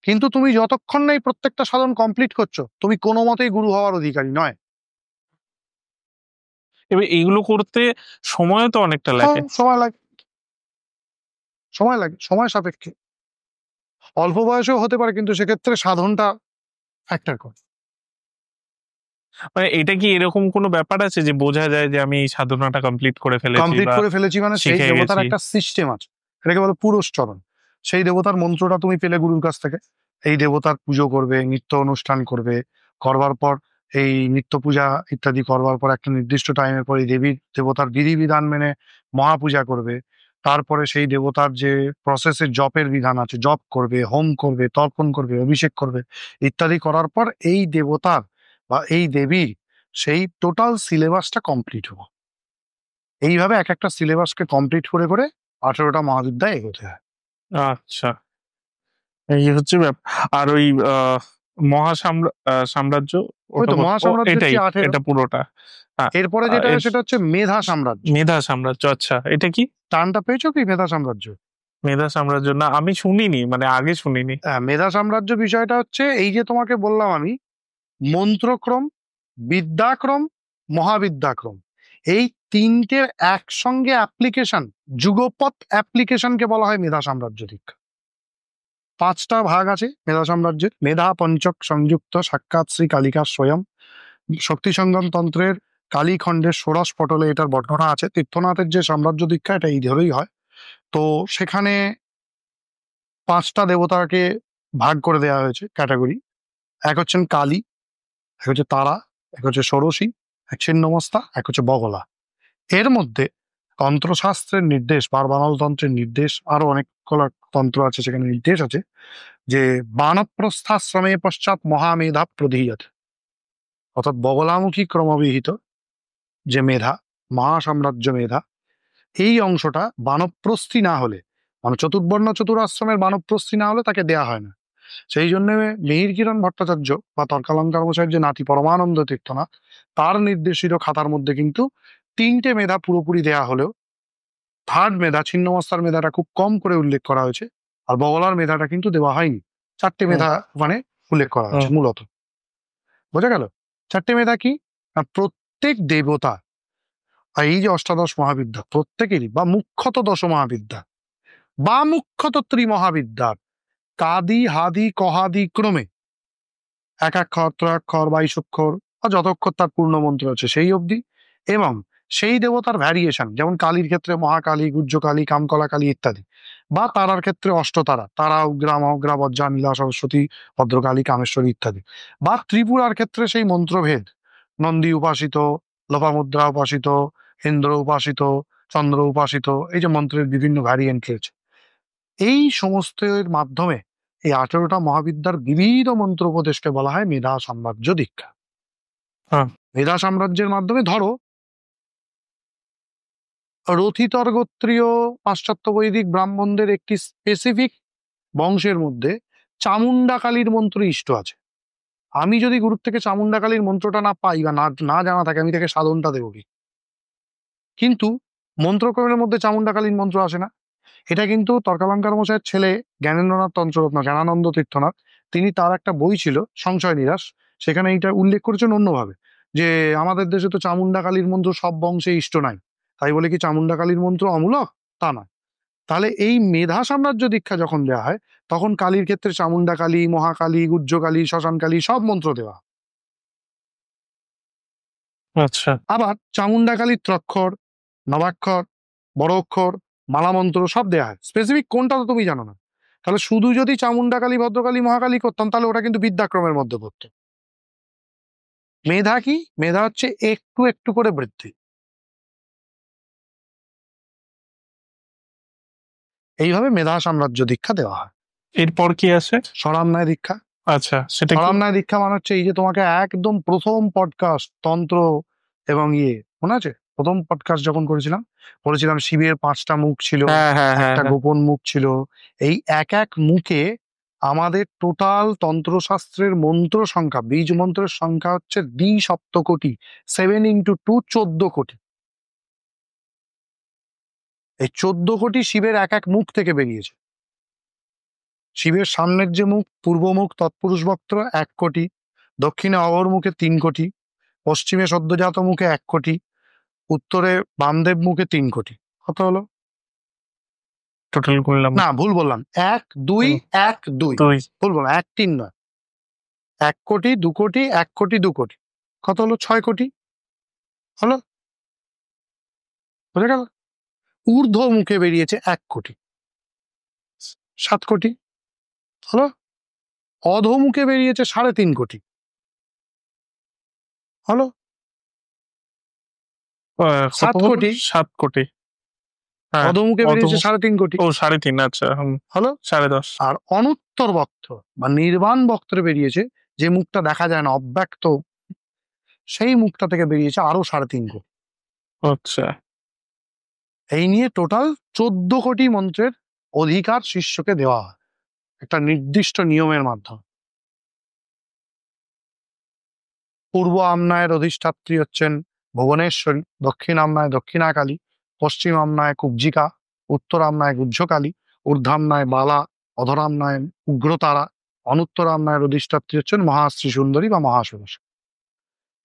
কিন্তু তুমি যতক্ষণ না এই প্রত্যেকটা সাধন কমপ্লিট করছো, তুমি কোনো মতেই গুরু হওয়ার অধিকারী নয়। এবার এইগুলো করতে সময় তো অনেকটা লাগে। সময় লাগে, সময় লাগে, সময় সাপেক্ষে। অল্প বয়সেও হতে পারে, কিন্তু সেক্ষেত্রে সাধনটা ফ্যাক্টর করে। মানে এটা কি এরকম কোনো ব্যাপার আছে যে বোঝা যায় যে আমি এই সাধনাটা কমপ্লিট করে ফেলেছি বা মানে সেই শিখে দেবতার গেছি? একটা সিস্টেম আছে, এটাকে বলে পুরস্চরণ। সেই দেবতার মন্ত্রটা তুমি পেলে গুরুর কাছ থেকে, এই দেবতার পুজো করবে, নিত্য অনুষ্ঠান করবে, করবার পর এই নিত্য পূজা ইত্যাদি করবার পর একটা নির্দিষ্ট টাইমের পর এই দেবতার বিধিবিধান মেনে মহাপূজা করবে। তারপরে সেই দেবতার যে প্রসেসের জপের বিধান আছে, জপ করবে, হোম করবে, তর্পণ করবে, অভিষেক করবে, ইত্যাদি করার পর এই দেবতার বা এই দেবীর সেই টোটাল সিলেবাসটা কমপ্লিট হবে। এইভাবে এক একটা সিলেবাসকে কমপ্লিট করে করে 18টা মহাবিদ্যায় এগোতে হয়। আচ্ছা, এই হচ্ছে ব্যাপার। আর ওই সাম্রাজ্য, ওই তো মহাসাম্রাজ্য এটাই, 18। এটা পুরোটা। হ্যাঁ, এরপরে যেটা হয় সেটা হচ্ছে মেধা সাম্রাজ্য। মেধা সাম্রাজ্য। আচ্ছা, এটা কি? টার্মটা পেয়েছো কি মেধা সাম্রাজ্য? মেধা সাম্রাজ্য না, আমি শুনিনি, মানে আগে শুনিনি। মেধা সাম্রাজ্য বিষয়টা হচ্ছে এই যে তোমাকে বললাম আমি, মন্ত্রক্রম, বিদ্যাক্রম, মহাবিদ্যাক্রম, এই 3টের একসঙ্গে অ্যাপ্লিকেশন, যুগপৎ অ্যাপ্লিকেশনকে বলা হয় মেধা সাম্রাজ্য দীক্ষা। 5টা ভাগ আছে মেধা সাম্রাজ্যের। মেধা পঞ্চক সংযুক্ত সাক্ষাৎ শ্রী কালিকা স্বয়ং। শক্তি সঙ্গম তন্ত্রের কালীখণ্ডের ষোড়শ পটলে এটার বর্ণনা আছে। তীর্থনাথের যে সাম্রাজ্য দীক্ষা এটা এই ধরেই হয়। তো সেখানে 5টা দেবতাকে ভাগ করে দেওয়া হয়েছে ক্যাটাগরি। এক হচ্ছেন কালী, এক হচ্ছে তারা, এক হচ্ছে ষোড়শী, এক ছিন্নমস্তা, এক হচ্ছে বগলা। এর মধ্যে তন্ত্রশাস্ত্রের নির্দেশ, বারবানল তন্ত্রের নির্দেশ, আরো অনেক তন্ত্র আছে সেখানে নির্দেশ আছে যে বানপ্রস্থাশ্রমে পশ্চাৎ মহামেধা প্রধীয়তে, অর্থাৎ বগলামুখী ক্রমবিহিত যে মেধা, মহাসাম্রাজ্য মেধা, এই অংশটা বানপ্রস্থী না হলে, মানে চতুর্বর্ণ চতুরাশ্রমের বানপ্রস্থী না হলে তাকে দেয়া হয় না। সেই জন্য মিহির কিরণ ভট্টাচার্য বা তর্কালঙ্কার মশাইয়ের যে নাতি পরমানন্দ তীর্থনাথ, তার নির্দেশিত খাতার মধ্যে কিন্তু 3টে মেধা পুরোপুরি দেয়া হলেও থার্ড মেধা, ছিন্নমস্তার মেধাটা খুব কম করে উল্লেখ করা হয়েছে, আর বগলার মেধাটা কিন্তু দেওয়া হয়নি। 4টে মেধা মানে উল্লেখ করা হয়েছে মূলত। বোঝা গেল? 4টে মেধা কি? প্রত্যেক দেবতা, আর এই যে অষ্টাদশ মহাবিদ্যা প্রত্যেকেরই, বা মুখ্যত দশ মহাবিদ্যা বা মুখ্যত ত্রিমহাবিদ্যার কাদি হাদি কহাদি ক্রমে 1 অক্ষর, 3 অক্ষর, 22 অক্ষর, বা যতক্ষণ তার পূর্ণ মন্ত্র আছে সেই অবধি, এবং সেই দেবতার ভ্যারিয়েশন, যেমন কালীর ক্ষেত্রে মহাকালী, গুজ্জকালী, কামকলা কালী ইত্যাদি, বা তারার ক্ষেত্রে অষ্টতারা, তারা, উগ্রা, মহাগ্রা, বজ্রা, নীলা, সরস্বতী, ভদ্রকালী, কামেশ্বরী ইত্যাদি, বা ত্রিপুরার ক্ষেত্রে সেই মন্ত্রভেদ, নন্দী উপাসিত, লোপামুদ্রা উপাসিত, ইন্দ্র উপাসিত, চন্দ্র উপাসিত, এই যে মন্ত্রের বিভিন্ন ভ্যারিয়েন্ট রয়েছে, এই সমস্তের মাধ্যমে এই 18টা মহাবিদ্যার বিবিধ মন্ত্র উপদেশকে বলা হয় মেধা সাম্রাজ্য দীক্ষা। হ্যাঁ। মেধা সাম্রাজ্যের মাধ্যমে ধরো রথিতর গোত্রীয় পাশ্চাত্য বৈদিক ব্রাহ্মণদের একটি স্পেসিফিক বংশের মধ্যে চামুন্ডা কালীর মন্ত্র ইষ্ট আছে। আমি যদি গুরুর থেকে চামুন্ডা কালীর মন্ত্রটা না পাই বা না জানা থাকে, আমি তাকে সাধনটা দেবো কি? কিন্তু মন্ত্রক্রমের মধ্যে চামুন্ডা কালীর মন্ত্র আসে না। এটা কিন্তু তর্কালঙ্কার মশাইয়ের ছেলে জ্ঞানেন্দ্রনাথ তন্ত্ররত্ন, জ্ঞানানন্দ তীর্থনাথ, তিনি, তার একটা বই ছিল সংশয় নিরাশ, সেখানে এটা উল্লেখ করেছেন অন্যভাবে, যে আমাদের দেশে তো চামুন্ডা কালীর মন্ত্র সব বংশে ইষ্ট নাই, তাই বলে কি চামুন্ডা কালীর মন্ত্র অমূলক? তা না। তাহলে এই মেধা সাম্রাজ্য দীক্ষা যখন দেওয়া হয়, তখন কালীর ক্ষেত্রে চামুন্ডা কালী, মহাকালী, গুজ্জকালী, শ্মশান কালী সব মন্ত্র দেওয়া। আচ্ছা। আবার চামুন্ডা কালীর ত্রক্ষর, নবাক্ষর, বড় অক্ষর, মালা মন্ত্র সব দেওয়া হয়। স্পেসিফিক কোনটা তো তুমি জানো না। তাহলে শুধু যদি চামুন্ডা কালী, ভদ্রকালী, মহাকালী করতাম, তাহলে ওটা কিন্তু বিদ্যাক্রমের মধ্যে পড়তো। মেধা কি? মেধা হচ্ছে একটু একটু করে বৃদ্ধি। এইভাবে মেধা সাম্রাজ্য দীক্ষা দেওয়া হয়। এরপর কি আছে? স্বরামনায় দীক্ষা। আচ্ছা, সেটা কি? স্বরামনায় দীক্ষা মানে হচ্ছে এই যে তোমাকে একদম প্রথম পডকাস্ট তন্ত্র এবং মনে আছে প্রথম পডকাস্ট যখন বলেছিলাম শিবের 5টা মুখ ছিল, হ্যাঁ হ্যাঁ হ্যাঁ একটা হ্যাঁ। গোপন মুখ ছিল। এই এক এক মুখে আমাদের টোটাল তন্ত্রশাস্ত্রের মন্ত্র সংখ্যা, বীজ মন্ত্রের সংখ্যা হচ্ছে 2 সপ্তকোটি, 7 × 2 14 কোটি। এই 14 কোটি শিবের এক এক মুখ থেকে বেরিয়েছে। শিবের সামনের যে মুখ, পূর্ব মুখ তৎপুরুষ বক্ত্র 1 কোটি, দক্ষিণে অঘোর মুখে 3 কোটি, পশ্চিমে সদ্যজাত মুখে 1 কোটি, উত্তরে বামদেব মুখে 3 কোটি। কত হলো? টোটাল করলাম না, ভুল বললাম। 1 2 1 2, দুই। ভুল বললাম, 1 3 নয়। 1 কোটি, 2 কোটি, 1 কোটি, 2 কোটি, কত হলো? 6 কোটি হলো। বুঝে গেল? ঊর্ধ্ব মুখে বেরিয়েছে 1 কোটি, 7 কোটি হলো। অধো মুখে বেরিয়েছে 3.5 কোটি হলো। 7 কোটি। 7 কোটি। হ্যাঁ, অধোমুখে বেরিয়েছে 3.5 কোটি ও 3.5, আচ্ছা, হলো। 10.5। আর অনুত্তর বক্ত্র বা নির্বাণ বক্ত্রে বেরিয়েছে, যে মুখটা দেখা যায় না, অব্যক্ত, সেই মুখটা থেকে বেরিয়েছে আরো 3.5 কোটি। আচ্ছা। এই নিয়ে টোটাল 14 কোটি মন্ত্রের অধিকার শিষ্যকে দেওয়া হয় একটা নির্দিষ্ট নিয়মের মাধ্যমে। পূর্ব আমনায়ের অধিষ্ঠাত্রী হচ্ছেন ভুবনেশ্বরী, দক্ষিণ আমনায় দক্ষিণাকালী, পশ্চিম আমনায় কুব্জিকা, উত্তর আমনায় গুজ্জকালী, ঊর্ধ্বামনায় বালা, অধরামনায় উগ্রতারা, অনুত্তর আমনায়ের অধিষ্ঠাত্রী হচ্ছেন মহাশ্রী সুন্দরী বা মহাসুরেশ।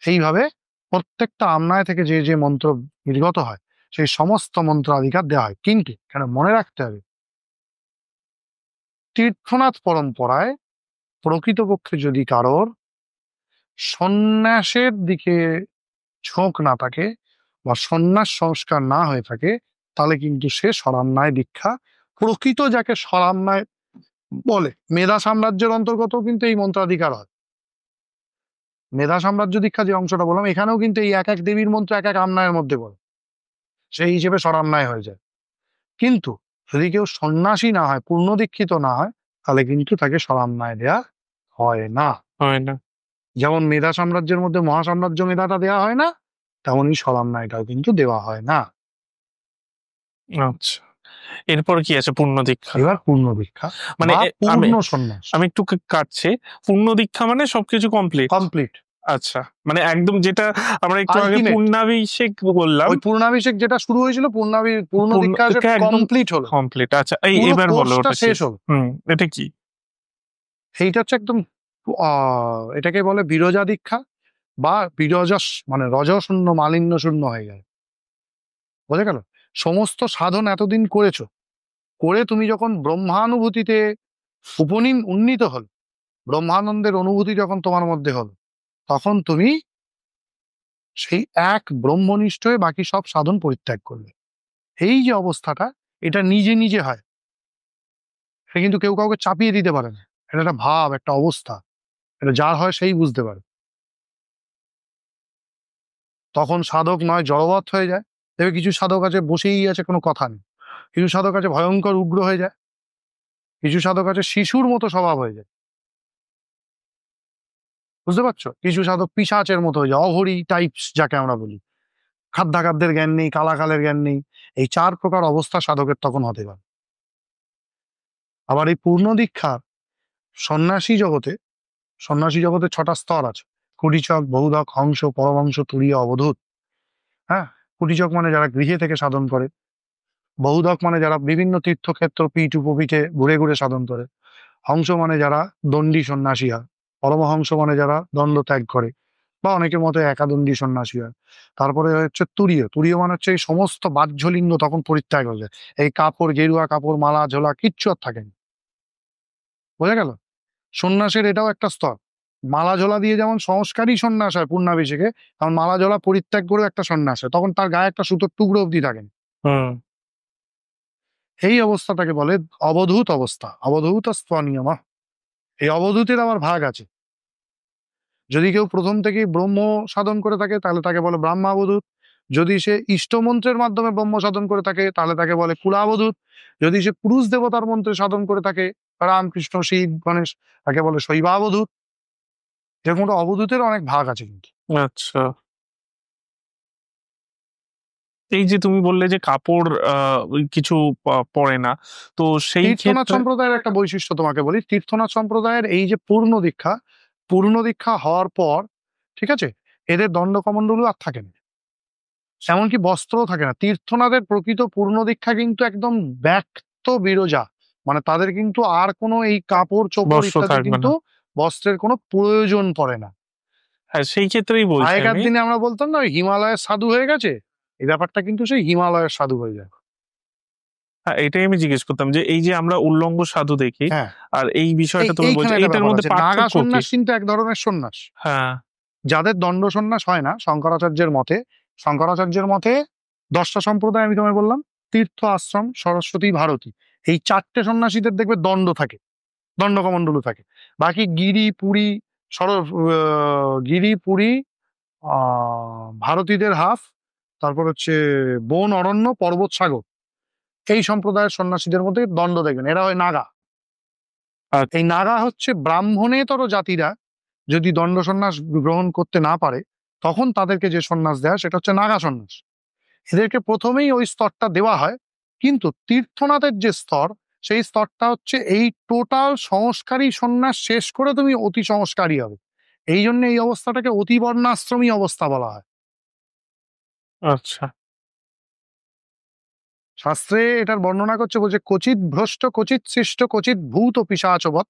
এইভাবে প্রত্যেকটা আমনায় থেকে যে যে মন্ত্র নির্গত হয়, সেই সমস্ত মন্ত্রাধিকার দেওয়া হয়। কিন্তু কেন মনে রাখতে হবে, তীর্থনাথ পরম্পরায় প্রকৃতপক্ষে যদি কারোর সন্ন্যাসের দিকে ঝোঁক না থাকে বা সন্ন্যাস সংস্কার না হয়ে থাকে, তাহলে কিন্তু সে স্বরামনায় দীক্ষা, প্রকৃত যাকে স্বরামনায় বলে, মেধা সাম্রাজ্যের অন্তর্গত কিন্তু এই মন্ত্রাধিকার হয়। মেধা সাম্রাজ্য দীক্ষা যে অংশটা বললাম, এখানেও কিন্তু এই এক এক দেবীর মন্ত্র এক এক আমনায়ের মধ্যে বলে, সেই হিসেবে স্বরামনায় হয়ে যায়। কিন্তু যদি কেউ সন্ন্যাসী না হয়, পূর্ণ দীক্ষিত না হয়, তাহলে কিন্তু তাকে স্বরামনায় দেয়া হয় না। হয় না। যেমন মেধা সাম্রাজ্যের মধ্যে মহাসাম্রাজ্য মেধাটা দেওয়া হয় না, তেমনই স্বরামনায়টাও কিন্তু দেওয়া হয় না। আচ্ছা, এরপর কি আছে? পূর্ণ দীক্ষা। এবার পূর্ণ দীক্ষা মানে বা আমি পূর্ণ সন্ন্যাস। আমি একটু কাটছি। পূর্ণ দীক্ষা মানে সবকিছু কমপ্লিট। কমপ্লিট। আচ্ছা, মানে একদম যেটা আমরা একটু আগে Ultimate. পূর্ণাভিষেক বললাম, ওই পূর্ণাভিষেক যেটা শুরু হয়েছিল, পূর্ণ দীক্ষা দীক্ষা একদম কমপ্লিট হলো, কমপ্লিট। আচ্ছা, পুরো এবার বলো কোর্সটা ওটা কি? শেষ হলো। এটা কি? এইটা হচ্ছে একদম এটাকে বলে বিরজা দীক্ষা বা বিরজস, মানে রজশূন্য, মালিন্য শূন্য হয়ে যায়। বোঝা গেল? সমস্ত সাধন এতদিন করেছো, করে তুমি যখন ব্রহ্মানুভূতিতে উন্নীত হল, ব্রহ্মানন্দের অনুভূতি যখন তোমার মধ্যে হলো, তখন তুমি সেই এক ব্রহ্মনিষ্ঠ হয়ে বাকি সব সাধন পরিত্যাগ করবে। এই যে অবস্থাটা, এটা নিজে নিজে হয়, এটা কিন্তু কেউ কাউকে চাপিয়ে দিতে পারে না। এটা একটা ভাব, একটা অবস্থা, এটা যার হয় সেই বুঝতে পারে। তখন সাধক নয় জড়বৎ হয়ে যায়। দেখবে কিছু সাধক আছে বসেই আছে, কোনো কথা নেই। কিছু সাধক আছে ভয়ঙ্কর উগ্র হয়ে যায়। কিছু সাধক আছে শিশুর মতো স্বভাব হয়ে যায়। বুঝতে পারছো? কিছু সাধক পিশাচের মতো হয়ে যায়, অঘরী টাইপস যাকে আমরা বলি। খাদ্যাখাদ্যের জ্ঞান নেই, কালাকালের জ্ঞান নেই। এই 4 প্রকার অবস্থা সাধকের তখন হতে পারে। আবার এই পূর্ণ দীক্ষা সন্ন্যাসী জগতে, সন্ন্যাসী জগতে 6টা স্তর আছে: কুটিচক, বহুধক, হংস, পরমহংস, তুরীয়, অবধূত। হ্যাঁ, কুটিচক মানে যারা গৃহে থেকে সাধন করে, বহুধক মানে যারা বিভিন্ন তীর্থক্ষেত্র পীঠ উপপীঠে ঘুরে ঘুরে সাধন করে, হংস মানে যারা দণ্ডী সন্ন্যাসী হয়, পরমহংস মানে যারা দণ্ড ত্যাগ করে বা অনেকের মতে একাদণ্ডী সন্ন্যাসী হয়। তারপরে হচ্ছে তুরীয়। তুরীয় মানে হচ্ছে এই সমস্ত বাহ্যলিঙ্গ তখন পরিত্যাগ হয়ে যায়। এই কাপড়, গেরুয়া কাপড়, মালা ঝোলা কিচ্ছু আর থাকেনি। বোঝা গেল? সন্ন্যাসের এটাও একটা স্তর। মালা ঝোলা দিয়ে যেমন সংস্কারই সন্ন্যাস হয় পূর্ণাভিষেকে, কারণ মালা ঝোলা পরিত্যাগ করে একটা সন্ন্যাস হয়, তখন তার গায়ে একটা সুতোর টুকরো অব্দি থাকেনি। হুম। এই অবস্থাটাকে বলে অবধূত অবস্থা, অবধূত স্তনিয়ম। এই অবধূতের আবার ভাগ আছে। যদি কেউ প্রথম থেকেই ব্রহ্ম সাধন করে থাকে তাহলে তাকে বলে ব্রাহ্মাবধূত। যদি সে ইষ্টমন্ত্রের মাধ্যমে ব্রহ্ম সাধন করে থাকে তাহলে তাকে বলে কুলাবধূত। যদি সে পুরুষ দেবতার মন্ত্রে সাধন করে থাকে, রাম, কৃষ্ণ, শিব, গণেশ, তাকে বলে শৈবাবধূত। এরকম একটা অবধূতের অনেক ভাগ আছে কিন্তু। আচ্ছা, এই যে তুমি বললে যে কাপড় ওই কিছু পরে না, তো সেই তীর্থনাথ ক্ষেত্রে সম্প্রদায়ের একটা বৈশিষ্ট্য তোমাকে বলি। তীর্থনাথ সম্প্রদায়ের এই যে পূর্ণ দীক্ষা, পূর্ণ দীক্ষা হওয়ার পর, ঠিক আছে, এদের দণ্ডকমণ্ডলও আর থাকে না, এমনকি বস্ত্রও থাকে না। তীর্থনাথের প্রকৃত পূর্ণ দীক্ষা কিন্তু একদম ব্যক্ত বিরজা, মানে তাদের কিন্তু আর কোনো এই কাপড় চোপড় বস্ত্র ইত্যাদি থাকবে কিন্তু না। বস্ত্রের কোনো প্রয়োজন পড়ে না। হ্যাঁ, সেই ক্ষেত্রেই বলছি আগেকার আমি। দিনে আমরা বলতাম না ওই হিমালয়ের সাধু হয়ে গেছে, এই ব্যাপারটা কিন্তু সেই হিমালয়ের সাধু হয়ে যায়। হ্যাঁ, এটাই আমি জিজ্ঞেস করতাম যে এই যে আমরা উল্লঙ্গ সাধু দেখি, হ্যাঁ, আর এই বিষয়টা তুমি বলছো, এইখানে একটা এইটার ব্যাপার মধ্যে আছে, নাগা পার্থক্য কি? সন্ন্যাস কিন্তু এক ধরনের সন্ন্যাস। হ্যাঁ। যাদের দণ্ড সন্ন্যাস হয় না শঙ্করাচার্যের মতে, শঙ্করাচার্যের মতে 10টা সম্প্রদায় আমি তোমায় বললাম, তীর্থ, আশ্রম, সরস্বতী, ভারতী, এই 4টে সন্ন্যাসীদের দেখবে দণ্ড থাকে, দণ্ডকমণ্ডলু থাকে। বাকি গিরি, পুরী, গিরি, পুরী, ভারতীদের হাফ, তারপর হচ্ছে বন, অরণ্য, পর্বত, সাগর, এই সম্প্রদায়ের সন্ন্যাসীদের মধ্যে দণ্ড দেখবেন, এরা হয় নাগা। আচ্ছা। এই নাগা হচ্ছে ব্রাহ্মণেতর জাতিরা যদি দণ্ড সন্ন্যাস গ্রহণ করতে না পারে, তখন তাদেরকে যে সন্ন্যাস দেয় সেটা হচ্ছে নাগা সন্ন্যাস। এদেরকে প্রথমেই ওই স্তরটা দেওয়া হয়। কিন্তু তীর্থনাথের যে স্তর, সেই স্তরটা হচ্ছে এই টোটাল সংস্কারী সন্ন্যাস শেষ করে তুমি অতি সংস্কারী হবে। এই জন্য এই অবস্থাটাকে অতি বর্ণাশ্রমী অবস্থা বলা হয়। আচ্ছা। শাস্ত্রে এটার বর্ণনা করছে, বলছে কচিত ভ্রষ্ট, কচিত সৃষ্ট, কচিত ভূত পিশাচবৎ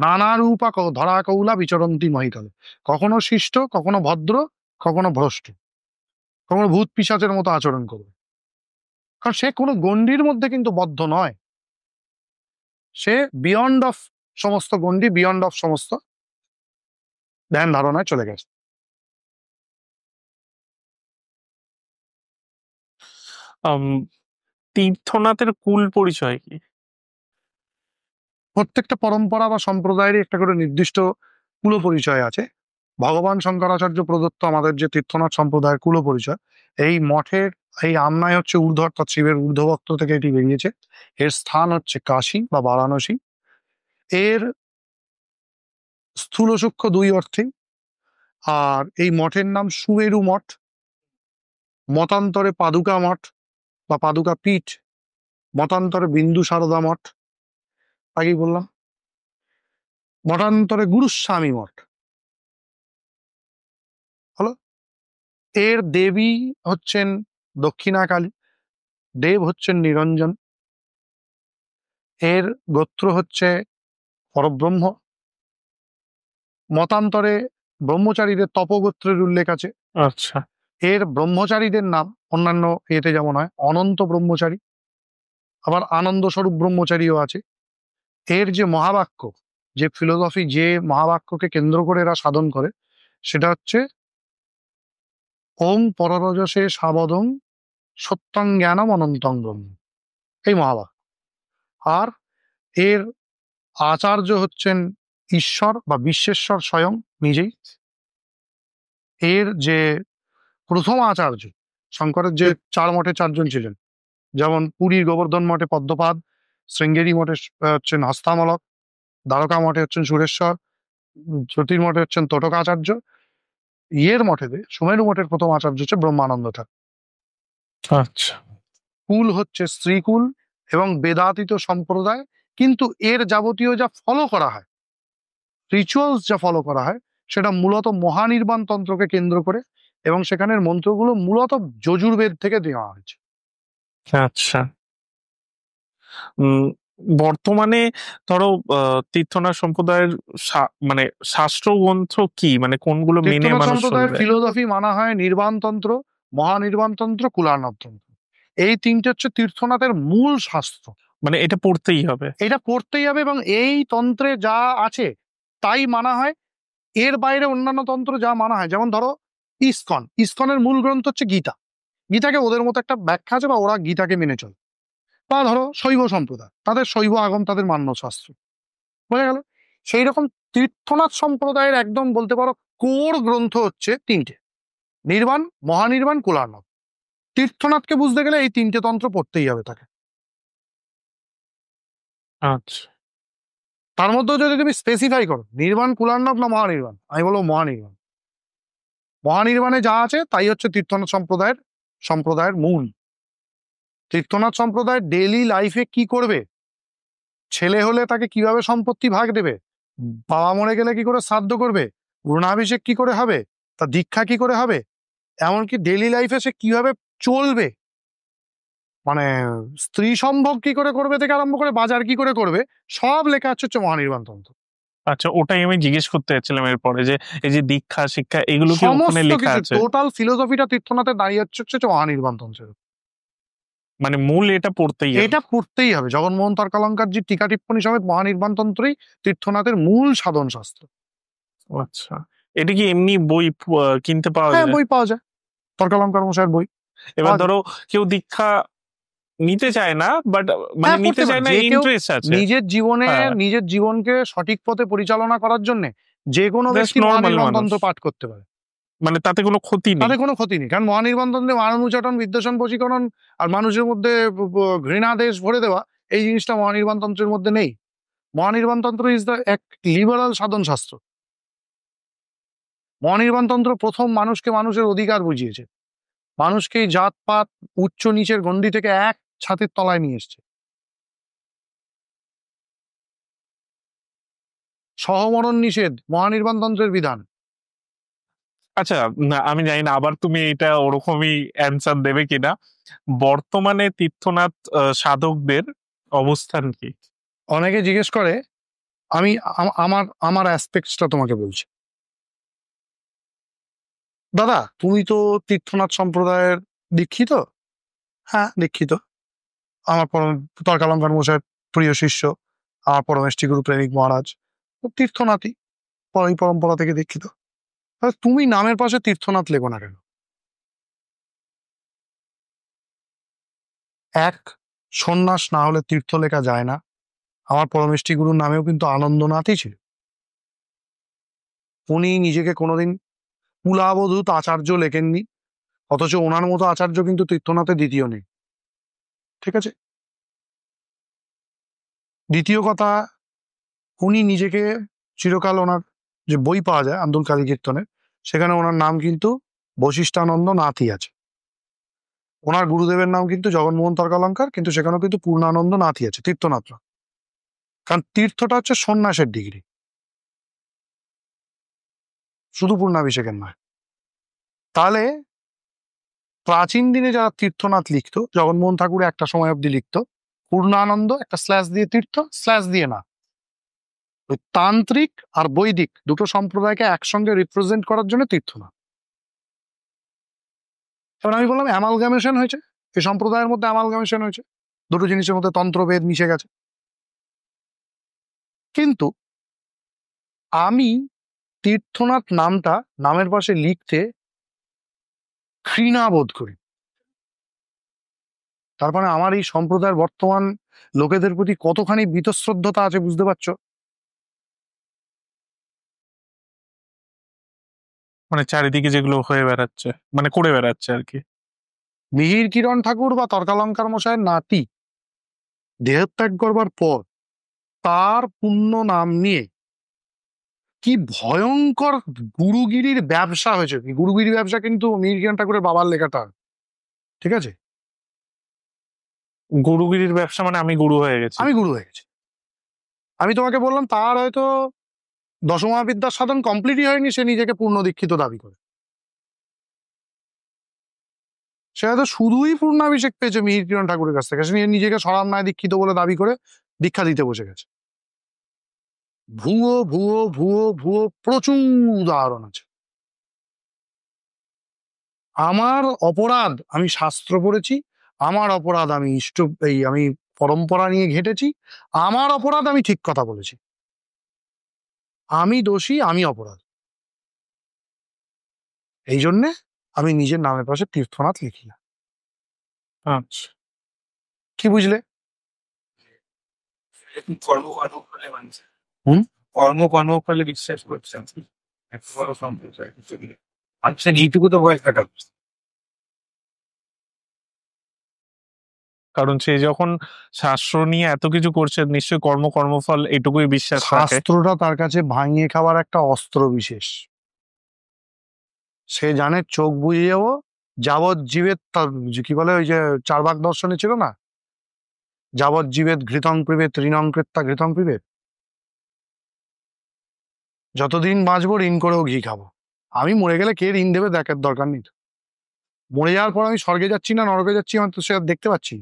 নানা রূপা ধরা কৌলা বিচরন্তি মহিতলে। কখনো শিষ্ট, কখনো ভদ্র, কখনো ভ্রষ্ট, কখনো ভূত পিশাচের মতো আচরণ করবে। কারণ সে কোনো গণ্ডির মধ্যে কিন্তু বদ্ধ নয়, সে বিয়ন্ড অফ সমস্ত গণ্ডি, বিয়ন্ড অফ সমস্ত ধ্যান ধারণায় চলে গেছে। আম, তীর্থনাথের কুল পরিচয় কি? প্রত্যেকটা পরম্পরা বা সম্প্রদায়েরই একটা করে নির্দিষ্ট কুল পরিচয় আছে। ভগবান শঙ্করাচার্য প্রদত্ত আমাদের যে তীর্থনাথ সম্প্রদায়ের কুল পরিচয়, এই মঠের এই আমনায় হচ্ছে ঊর্ধ্ব, অর্থাৎ শিবের ঊর্ধ্ববক্ত থেকে এটি বেরিয়েছে। এর স্থান হচ্ছে কাশী বা বারাণসী। এর স্থূল সূক্ষ্ম দুই অর্থে। আর এই মঠের নাম সুমেরু মঠ, মতান্তরে পাদুকা মঠ বা পাদুকা পীঠ, মতান্তরে বিন্দু সারদা মঠ, আগেই বললাম, মঠান্তরে গুরুস্বামী মঠ হলো। এর দেবী হচ্ছেন দক্ষিণাকালী, দেব হচ্ছেন নিরঞ্জন, এর গোত্র হচ্ছে পরব্রহ্ম। মতান্তরে ব্রহ্মচারীদের তপগোত্রের উল্লেখ আছে। আচ্ছা। এর ব্রহ্মচারীদের নাম অন্যান্য এতে যেমন হয় অনন্ত ব্রহ্মচারী, আবার আনন্দ স্বরূপ ব্রহ্মচারীও আছে। এর যে মহাবাক্য, যে ফিলোসফি, যে মহাবাক্যকে কেন্দ্র করে এরা সাধন করে, সেটা হচ্ছে ওম পররজসে সাবদং সত্যং জ্ঞানম অনন্তং ব্রহ্ম, এই মহাবাক্য। আর এর আচার্য হচ্ছেন ঈশ্বর বা বিশ্বেশ্বর স্বয়ং নিজেই। এর যে প্রথম আচার্য, শঙ্করের যে চার মঠে চারজন ছিলেন, যেমন পুরীর গোবর্ধন মঠে পদ্মপাদ, শৃঙ্গেরি মঠে হচ্ছেন হস্তামলক, দ্বারকা মঠে হচ্ছেন সুরেশ্বর, জ্যোতির্মঠে হচ্ছেন তোটকাচার্য, ইয়ের মঠে সুমেরু মঠের প্রথম আচার্য হচ্ছে ব্রহ্মানন্দ ঠাকুর। আচ্ছা কুল হচ্ছে স্ত্রীকুল এবং বেদাতীত সম্প্রদায়, কিন্তু এর যাবতীয় যা ফলো করা হয়, রিচুয়ালস যা ফলো করা হয়, সেটা মূলত মহানির্বাণ তন্ত্রকে কেন্দ্র করে, এবং সেখানের মন্ত্রগুলো মূলত যজুর্বেদ থেকে দেওয়া হয়েছে। আচ্ছা। উম, বর্তমানে ধরো তীর্থনাথ সম্প্রদায়ের মানে শাস্ত্র গ্রন্থ কি, মানে কোনগুলো মেনে তীর্থনাথ মানুষ সম্প্রদায়ের চলবে? ফিলোসফি মানা হয় নির্বাণতন্ত্র, মহানির্বাণতন্ত্র, কুলার্ণব তন্ত্র। এই তিনটে হচ্ছে তীর্থনাথের মূল শাস্ত্র। মানে এটা পড়তেই হবে? এটা পড়তেই হবে, এবং এই তন্ত্রে যা আছে তাই মানা হয়। এর বাইরে অন্যান্য তন্ত্র যা মানা হয়, যেমন ধরো ইসকনের মূল গ্রন্থ হচ্ছে গীতা। গীতাকে ওদের মতো একটা ব্যাখ্যা আছে, বা ওরা গীতাকে মেনে চলে। বা ধরো শৈব সম্প্রদায়, তাদের শৈব আগম তাদের মান্য শাস্ত্র, বোঝা গেল? সেই রকম তীর্থনাথ সম্প্রদায়ের একদম বলতে পারো কোর গ্রন্থ হচ্ছে তিনটে: নির্বাণ, মহানির্বাণ, কুলার্ণব। তীর্থনাথকে বুঝতে গেলে এই তিনটে তন্ত্র পড়তেই হবে তাকে। আচ্ছা তার মধ্যে যদি তুমি স্পেসিফাই করো নির্বাণ, কুলার্ণব না মহানির্বাণ, আমি বলবো মহানির্বাণ। মহানির্বাণে যা আছে তাই হচ্ছে তীর্থনাথ সম্প্রদায়ের মূল। তীর্থনাথ সম্প্রদায় ডেইলি লাইফে কি করবে, ছেলে হলে তাকে কিভাবে সম্পত্তি ভাগ দেবে, বাবা মরে গেলে কি করে শ্রাদ্ধ করবে, গুণাভিষেক কি করে হবে, তার দীক্ষা কি করে হবে, এমনকি ডেইলি লাইফে সে কিভাবে চলবে, মানে স্ত্রী সম্ভোগ কি করে করবে থেকে আরম্ভ করে বাজার কি করে করবে, সব লেখা হচ্ছে নির্বাণ তন্ত্র। আচ্ছা, ওটাই আমি জিজ্ঞেস করতে যাচ্ছিলাম এরপরে, যে এই যে দীক্ষা শিক্ষা এগুলো কি ওখানে সমস্ত লেখা কিছু, আছে? টোটাল ফিলোসফিটা তীর্থনাথের দাঁড়িয়ে হচ্ছে মহানির্বাণ তন্ত্রের। মানে মূল এটা পড়তেই হবে? এটা পড়তেই হবে। জগন্মোহন তর্কালঙ্কারজির টিকা টিপ্পণী সমেত মহানির্বাণ তন্ত্রই তীর্থনাথের মূল সাধন শাস্ত্র। আচ্ছা, এটা কি এমনি বই কিনতে পাওয়া হ্যাঁ, যায়? বই পাওয়া যায়, তর্কালঙ্কার মশাইয়ের বই এবার পাওয়া যায়। ধরো কেউ দীক্ষা নিতে চায় না, বাট মানে হ্যাঁ, নিতে পড়তে চায় পারে। না, যে কেউ ইন্টারেস্ট আছে। হ্যাঁ, নিজের জীবনকে সঠিক পথে পরিচালনা করার জন্য যে কোনো জাস্ট ব্যক্তি নর্মাল মহানির্বাণ মানুষ, তন্ত্র পাঠ করতে পারে। মানে তাতে কোনো ক্ষতি নেই। তাতে কোনো ক্ষতি নেই, কারণ মহানির্বাণ তন্ত্রে মানবউচাটন, বিদ্বেষণ, বশীকরণ আর মানুষের মধ্যে ঘৃণাদেশ ভরে দেওয়া, এই জিনিসটা মহানির্বাণ তন্ত্রের মধ্যে নেই। মহানির্বাণ তন্ত্র ইজ দ্য এক লিবারাল সাধন শাস্ত্র। মহানির্বাণ তন্ত্র প্রথম মানুষকে মানুষের অধিকার বুঝিয়েছে, মানুষকে এই জাতপাত, উচ্চ নিচের গণ্ডি থেকে এক ছাতের তলায় নিয়ে এসছে। সহমরণ নিষেধ মহানির্বাণ তন্ত্রের বিধান। আচ্ছা, না আমি জানি না আবার তুমি এটা ওরকমই অ্যান্সার দেবে কিনা। বর্তমানে তীর্থনাথ সাধকদের অবস্থান কি? অনেকে জিজ্ঞেস করে, আমি আমার আমার অ্যাসপেক্টসটা তোমাকে বলছি। দাদা, তুমি তো তীর্থনাথ সম্প্রদায়ের দীক্ষিত। হ্যাঁ, দীক্ষিত। আমার পরম তর্কালঙ্কার মশাই প্রিয় শিষ্য, আমার পরমেষ্ঠী গুরু প্রেমিক মহারাজ তো তীর্থনাথই, এই পরম্পরা থেকে দীক্ষিত। তাহলে তুমি নামের পাশে তীর্থনাথ লেখো না কেন? এক, সন্ন্যাস না হলে তীর্থ লেখা যায় না। আমার পরমেষ্ঠী গুরুর নামেও কিন্তু আনন্দনাথই ছিল। উনি নিজেকে কোনোদিন কুলাবধূত আচার্য লেখেননি, অথচ ওনার মতো আচার্য কিন্তু তীর্থনাথে দ্বিতীয় নেই। ঠিক আছে? দ্বিতীয় কথা, উনি নিজেকে চিরকাল, ওনার যে বই পাওয়া যায় আন্দুল কালী কীর্তনের, সেখানে ওনার নাম কিন্তু বশিষ্ঠানন্দ নাথই আছে। ওনার গুরুদেবের নাম কিন্তু জগন্মোহন তর্কালঙ্কার, কিন্তু সেখানেও কিন্তু পূর্ণানন্দ নাথই আছে, তীর্থনাথ না। কারণ তীর্থটা হচ্ছে সন্ন্যাসের ডিগ্রি, শুধু পূর্ণাভিষেকের নয়। তাহলে প্রাচীন দিনে যারা তীর্থনাথ লিখতো, জগন্মোহন ঠাকুর একটা সময় অব্দি লিখতো পূর্ণানন্দ, একটা স্ল্যাশ দিয়ে তীর্থ, স্ল্যাশ দিয়ে না। ওই তান্ত্রিক আর বৈদিক দুটো সম্প্রদায়কে একসঙ্গে রিপ্রেজেন্ট করার জন্য তীর্থনাথ। এবার আমি বললাম অ্যামালগামেশন হয়েছে, এই সম্প্রদায়ের মধ্যে অ্যামালগামেশন হয়েছে, দুটো জিনিসের মধ্যে তন্ত্রভেদ মিশে গেছে। কিন্তু আমি তীর্থনাথ নামটা নামের পাশে লিখতে ঘৃণা বোধ করি। তারপরে আমার এই সম্প্রদায়ের বর্তমান লোকেদের প্রতি কতখানি বীতশ্রদ্ধতা আছে বুঝতে পারছো? মানে চারিদিকে যেগুলো হয়ে বেড়াচ্ছে, মানে করে বেড়াচ্ছে আর কি। মিহির কিরণ ঠাকুর বা তর্কালঙ্কার মশাইয়ের নাতি দেহত্যাগ করবার পর তার পুণ্য নাম নিয়ে কি ভয়ঙ্কর গুরুগিরির ব্যবসা হয়েছে। গুরুগিরি ব্যবসা কিন্তু মিহির কিরণ ঠাকুরের বাবার লেখাটা, ঠিক আছে? গুরুগিরির ব্যবসা মানে আমি গুরু হয়ে গেছি। আমি গুরু হয়ে গেছি। আমি তোমাকে বললাম তার হয়তো দশমহাবিদ্যার সাধন কমপ্লিটই হয়নি, সে নিজেকে পূর্ণ দীক্ষিত দাবি করে। সে হয়তো শুধুই পূর্ণাভিষেক পেয়েছে মিহির কিরণ ঠাকুরের কাছ থেকে, সে নিজেকে স্বরান্নায় দীক্ষিত বলে দাবি করে দীক্ষা দিতে বসে গেছে। ভুয়ো ভুয়ো ভুয়ো ভুয়ো প্রচুর উদাহরণ আছে। আমার অপরাধ, আমি শাস্ত্র পড়েছি, আমার অপরাধ আমি আমি পরম্পরা নিয়ে ঘেঁটেছি, আমার অপরাধ আমি ঠিক কথা বলেছি, আমি দোষী, আমি অপরাধ। এই জন্যে আমি নিজের নামের পাশে তীর্থনাথ লিখিলাম। আচ্ছা, কি বুঝলে? কর্মফলে মানছে, হুম? কর্মফলে বিশ্বাস করছেন, এত বড় সম্প্রদায় আচ্ছা এইটুকু তো ভয় থাকা উচিত। কারণ সে যখন শাস্ত্র নিয়ে এত কিছু করছে, নিশ্চয়ই কর্মফল এটুকুই বিশ্বাস রাখে। শাস্ত্রটা তার কাছে ভাঙিয়ে খাওয়ার একটা অস্ত্র বিশেষ। সে জানে চোখ বুঝে যাবো, যাবজ্জীবের কি বলে ওই যে চারবাক দর্শনে ছিল না, যাবজ্জীবেত ঘৃতং পিবেত ঋণং কৃত্যা ঘৃতং পিবেত। যতদিন বাঁচবো ঋণ করেও ঘি খাবো। আমি মরে গেলে কে ঋণ দেবে দেখার দরকার নেই। মরে যাওয়ার পর আমি স্বর্গে যাচ্ছি না নরকে যাচ্ছি আমি তো সে আর দেখতে পাচ্ছি।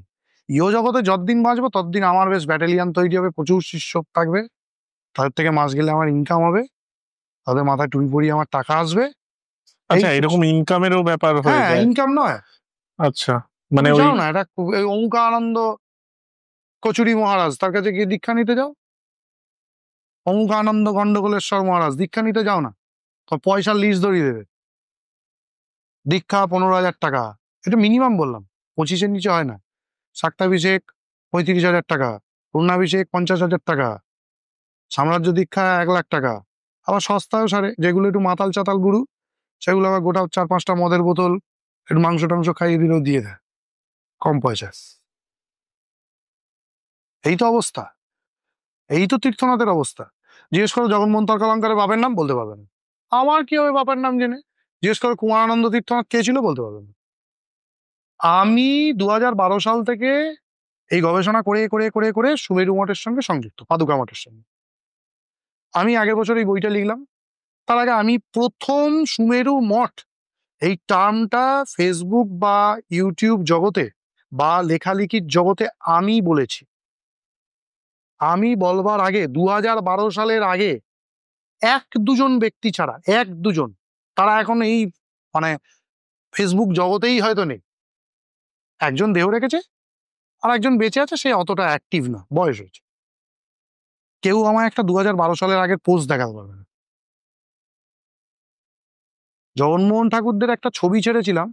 ইহ জগতে যতদিন বাঁচবো ততদিন আমার বেশ ব্যাটালিয়ান তৈরি হবে, প্রচুর শিষ্য থাকবে, তাদের থেকে মাস গেলে আমার ইনকাম হবে, তাদের মাথায় টুপি পরিয়ে আমার টাকা আসবে। আচ্ছা, এরকম ইনকামেরও ব্যাপার হয়ে হ্যাঁ, যায়। ইনকাম নয়। আচ্ছা, মানে তুমি ওই যাও না, এটা অমুকানন্দ কচুরি মহারাজ, তার কাছে গিয়ে দীক্ষা নিতে যাও। অমুকানন্দ গন্ডগোলেশ্বর মহারাজ, দীক্ষা নিতে যাও না, তো পয়সার লিস্ট ধরিয়ে দেবে। দীক্ষা 15,000 টাকা, এটা মিনিমাম বললাম, 25-এর নিচে হয় না। শাক্তাভিষেক 35,000 টাকা, পূর্ণাভিষেক 50,000 টাকা, সাম্রাজ্য দীক্ষা 1,00,000 টাকা। আবার সস্তায়ও সারে, যেগুলো একটু মাতাল চাতাল গুরু সেগুলো আবার গোটা 4-5টা মদের বোতল একটু মাংস টাংস খাইয়ে দিলেও দিয়ে দেয় কম পয়সা। এই তো অবস্থা, এই তো তীর্থনাথের অবস্থা। জিজ্ঞেস করো জগন্মোহন তর্কালঙ্কারের বাপের নাম, বলতে পারবে না। আমার কি হবে বাপের নাম জেনে? জিজ্ঞেস করো কুমারানন্দ তীর্থনাথ কে ছিল, বলতে পারবে না। আমি 2012 সাল থেকে এই গবেষণা করে করে করে করে সুমেরু মঠের সঙ্গে সংযুক্ত, পাদুকা মঠের সঙ্গে। আমি আগের বছর এই বইটা লিখলাম। তার আগে আমি প্রথম সুমেরু মঠ এই টার্মটা ফেসবুক বা ইউটিউব জগতে বা লেখালেখির জগতে আমি বলেছি। আমি বলবার আগে 2012 সালের আগে 1-2 ব্যক্তি ছাড়া, 1-2, তারা এখন এই মানে ফেসবুক জগতেই হয়তো নেই। একজন দেহ রেখেছে আর একজন বেঁচে আছে, সে অতটা অ্যাক্টিভ না, বয়স হয়েছে। কেউ আমায় একটা 2012 সালের আগের পোস্ট দেখাতে পারবে না। জগনমোহন ঠাকুরদের একটা ছবি ছেড়েছিলাম,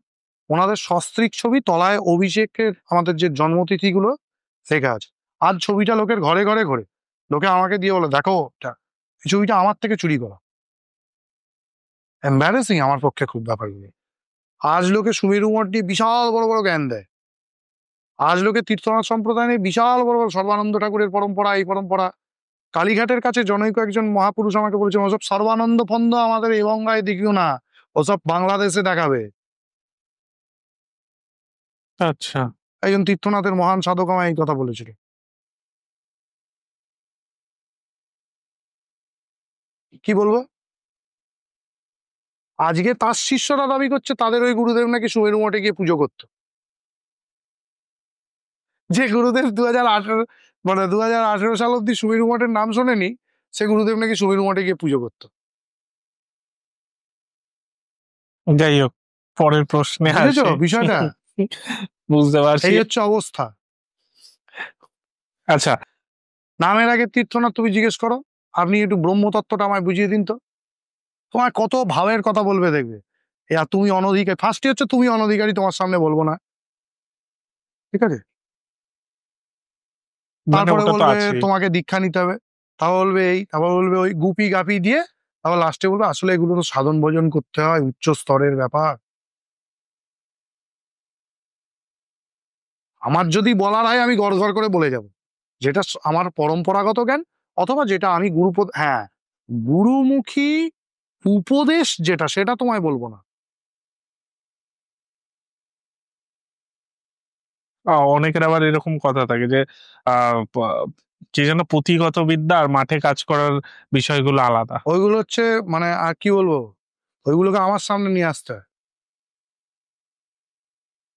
ওনাদের সস্ত্রীক ছবি, তলায় অভিষেকের আমাদের যে জন্মতিথিগুলো লেখা আছে। আজ ছবিটা লোকের ঘরে ঘরে ঘরে, লোকে আমাকে দিয়ে বলে দেখো এই ছবিটা আমার থেকে চুরি করা। এম্বারেসিং আমার পক্ষে খুব ব্যাপারগুলো। আজ লোকে সুমেরু মঠ নিয়ে বিশাল বড় বড় জ্ঞান দেয়, আজ লোকে তীর্থনাথ সম্প্রদায় নিয়ে বিশাল বড় বড় সর্বানন্দ ঠাকুরের পরম্পরা, এই পরম্পরা। কালীঘাটের কাছে জনৈক একজন মহাপুরুষ আমাকে বলেছেন ওসব সর্বানন্দ ফন্দ আমাদের এই বঙ্গায় দেখিও না, ওসব বাংলাদেশে দেখাবে। আচ্ছা, একজন তীর্থনাথের মহান সাধক আমায় এই কথা বলেছিল। কি বলবো? আজকে তার শিষ্যরা দাবি করছে তাদের ওই গুরুদেব নাকি সুমেরু মঠে গিয়ে পুজো করত। যে গুরুদেব 2018 মানে 2018 সাল অব্দি সুমেরু মঠের নাম শোনেনি, সে গুরুদেব নাকি সুমেরু মঠে গিয়ে পুজো করত। যাই হোক, পরের প্রশ্নে বুঝেছো আসি। বিষয়টা? বুঝতে পারছি। এই হচ্ছে অবস্থা। আচ্ছা, নামের আগে তীর্থনাথ তুমি জিজ্ঞেস করো, আপনি একটু ব্রহ্মতত্ত্বটা আমায় বুঝিয়ে দিন তো। তোমায় কত ভাবের কথা বলবে দেখবে। আর তুমি অনধিকারী, ফার্স্টে হচ্ছে তুমি অনধিকারী, তোমার সামনে বলবো না, ঠিক আছে? মানে তারপরে ওটা তো বলবে আছে। তোমাকে দীক্ষা নিতে হবে, তারপর বলবে এই, তারপর বলবে ওই গুপি গাপি দিয়ে, তারপর লাস্টে বলবে আসলে এগুলো তো সাধন ভোজন করতে হয়, উচ্চ স্তরের ব্যাপার। আমার যদি বলার হয় আমি গড় গড় করে বলে যাব যেটা আমার পরম্পরাগত জ্ঞান, অথবা যেটা আমি হ্যাঁ, গুরুমুখী উপদেশ যেটা, সেটা তোমায় বলবো না। অনেকের আবার এরকম কথা থাকে যে কি যেন পুঁথিগত বিদ্যা আর মাঠে কাজ করার বিষয়গুলো আলাদা। ওইগুলো হচ্ছে মানে আর কি বলবো, ওইগুলোকে আমার সামনে নিয়ে আসতে হয়।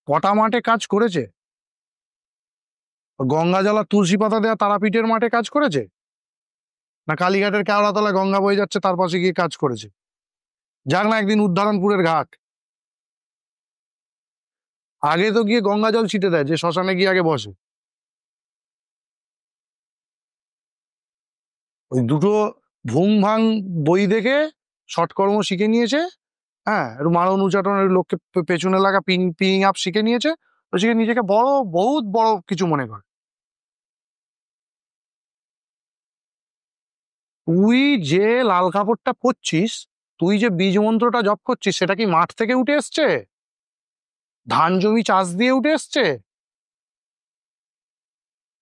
কটা মাঠে কাজ করেছে? গঙ্গা জল আর তুলসী পাতা দেওয়া তারাপীঠের মাঠে কাজ করেছে, না কালীঘাটের কেওড়াতলা গঙ্গা বয়ে যাচ্ছে তার পাশে গিয়ে কাজ করেছে? যাক না একদিন উদ্ধারণপুরের ঘাট, আগে তো গিয়ে গঙ্গা জল ছিটে দেয়, যে শ্মশানে গিয়ে আগে বসে। ওই দুটো ভুং ভাং বই দেখে সৎকর্ম শিখে নিয়েছে, হ্যাঁ, একটু মারণ উচাটনের লোককে পেছনে লাগা পিং আপ শিখে নিয়েছে, তো শিখে নিজেকে বড়, বহুত বড় কিছু মনে করে। তুই যে লাল কাপড়টা পরছিস, তুই যে বীজ মন্ত্রটা জপ করছিস, সেটা কি মাঠ থেকে উঠে এসছে? ধান জমি চাষ দিয়ে উঠে এসছে?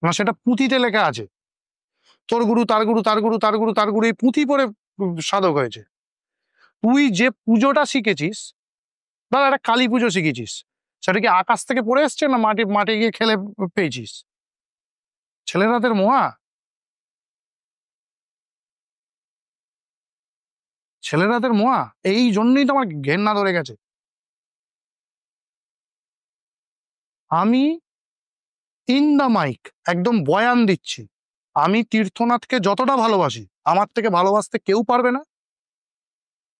না সেটা পুঁথিতে লেখা আছে, তোর গুরু তার গুরু তার গুরু তার গুরু তার গুরু, এই পুঁথি পড়ে সাধক হয়েছে। তুই যে পুজোটা শিখেছিস, ধর একটা কালী পুজো শিখেছিস, সেটা কি আকাশ থেকে পড়ে এসছে, না মাঠে মাঠে গিয়ে খেলে পেয়েছিস? ছেলেরাদের মোয়া, ছেলেরাদের মোয়া, এই জন্যই তো আমার ঘেন্না ধরে গেছে। আমি ইন দা মাইক একদম বয়ান দিচ্ছি, আমি তীর্থনাথকে যতটা ভালোবাসি, আমার থেকে ভালোবাসতে কেউ পারবে না।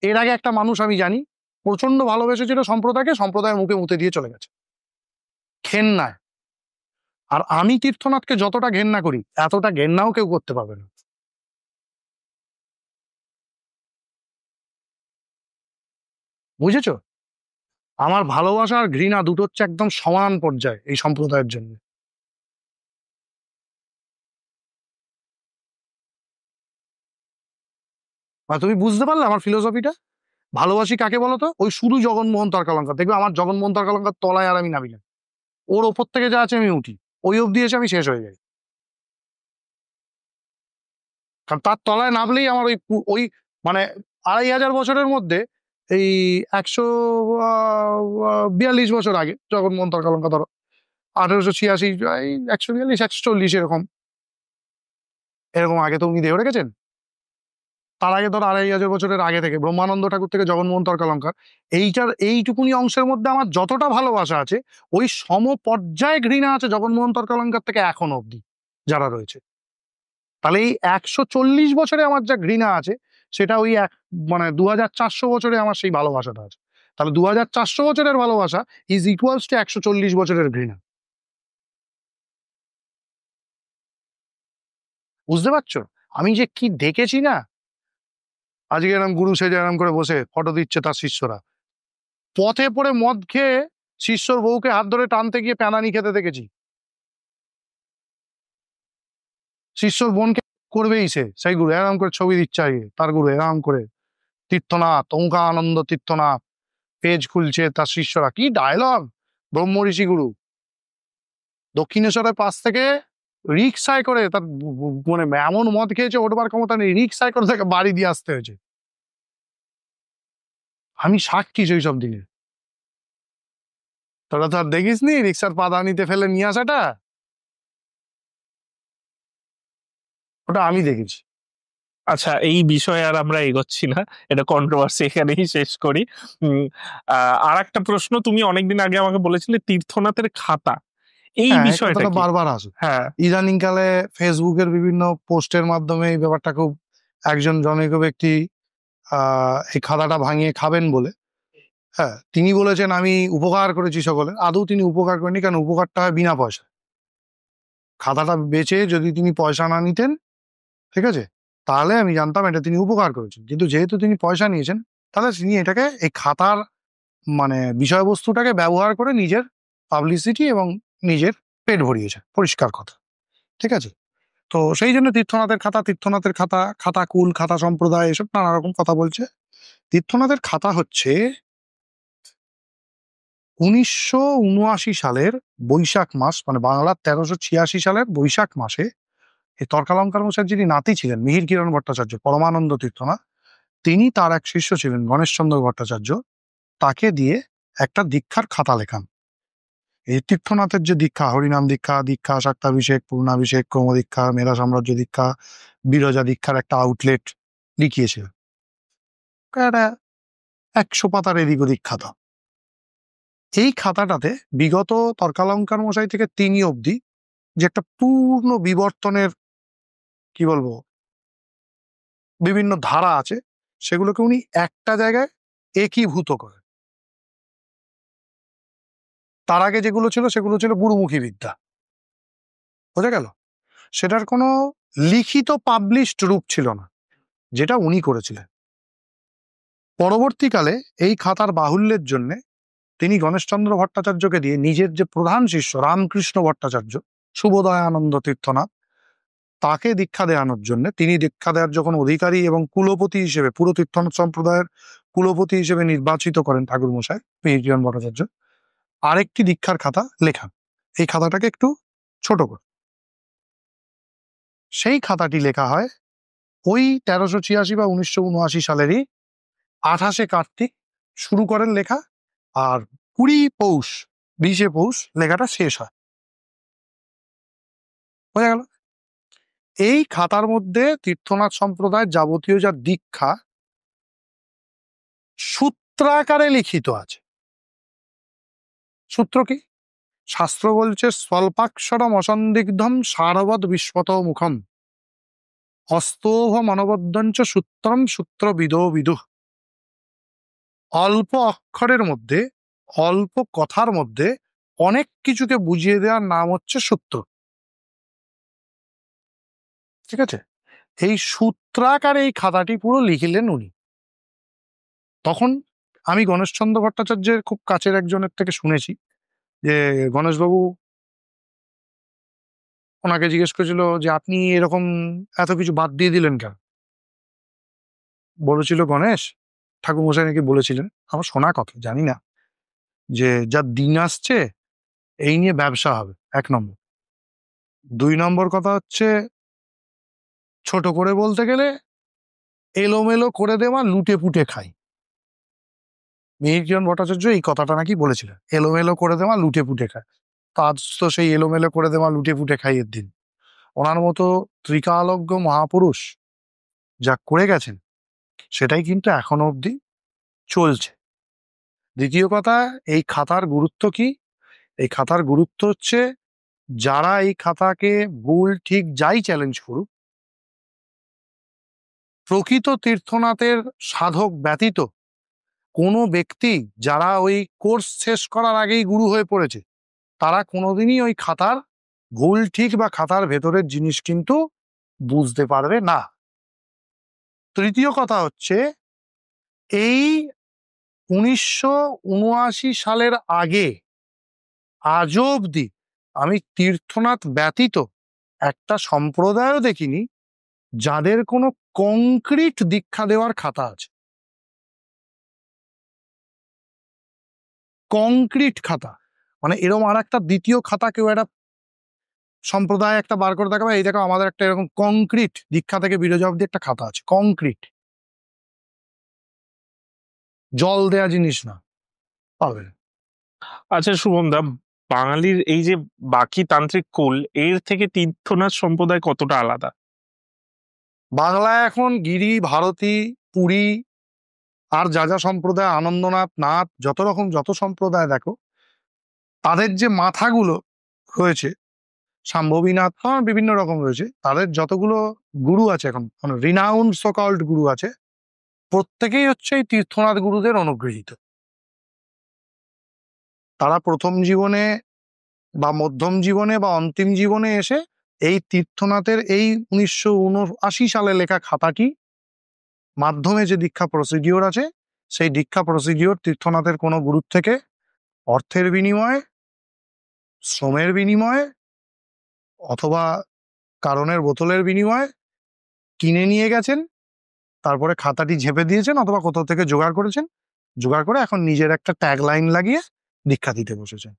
এর আগে একটা মানুষ আমি জানি প্রচন্ড ভালোবেসেছিল সম্প্রদায়কে, সম্প্রদায়ের মুখে মুতে দিয়ে চলে গেছে ঘেন্নায়। আর আমি তীর্থনাথকে যতটা ঘেন্না করি, এতটা ঘেন্নাও কেউ করতে পারবে না, বুঝেছো? আমার ভালোবাসা আর ঘৃণা দুটো হচ্ছে একদম সমান পর্যায়ে এই সম্প্রদায়ের জন্য। আর তুমি বুঝতে পারলে আমার ফিলোসফিটা? ভালোবাসি কাকে বলো তো? ওই শুধু জগনমোহন তর্কালঙ্কার, দেখবে আমার জগনমোহন তর্কালঙ্কার তলায় আর আমি নামি না, ওর ওপর থেকে যা আছে আমি উঠি, ওই অব্দি এসে আমি শেষ হয়ে যাই। কারণ তার তলায় নামলেই আমার ওই ওই মানে 2500 বছরের মধ্যে এই 142 বছর আগে জগনমোহন তর্কালঙ্কার, ধরো 1886, এই 142 140 এরকম এরকম আগে তো উনি দেহ রেখেছেন। তার আগে ধর 2500 বছরের আগে থেকে ব্রহ্মানন্দ ঠাকুর থেকে জগনমোহন তর্কালঙ্কার, এইটুকুনি অংশের মধ্যে আমার যতটা ভালোবাসা আছে, ওই সম পর্যায়ে ঘৃণা আছে জগনমোহন তর্কালঙ্কার থেকে এখনো অব্দি যারা রয়েছে। তাহলে এই 140 বছরে আমার যা ঘৃণা আছে, সেটা ওই মানে 2400 বছরে আমার সেই ভালোবাসাটা আছে। তাহলে 2400 বছরের ভালোবাসা ইজ ইকুয়ালস টু 140 বছরের ঘৃণা। বুঝতে পারছো আমি যে কি দেখেছি না? আজকে এরম গুরু সেজে এরম করে বসে ফটো দিচ্ছে তার শিষ্যরা, পথে পড়ে মদ খেয়ে শিষ্যর বউকে হাত ধরে টানতে গিয়ে প্যানানি খেতে দেখেছি। শিষ্যর বোনকে করবেই সে, সেই গুরু এরম করে ছবি দিচ্ছে আগে, তার গুরু এরম করে তীর্থনাথ, ওঙ্কারানন্দ তীর্থনাথ, পেজ খুলছে তার শিষ্যরা, কি ডায়লগ! ব্রহ্ম ঋষি গুরু দক্ষিণেশ্বরের পাশ থেকে রিক্সায় করে তার মানে এমন মদ খেয়েছে ওঠবার ক্ষমতা নেই, রিক্সায় করে তাকে বাড়ি দিয়ে আসতে হয়েছে। আমি সাক্ষী সেই সব দিনে। তোরা তো আর দেখিস নি রিক্সার পাদানিতে ফেলে নিয়ে আসাটা? ওটা আমি দেখেছি। আচ্ছা, এই বিষয়ে আর আমরা এগোচ্ছি না, এটা কন্ট্রোভার্সি এখানেই শেষ করি। আর একটা প্রশ্ন, তুমি অনেকদিন আগে আমাকে বলেছিলে তীর্থনাথের খাতা, এই হ্যাঁ, এই বিষয়টা কথাটা কি? বারবার আসে হ্যাঁ, ইদানিং কালে, ফেসবুকের বিভিন্ন পোস্টের মাধ্যমে এই ব্যাপারটা খুব, একজন জনৈক ব্যক্তি এই খাতাটা ভাঙিয়ে খাবেন বলে, হ্যাঁ, তিনি বলেছেন আমি উপকার করেছি সকলের। আদৌ তিনি উপকার করেনি, কারণ উপকারটা হয় বিনা পয়সা। খাতাটা বেচে যদি তিনি পয়সা না নিতেন, ঠিক আছে, তাহলে আমি জানতাম এটা তিনি উপকার করেছেন, কিন্তু যেহেতু তিনি পয়সা নিয়েছেন, তাহলে তিনি এটাকে এই খাতার মানে বিষয়বস্তুটাকে ব্যবহার করে নিজের পাবলিসিটি এবং নিজের পেট ভরিয়েছে, পরিষ্কার কথা। ঠিক আছে? তো সেই জন্য তীর্থনাথের খাতা, খাতা কুল, খাতা সম্প্রদায়, এসব নানা রকম কথা বলছে। তীর্থনাথের খাতা হচ্ছে 1979 সালের বৈশাখ মাস, মানে বাংলার 1386 সালের বৈশাখ মাসে এই তর্কালঙ্কার মশাইয়ের যিনি নাতি ছিলেন মিহির কিরণ ভট্টাচার্য, পরমানন্দ তীর্থনাথ, তিনি তার এক শিষ্য ছিলেন গণেশচন্দ্র ভট্টাচার্য, তাকে দিয়ে একটা দীক্ষার খাতা লেখান। এই তীর্থনাথের যে দীক্ষা, হরিনাম দীক্ষা, দীক্ষা শাক্তাভিষেক, পূর্ণাভিষেক, ক্রমদীক্ষা, মেধা সাম্রাজ্য দীক্ষা, বিরজা দীক্ষার একটা আউটলেট লিখিয়েছিল, একটা 100 পাতার এদিক ওদিক খাতা। এই খাতাটাতে বিগত তর্কালঙ্কার মশাই থেকে তিনি অবধি যে একটা পূর্ণ বিবর্তনের, কি বলবো, বিভিন্ন ধারা আছে, সেগুলোকে উনি একটা জায়গায় একীভূত করেন। তার আগে যেগুলো ছিল সেগুলো ছিল গুরুমুখী বিদ্যা, বোঝা গেল? সেটার কোনো লিখিত পাবলিশড রূপ ছিল না, যেটা উনি করেছিলেন। পরবর্তীকালে এই খাতার বাহুল্যের জন্য তিনি গণেশচন্দ্র ভট্টাচার্যকে দিয়ে নিজের যে প্রধান শিষ্য রামকৃষ্ণ ভট্টাচার্য, শুভদয়ানন্দ তীর্থনাথ, তাকে দীক্ষা দেওয়ানোর জন্য, তিনি দীক্ষা দেওয়ার যখন অধিকারী এবং কুলপতি হিসেবে, পুরো তীর্থনাথ সম্প্রদায়ের কুলপতি হিসেবে নির্বাচিত করেন ঠাকুর মশাই মিহির ভট্টাচার্য, আরেকটি দীক্ষার খাতা লেখান। এই খাতাটাকে একটু ছোট করে, সেই খাতাটি লেখা হয় ওই 1386 বা 1979 সালেরই 28শে কার্তিক শুরু করেন লেখা, আর 20শে পৌষ লেখাটা শেষ হয়। বোঝা গেল? এই খাতার মধ্যে তীর্থনাথ সম্প্রদায়ের যাবতীয় যা দীক্ষা সূত্রাকারে লিখিত আছে। সূত্র কি? শাস্ত্র বলছে স্বল্পাক্ষরম অসন্দিগ্ধম সারবৎ বিস্ফত মুখম হস্তোভ মানবদ্ধঞ্চ সূত্রম সূত্রবিদো বিদুঃ। অল্প অক্ষরের মধ্যে, অল্প কথার মধ্যে অনেক কিছুকে বুঝিয়ে দেওয়ার নাম হচ্ছে সূত্র। ঠিক আছে? এই সূত্রাকারে এই খাতাটি পুরো লিখিলেন উনি। তখন আমি গণেশচন্দ্র ভট্টাচার্যের খুব কাছের একজনের থেকে শুনেছি যে গণেশবাবু ওনাকে জিজ্ঞেস করেছিল যে আপনি এরকম এত কিছু বাদ দিয়ে দিলেন কেন? বলেছিল গণেশ ঠাকুর মশাই নাকি বলেছিলেন, আমার শোনা কথা, জানি না, যে যা দিন আসছে এই নিয়ে ব্যবসা হবে, 1 নম্বর। 2 নম্বর কথা হচ্ছে, ছোট করে বলতে গেলে এলোমেলো করে দেওয়া, লুটে পুটে খাই। মিহির কিরণ ভট্টাচার্য এই কথাটা নাকি বলেছিলেন, এলোমেলো করে দেওয়া, লুটে পুটে খায়। তো আজ তো সেই এলোমেলো করে দেওয়া, লুটে পুটে খাইয়ের দিন। ওনার মতো ত্রিকালজ্ঞ মহাপুরুষ যা করে গেছেন সেটাই কিন্তু এখনো অবধি চলছে। দ্বিতীয় কথা, এই খাতার গুরুত্ব কি? এই খাতার গুরুত্ব হচ্ছে, যারা এই খাতাকে ভুল ঠিক যাই চ্যালেঞ্জ করুক, প্রকৃত তীর্থনাথের সাধক ব্যতীত কোনো ব্যক্তি যারা ওই কোর্স শেষ করার আগেই গুরু হয়ে পড়েছে, তারা কোনোদিনই ওই খাতার ভুল ঠিক বা খাতার ভেতরের জিনিস কিন্তু বুঝতে পারবে না। তৃতীয় কথা হচ্ছে, এই 1979 সালের আগে আজও অবধি আমি তীর্থনাথ ব্যতীত একটা সম্প্রদায়ও দেখিনি যাদের কোনো কংক্রিট দীক্ষা দেওয়ার খাতা আছে। কংক্রিট খাতা মানে এরকম আর একটা দ্বিতীয় খাতা কেউ একটা সম্প্রদায় একটা বার করে দেখাবে, এই দেখো আমাদের একটা এরকম কংক্রিট দীক্ষা থেকে বিরজা অবধি একটা খাতা আছে, কংক্রিট, জল দেয়া জিনিস না, পাবে না। আচ্ছা শুভম দা, বাঙালির এই যে বাকি তান্ত্রিক কুল, এর থেকে তীর্থনাথ সম্প্রদায় কতটা আলাদা? বাংলায় এখন গিরি, ভারতী, পুরী আর যা যা সম্প্রদায়, আনন্দনাথ, নাথ, যত সম্প্রদায় দেখো, তাদের যে মাথাগুলো রয়েছে, শাম্ভবীনাথ, বিভিন্ন রকম রয়েছে, তাদের যতগুলো গুরু আছে এখন, মানে রিনাউন্ড সোকল্ড গুরু আছে, প্রত্যেকেই হচ্ছে এই তীর্থনাথ গুরুদের অনুগৃহীত। তারা প্রথম জীবনে বা মধ্যম জীবনে বা অন্তিম জীবনে এসে এই তীর্থনাথের এই 1979 সালে লেখা খাতাটি মাধ্যমে যে দীক্ষা প্রসিডিওর আছে সেই দীক্ষা প্রসিডিওর তীর্থনাথের কোনো গুরুর থেকে অর্থের বিনিময়ে, শ্রমের বিনিময়ে অথবা কারণের বোতলের বিনিময়ে কিনে নিয়ে গেছেন, তারপরে খাতাটি ঝেপে দিয়েছেন অথবা কোথাও থেকে জোগাড় করেছেন, জোগাড় করে এখন নিজের একটা ট্যাগ লাইন লাগিয়ে দীক্ষা দিতে বসেছেন।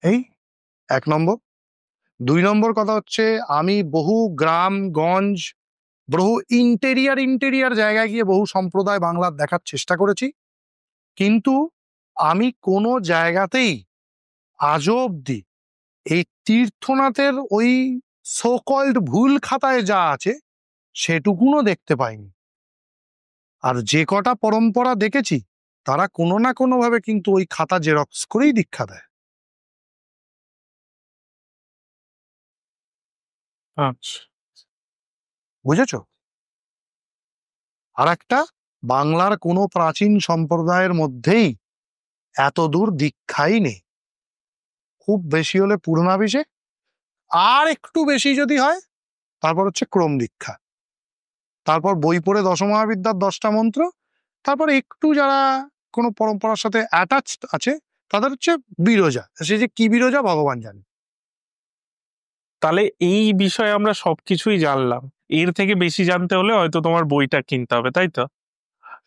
এই 1 নম্বর। 2 নম্বর কথা হচ্ছে, আমি বহু গ্রামগঞ্জ, বহু ইন্টেরিয়ার জায়গায় গিয়ে বহু সম্প্রদায় বাংলার দেখার চেষ্টা করেছি, কিন্তু আমি কোনো জায়গাতেই আজও অব্দি এই তীর্থনাথের ওই সোকল্ড ভুল খাতায় যা আছে সেটুকুনও দেখতে পাইনি। আর যে কটা পরম্পরা দেখেছি তারা কোনো না কোনো ভাবে কিন্তু ওই খাতা জেরক্স করেই দীক্ষা দেয়। আচ্ছা, বুঝেছো? আর একটা, বাংলার কোনো প্রাচীন সম্প্রদায়ের মধ্যেই এত দূর দীক্ষাই নেই। খুব বেশি হলে পূর্ণাভিষেক, আর একটু বেশি যদি হয় তারপর হচ্ছে ক্রম দীক্ষা, তারপর বই পড়ে দশমহাবিদ্যার 10টা মন্ত্র, তারপর একটু যারা কোনো পরম্পরার সাথে অ্যাটাচড আছে তাদের হচ্ছে বিরজা। সে যে কি বিরজা ভগবান জানে। তাহলে এই বিষয়ে আমরা সবকিছুই জানলাম। এর থেকে বেশি জানতে হলে হয়তো তোমার বইটা কিনতে হবে, তাই তো?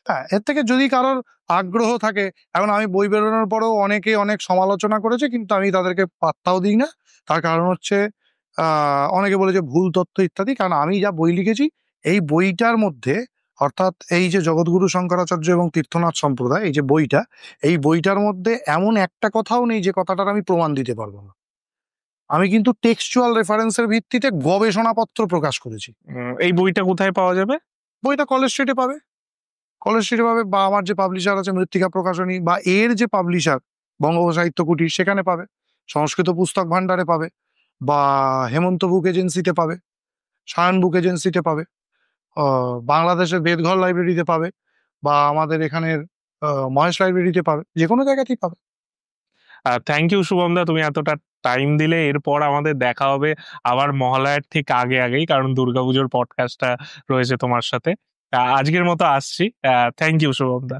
হ্যাঁ, এর থেকে যদি কারোর আগ্রহ থাকে, এখন আমি বই বেরোনোর পরেও অনেকে অনেক সমালোচনা করেছে, কিন্তু আমি তাদেরকে পাত্তাও দিই না। তার কারণ হচ্ছে অনেকে বলেছে ভুল তথ্য ইত্যাদি। কারণ আমি যা বই লিখেছি এই বইটার মধ্যে, অর্থাৎ এই যে জগৎগুরু শঙ্করাচার্য এবং তীর্থনাথ সম্প্রদায়, এই যে বইটা, এই বইটার মধ্যে এমন একটা কথাও নেই যে কথাটার আমি প্রমাণ দিতে পারবো না। আমি কিন্তু টেক্সচুয়াল রেফারেন্সের ভিত্তিতে গবেষণাপত্র প্রকাশ করেছি। এই বইটা কোথায় পাওয়া যাবে? বইটা কলেজ স্ট্রিটে পাবে, কলেজ স্ট্রিটে পাবে, বা আমার যে পাবলিশার আছে মৃত্তিকা প্রকাশনী, বা এর যে পাবলিশার বঙ্গোপ সাহিত্য কুটির সেখানে পাবে, সংস্কৃত পুস্তক ভান্ডারে পাবে, বা হেমন্ত বুক এজেন্সিতে পাবে, সায়ন বুক এজেন্সিতে পাবে, বাংলাদেশের বেদঘর লাইব্রেরিতে পাবে, বা আমাদের এখানের মহেশ লাইব্রেরিতে পাবে, যে কোনো জায়গাতেই পাবে। থ্যাংক ইউ শুভম দা, তুমি এতটা টাইম দিলে। এরপর আমাদের দেখা হবে আবার মহালয়ার ঠিক আগেই, কারণ দুর্গাপুজোর পডকাস্টটা রয়েছে তোমার সাথে। আজকের মতো আসছি। Thank you Shubham the.